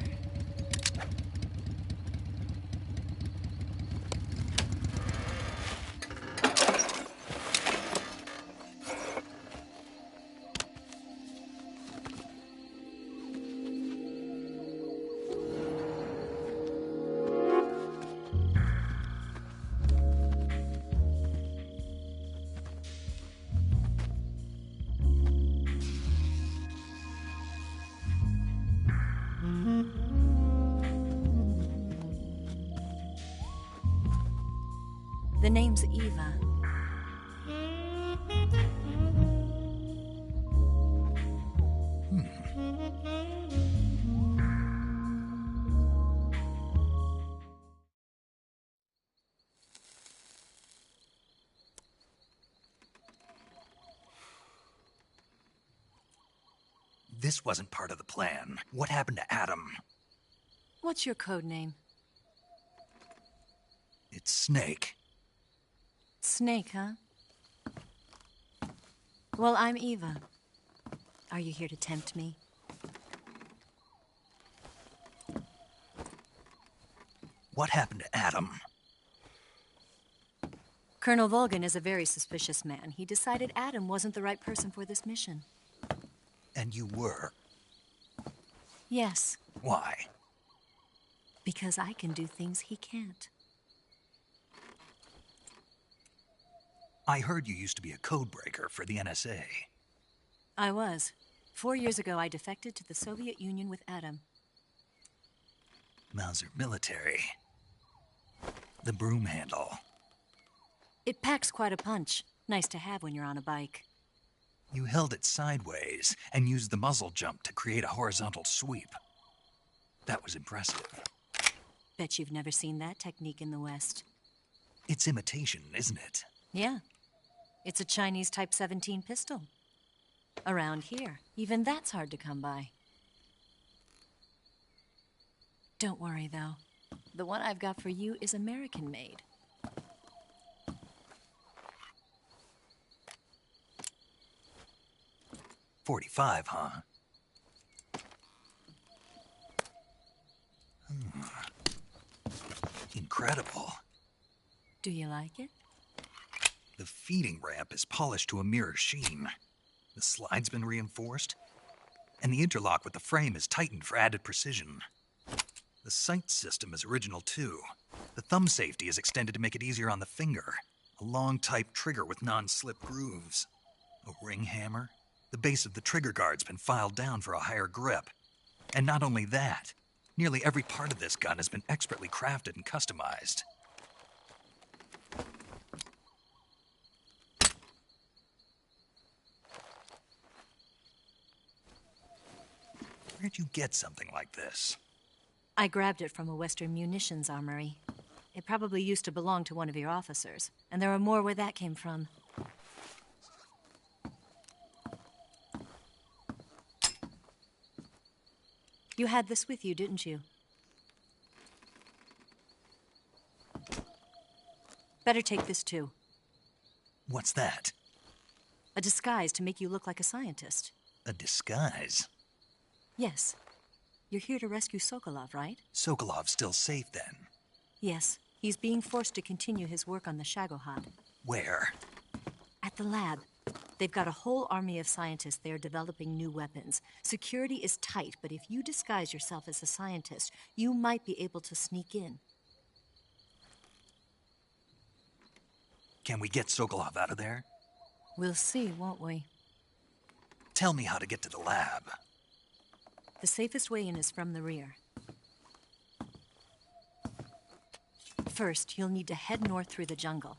The name's Eva. This wasn't part of the plan. What happened to Adam? What's your code name? It's Snake. Snake, huh? Well, I'm Eva. Are you here to tempt me? What happened to Adam? Colonel Volgan is a very suspicious man. He decided Adam wasn't the right person for this mission. And you were? Yes. Why? Because I can do things he can't. I heard you used to be a codebreaker for the NSA. I was. 4 years ago, I defected to the Soviet Union with Adam. Mauser military. The broom handle. It packs quite a punch. Nice to have when you're on a bike. You held it sideways and used the muzzle jump to create a horizontal sweep. That was impressive. Bet you've never seen that technique in the West. It's imitation, isn't it? Yeah. It's a Chinese Type 17 pistol. Around here, even that's hard to come by. Don't worry, though. The one I've got for you is American-made. .45, huh? Incredible. Do you like it? The feeding ramp is polished to a mirror sheen. The slide's been reinforced, and the interlock with the frame is tightened for added precision. The sight system is original too. The thumb safety is extended to make it easier on the finger. A long type trigger with non-slip grooves. A ring hammer. The base of the trigger guard's been filed down for a higher grip. And not only that, nearly every part of this gun has been expertly crafted and customized. Where'd you get something like this? I grabbed it from a Western munitions armory. It probably used to belong to one of your officers, and there are more where that came from. You had this with you, didn't you? Better take this too. What's that? A disguise to make you look like a scientist. A disguise? Yes. You're here to rescue Sokolov, right? Sokolov's still safe then? Yes. He's being forced to continue his work on the Shagohod. Where? At the lab. They've got a whole army of scientists there developing new weapons. Security is tight, but if you disguise yourself as a scientist, you might be able to sneak in. Can we get Sokolov out of there? We'll see, won't we? Tell me how to get to the lab. The safest way in is from the rear. First, you'll need to head north through the jungle.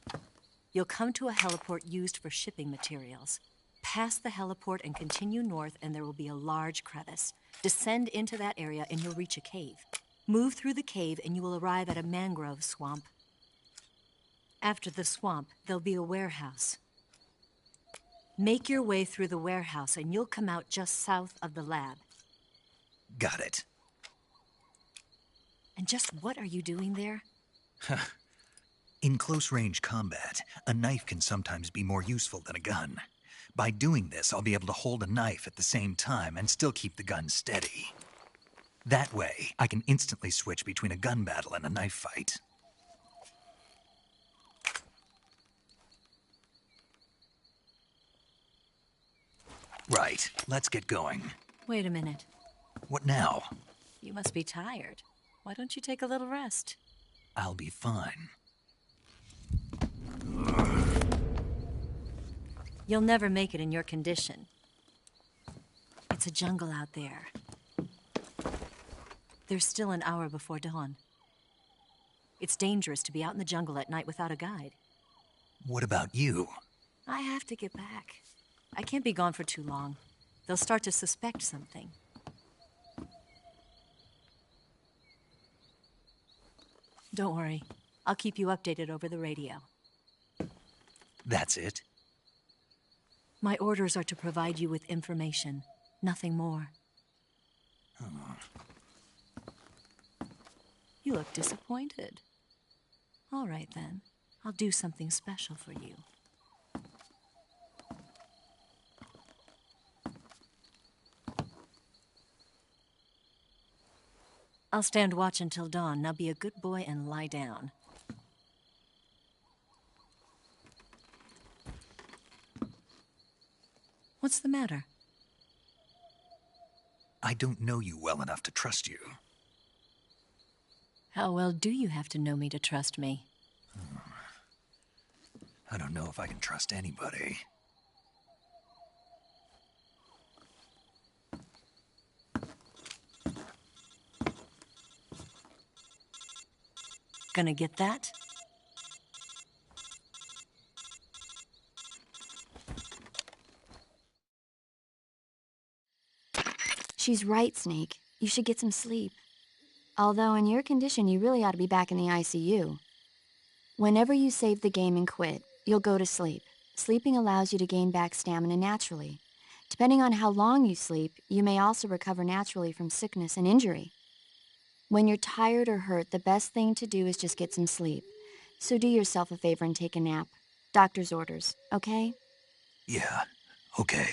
You'll come to a heliport used for shipping materials. Pass the heliport and continue north, and there will be a large crevice. Descend into that area, and you'll reach a cave. Move through the cave, and you will arrive at a mangrove swamp. After the swamp, there'll be a warehouse. Make your way through the warehouse, and you'll come out just south of the lab. Got it. And just what are you doing there? In close-range combat, a knife can sometimes be more useful than a gun. By doing this, I'll be able to hold a knife at the same time and still keep the gun steady. That way, I can instantly switch between a gun battle and a knife fight. Right, let's get going. Wait a minute. What now? You must be tired. Why don't you take a little rest? I'll be fine. You'll never make it in your condition. It's a jungle out there. There's still an hour before dawn. It's dangerous to be out in the jungle at night without a guide. What about you? I have to get back. I can't be gone for too long. They'll start to suspect something. Don't worry. I'll keep you updated over the radio. That's it? My orders are to provide you with information. Nothing more. You look disappointed. All right, then. I'll do something special for you. I'll stand watch until dawn. Now be a good boy and lie down. What's the matter? I don't know you well enough to trust you. How well do you have to know me to trust me? I don't know if I can trust anybody. Gonna get that? She's right, Snake. You should get some sleep. Although in your condition, you really ought to be back in the ICU. Whenever you save the game and quit, you'll go to sleep. Sleeping allows you to gain back stamina naturally. Depending on how long you sleep, you may also recover naturally from sickness and injury. When you're tired or hurt, the best thing to do is just get some sleep. So do yourself a favor and take a nap. Doctor's orders, okay? Yeah, okay.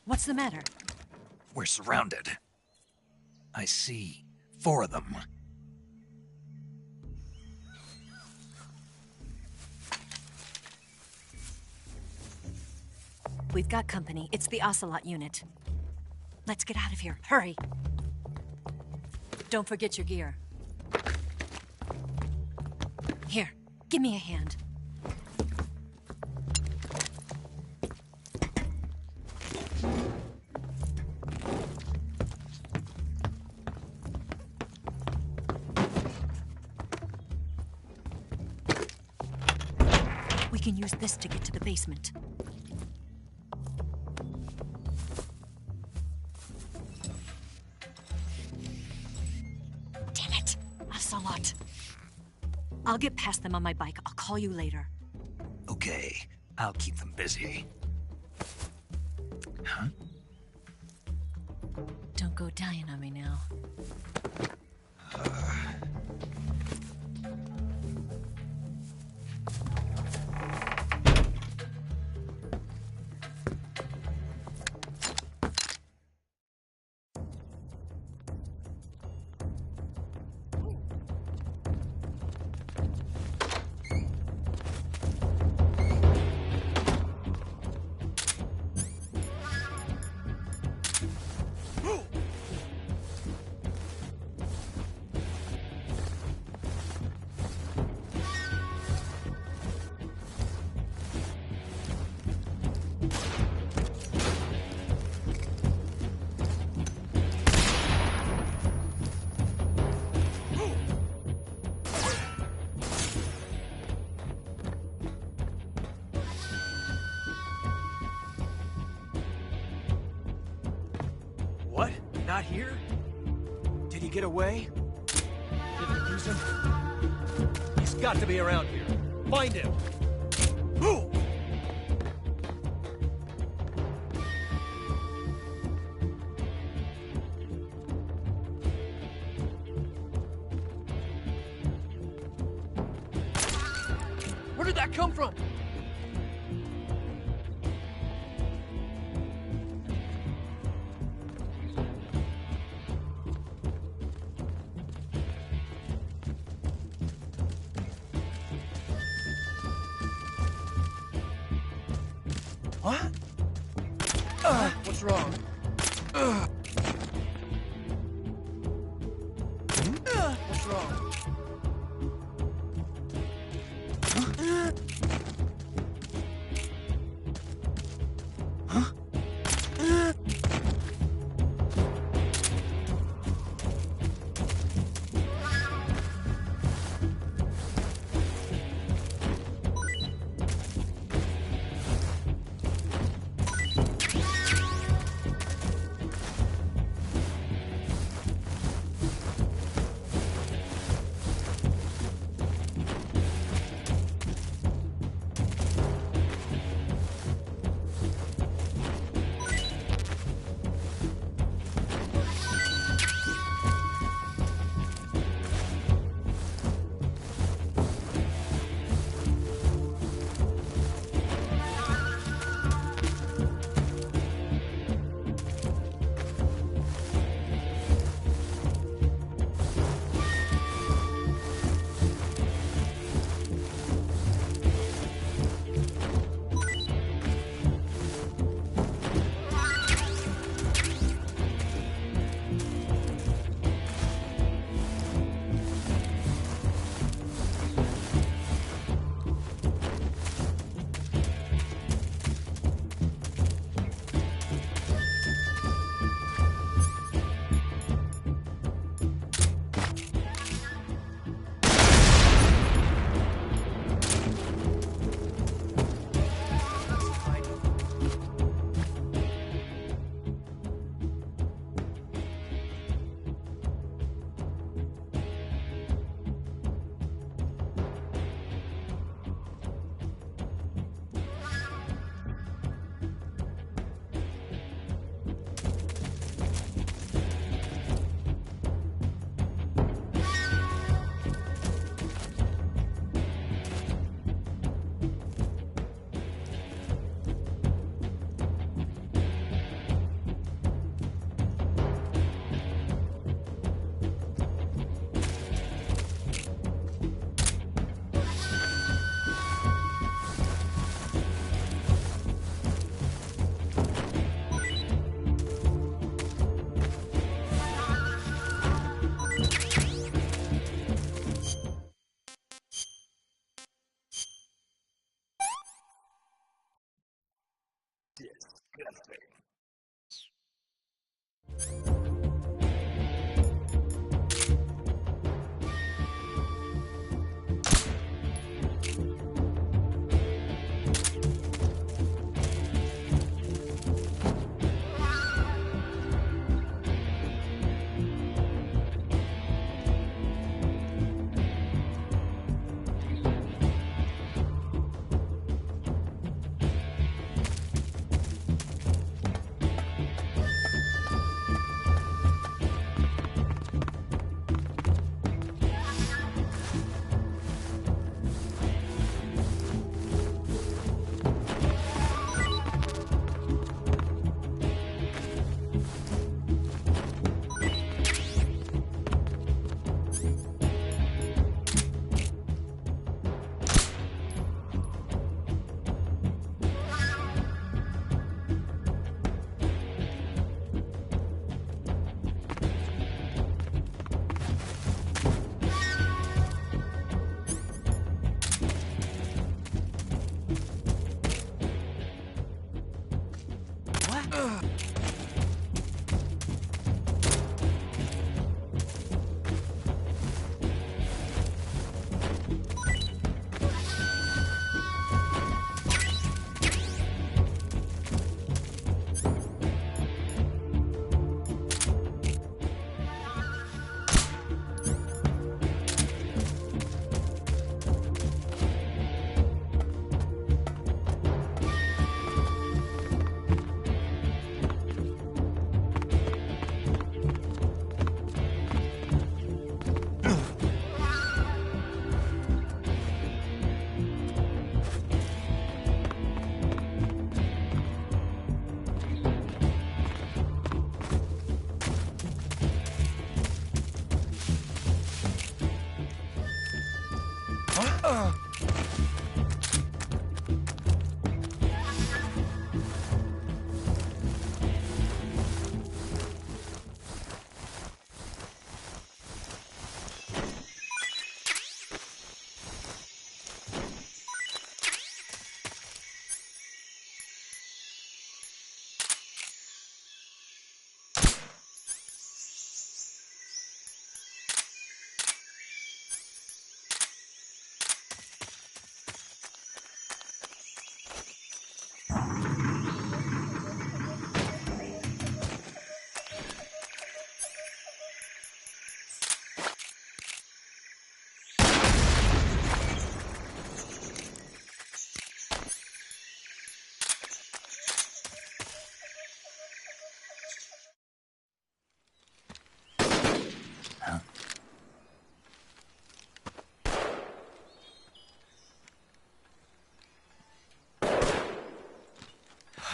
What's the matter? We're surrounded. I see 4 of them. We've got company. It's the Ocelot unit. Let's get out of here. Hurry! Don't forget your gear. Here, give me a hand. can use this to get to the basement. Damn it! Ocelot. I'll get past them on my bike. I'll call you later. Okay, I'll keep them busy. Huh? Don't go dying on me now. What? Not here? Did he get away? Did they use him? He's got to be around here. Find him! Ooh! Where did that come from? What? What's wrong? What's wrong?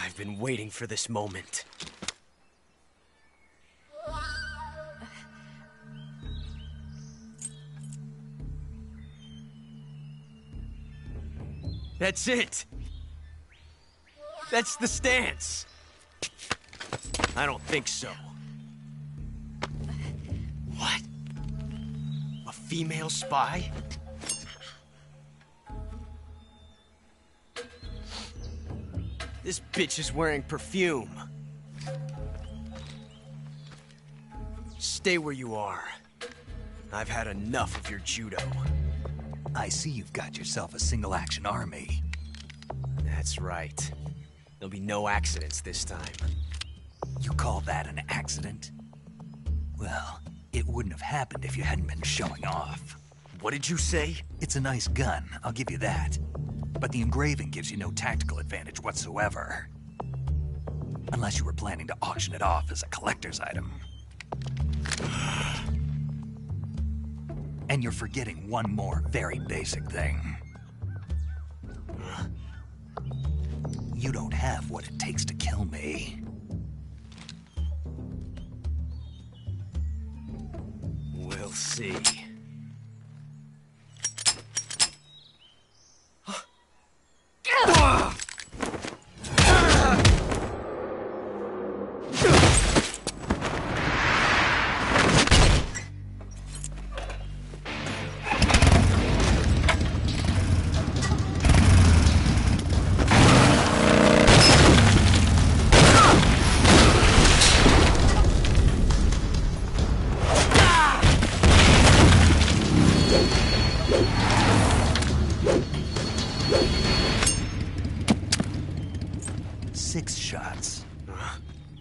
I've been waiting for this moment. That's it! That's the stance! I don't think so. What? A female spy? This bitch is wearing perfume. Stay where you are. I've had enough of your judo. I see you've got yourself a single-action army. That's right. There'll be no accidents this time. You call that an accident? Well, it wouldn't have happened if you hadn't been showing off. What did you say? It's a nice gun, I'll give you that. But the engraving gives you no tactical advantage whatsoever. Unless you were planning to auction it off as a collector's item. And you're forgetting one more very basic thing. You don't have what it takes to kill me. We'll see.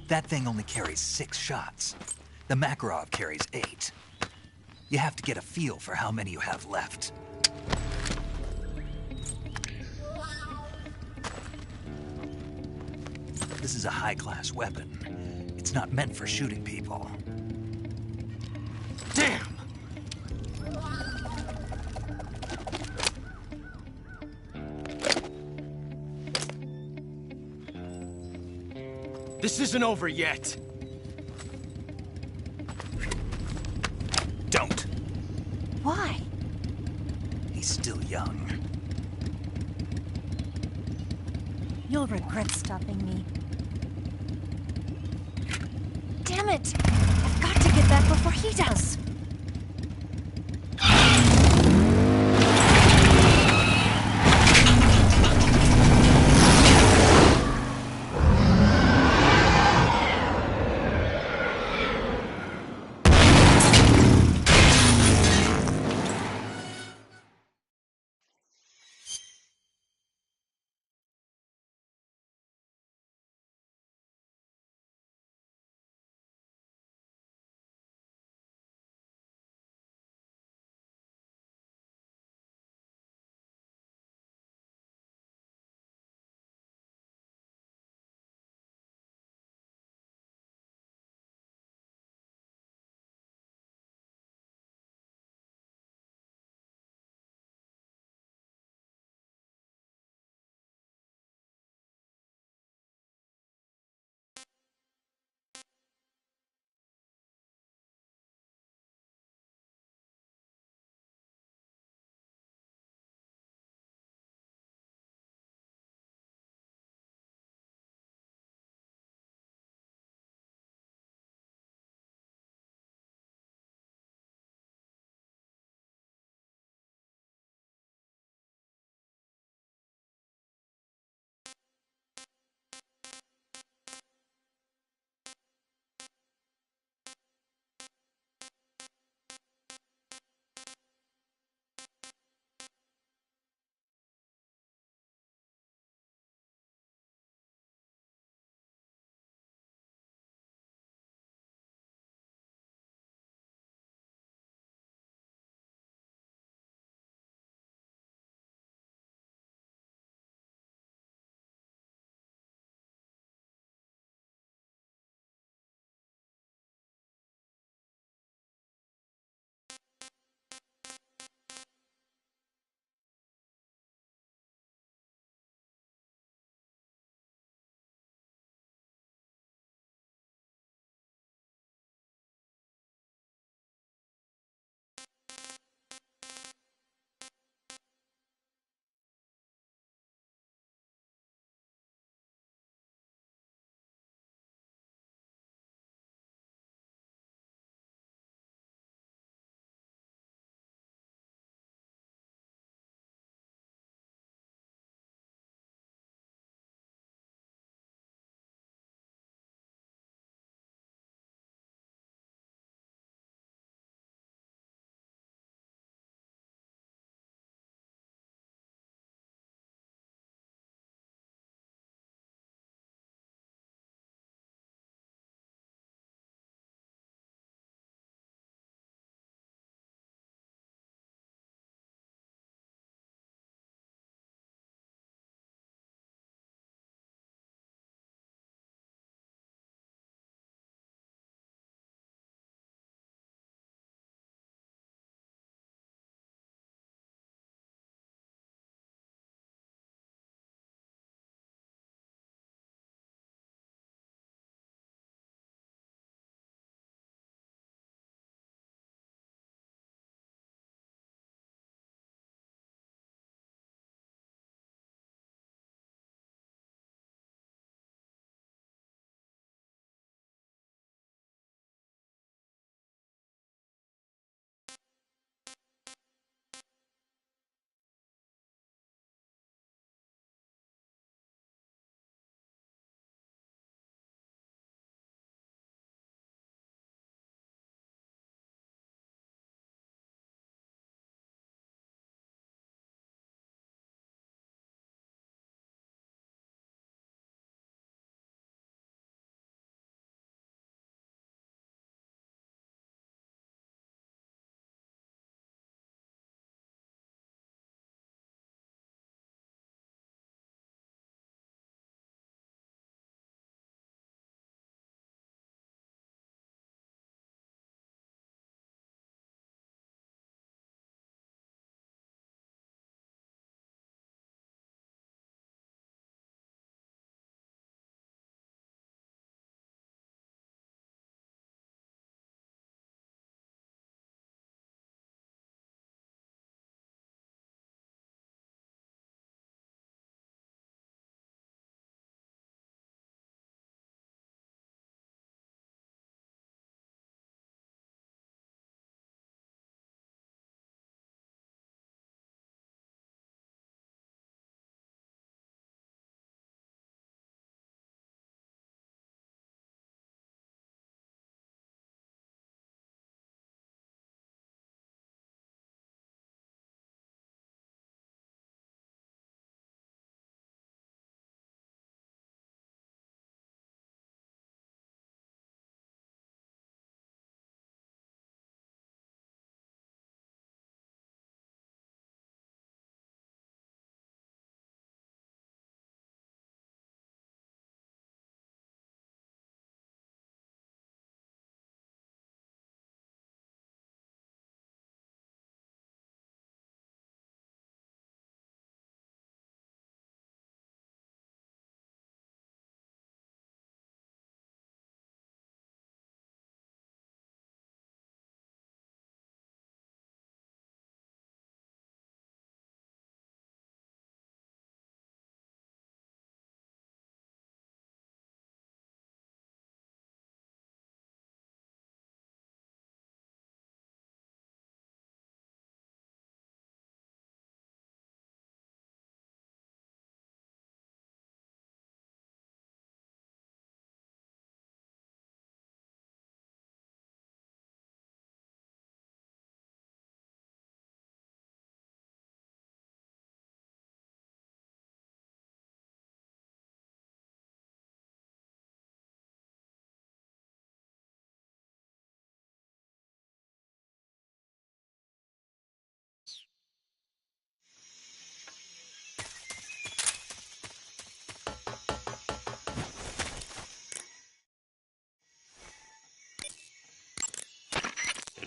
That thing only carries 6 shots. The Makarov carries 8. You have to get a feel for how many you have left. This is a high-class weapon. It's not meant for shooting people. Damn! This isn't over yet. Don't. Why? He's still young. You'll regret stopping me. Damn it! I've got to get back before he does.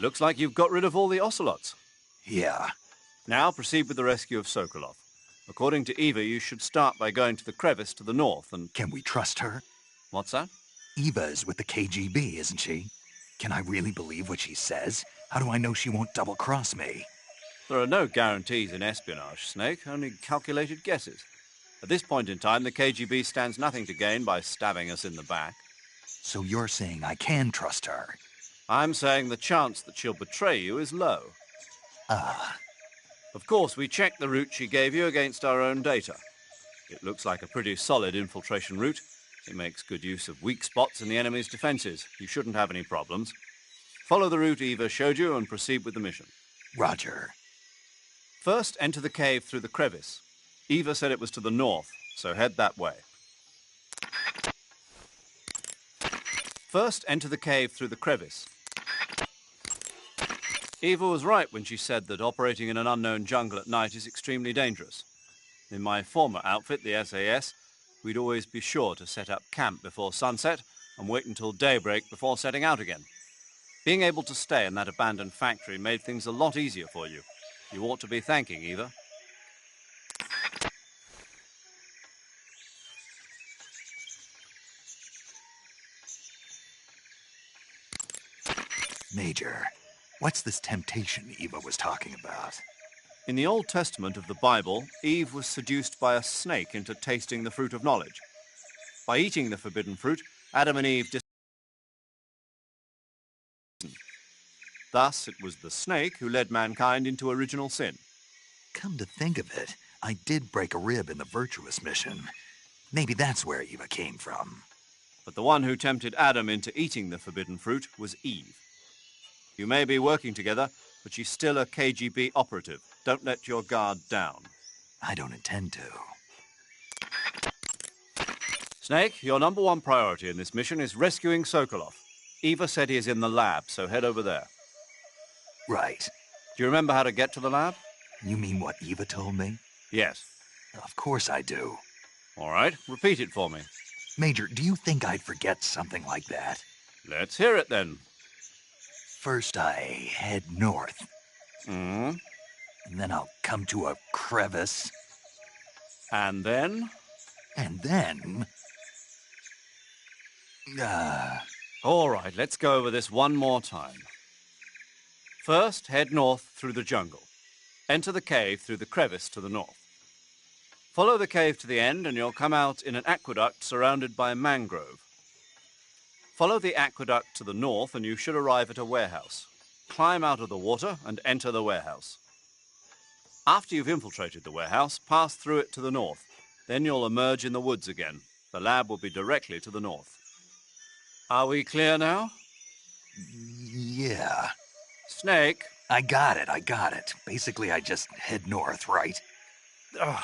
looks like you've got rid of all the ocelots. Yeah. Now proceed with the rescue of Sokolov. According to Eva, you should start by going to the crevice to the north and... Can we trust her? What's that? Eva is with the KGB, isn't she? Can I really believe what she says? How do I know she won't double-cross me? There are no guarantees in espionage, Snake, only calculated guesses. At this point in time, the KGB stands nothing to gain by stabbing us in the back. So you're saying I can trust her? I'm saying the chance that she'll betray you is low. Ah. Of course, we checked the route she gave you against our own data. It looks like a pretty solid infiltration route. It makes good use of weak spots in the enemy's defenses. You shouldn't have any problems. Follow the route Eva showed you and proceed with the mission. Roger. First, enter the cave through the crevice. Eva said it was to the north, so head that way. First, enter the cave through the crevice. Eva was right when she said that operating in an unknown jungle at night is extremely dangerous. In my former outfit, the SAS, we'd always be sure to set up camp before sunset and wait until daybreak before setting out again. Being able to stay in that abandoned factory made things a lot easier for you. You ought to be thanking Eva. Major, what's this temptation Eva was talking about? In the Old Testament of the Bible, Eve was seduced by a snake into tasting the fruit of knowledge. By eating the forbidden fruit, Adam and Eve Thus, it was the snake who led mankind into original sin. Come to think of it, I did break a rib in the Virtuous mission. Maybe that's where Eva came from. But the one who tempted Adam into eating the forbidden fruit was Eve. You may be working together, but she's still a KGB operative. Don't let your guard down. I don't intend to. Snake, your number one priority in this mission is rescuing Sokolov. Eva said he is in the lab, so head over there. Right. Do you remember how to get to the lab? You mean what Eva told me? Yes. Of course I do. All right, repeat it for me. Major, do you think I'd forget something like that? Let's hear it then. First I head north. And then I'll come to a crevice. And then? And then... All right, let's go over this one more time. First, head north through the jungle. Enter the cave through the crevice to the north. Follow the cave to the end and you'll come out in an aqueduct surrounded by mangrove. Follow the aqueduct to the north and you should arrive at a warehouse. Climb out of the water and enter the warehouse. After you've infiltrated the warehouse, pass through it to the north. Then you'll emerge in the woods again. The lab will be directly to the north. Are we clear now? Yeah. Snake. I got it. Basically, I just head north, right? Ugh.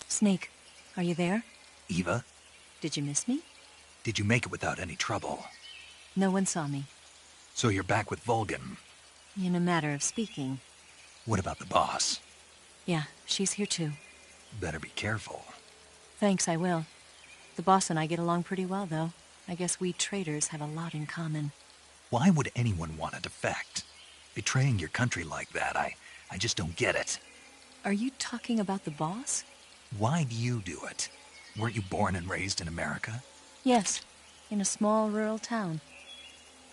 Snake, are you there? Eva, Did you miss me? did you make it without any trouble? No one saw me. So you're back with Vulcan. In a matter of speaking. What about the boss? Yeah, she's here too. Better be careful. Thanks, I will. The boss and I get along pretty well, though. I guess we traitors have a lot in common. Why would anyone want to defect? Betraying your country like that, I just don't get it. Are you talking about the boss? Why do you do it? Weren't you born and raised in America? Yes, in a small rural town.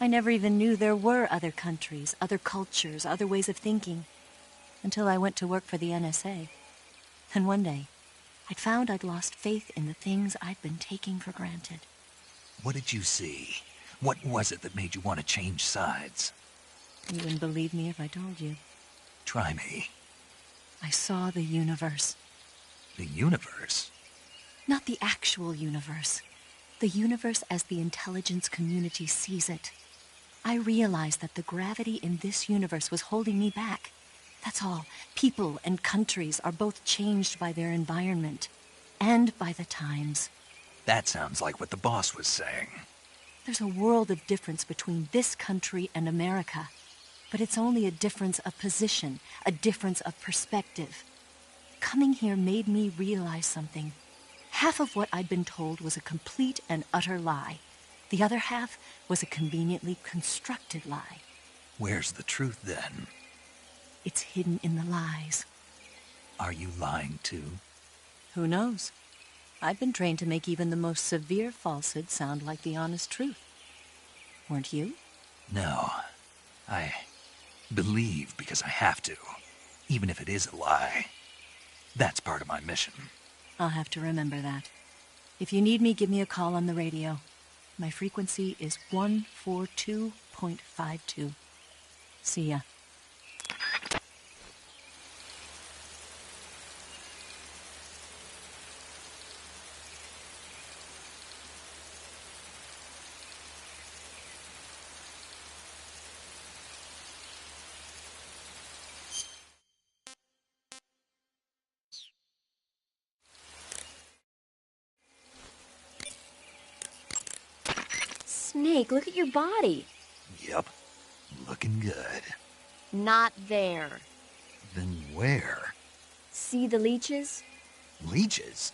I never even knew there were other countries, other cultures, other ways of thinking, until I went to work for the NSA. And one day, I'd found I'd lost faith in the things I'd been taking for granted. What did you see? What was it that made you want to change sides? You wouldn't believe me if I told you. Try me. I saw the universe. The universe? Not the actual universe. The universe as the intelligence community sees it. I realized that the gravity in this universe was holding me back. That's all. People and countries are both changed by their environment and by the times. That sounds like what the boss was saying. There's a world of difference between this country and America. But it's only a difference of position, a difference of perspective. Coming here made me realize something. Half of what I'd been told was a complete and utter lie. The other half was a conveniently constructed lie. Where's the truth, then? It's hidden in the lies. Are you lying, too? Who knows? I've been trained to make even the most severe falsehood sound like the honest truth. Weren't you? No. I believe because I have to, even if it is a lie. That's part of my mission. I'll have to remember that. If you need me, give me a call on the radio. My frequency is 142.52. See ya. Snake, look at your body. Yep. Looking good. Not there. Then where? See the leeches? Leeches?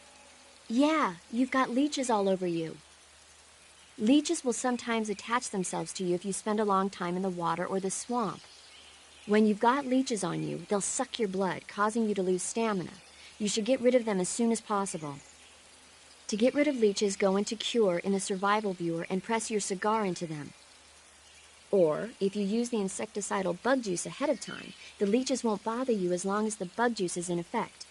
Yeah, you've got leeches all over you. Leeches will sometimes attach themselves to you if you spend a long time in the water or the swamp. When you've got leeches on you, they'll suck your blood, causing you to lose stamina. You should get rid of them as soon as possible. To get rid of leeches, go into Cure in the survival viewer and press your cigar into them. Or, if you use the insecticidal bug juice ahead of time, the leeches won't bother you as long as the bug juice is in effect.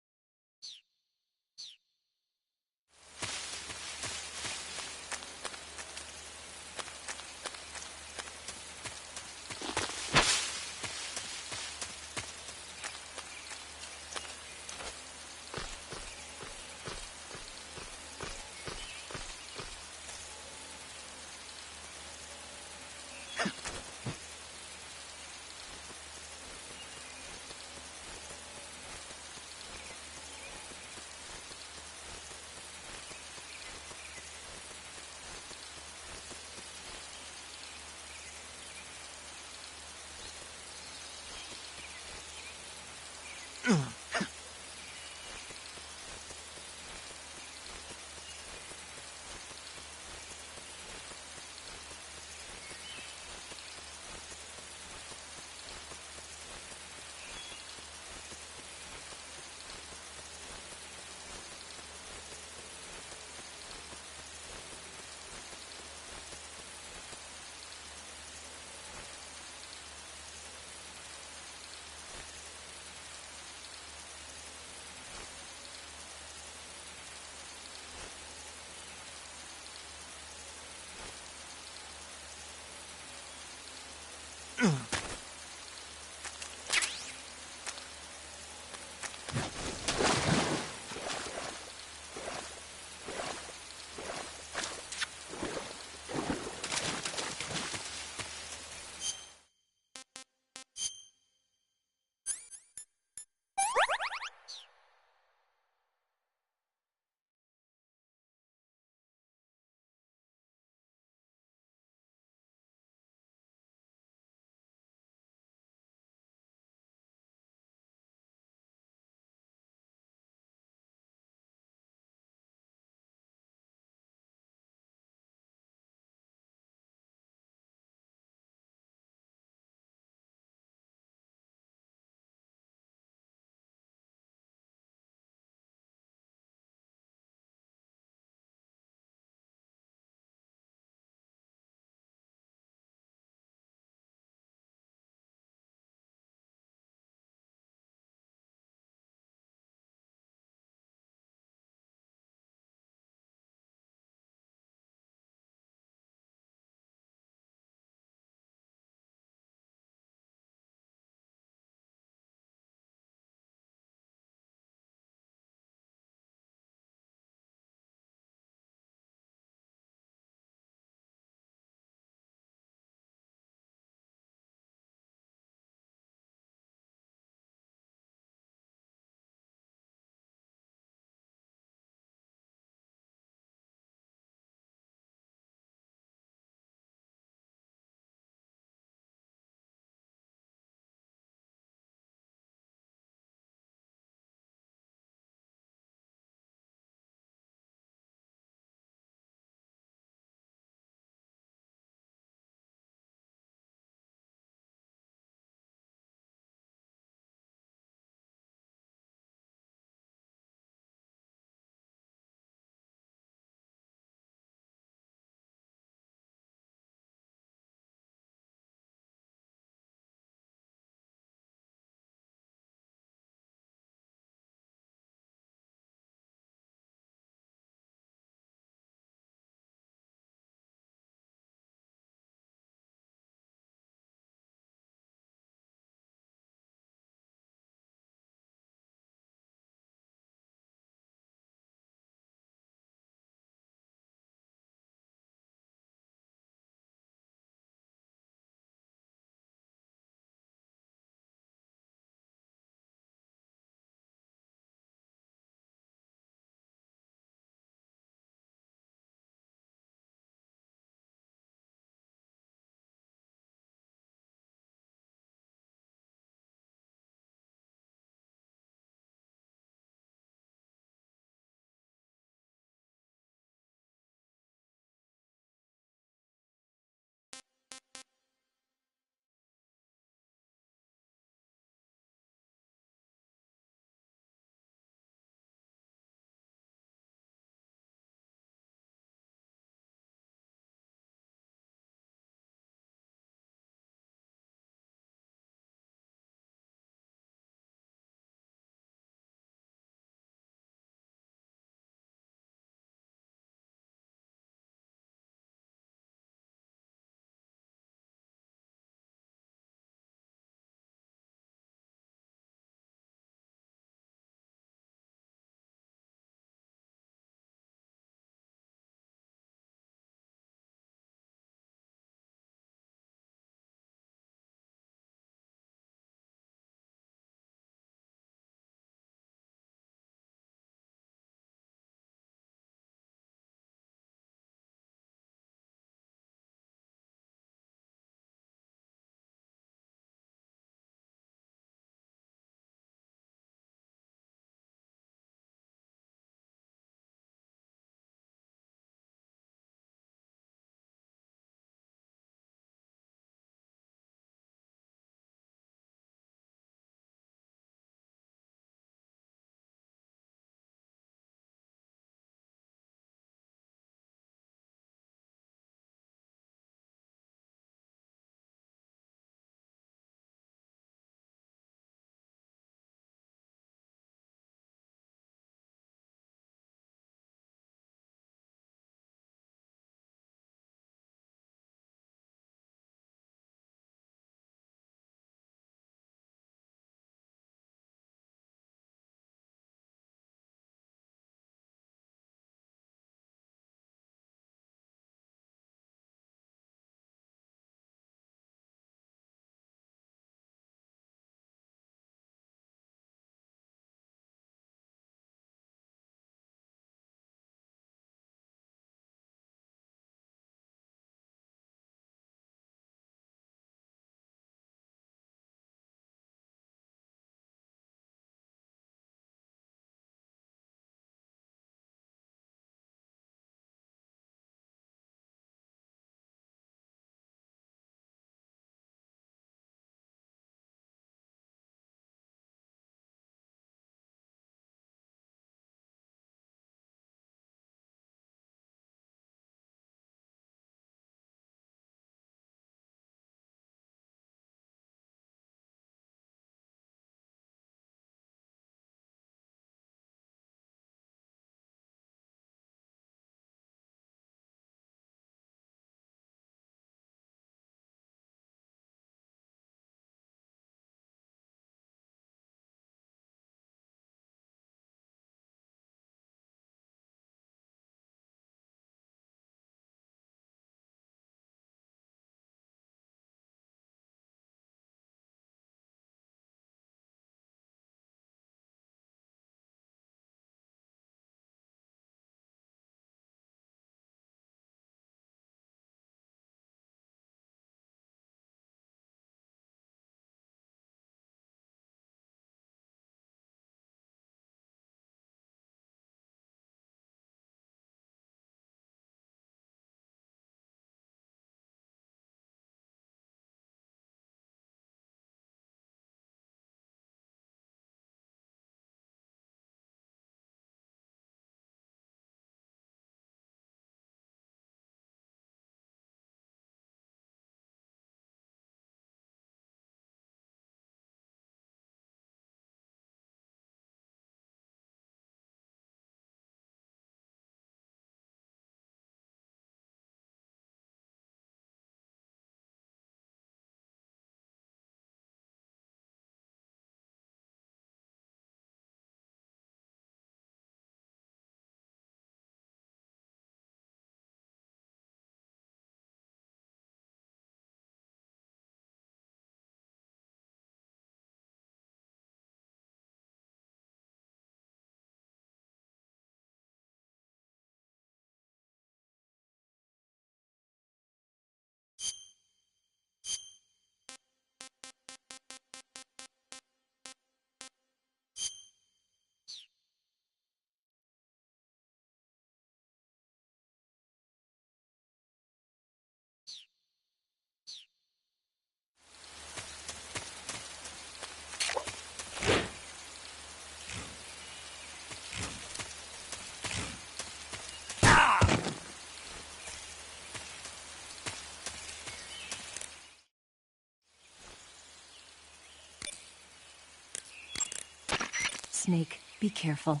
Snake, be careful.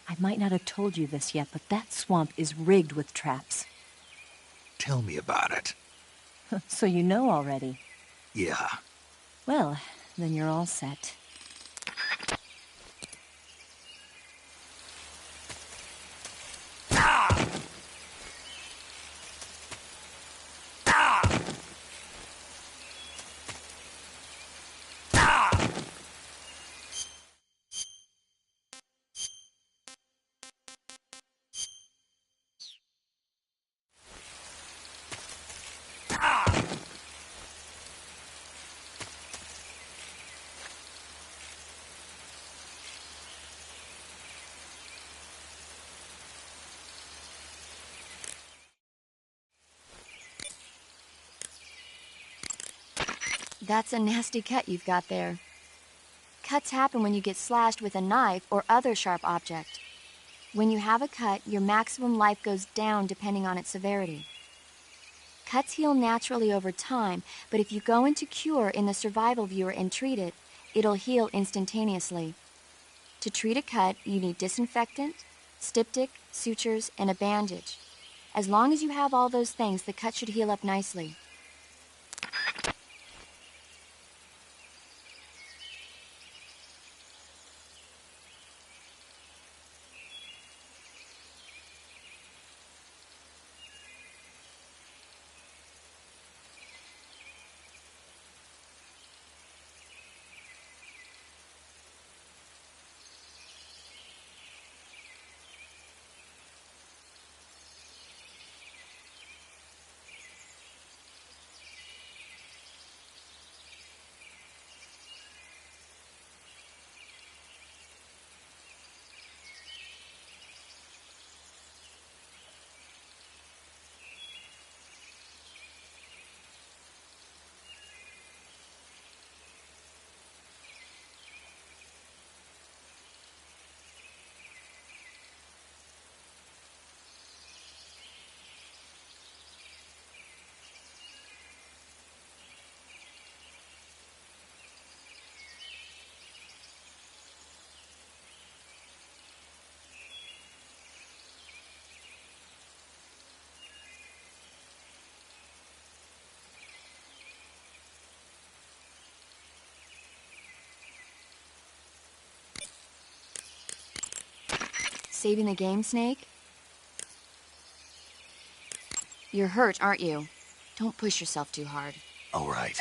I might not have told you this yet, but that swamp is rigged with traps. Tell me about it. So you know already. Yeah. Well, then you're all set. That's a nasty cut you've got there. Cuts happen when you get slashed with a knife or other sharp object. When you have a cut, your maximum life goes down depending on its severity. Cuts heal naturally over time, but if you go into cure in the survival viewer and treat it, it'll heal instantaneously. To treat a cut, you need disinfectant, styptic, sutures, and a bandage. As long as you have all those things, the cut should heal up nicely. Saving the game, Snake? You're hurt, aren't you? Don't push yourself too hard. All right.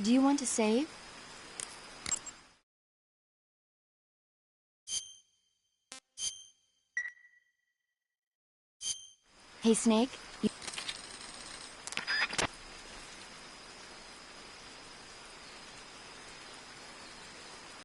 Do you want to save? Hey, Snake?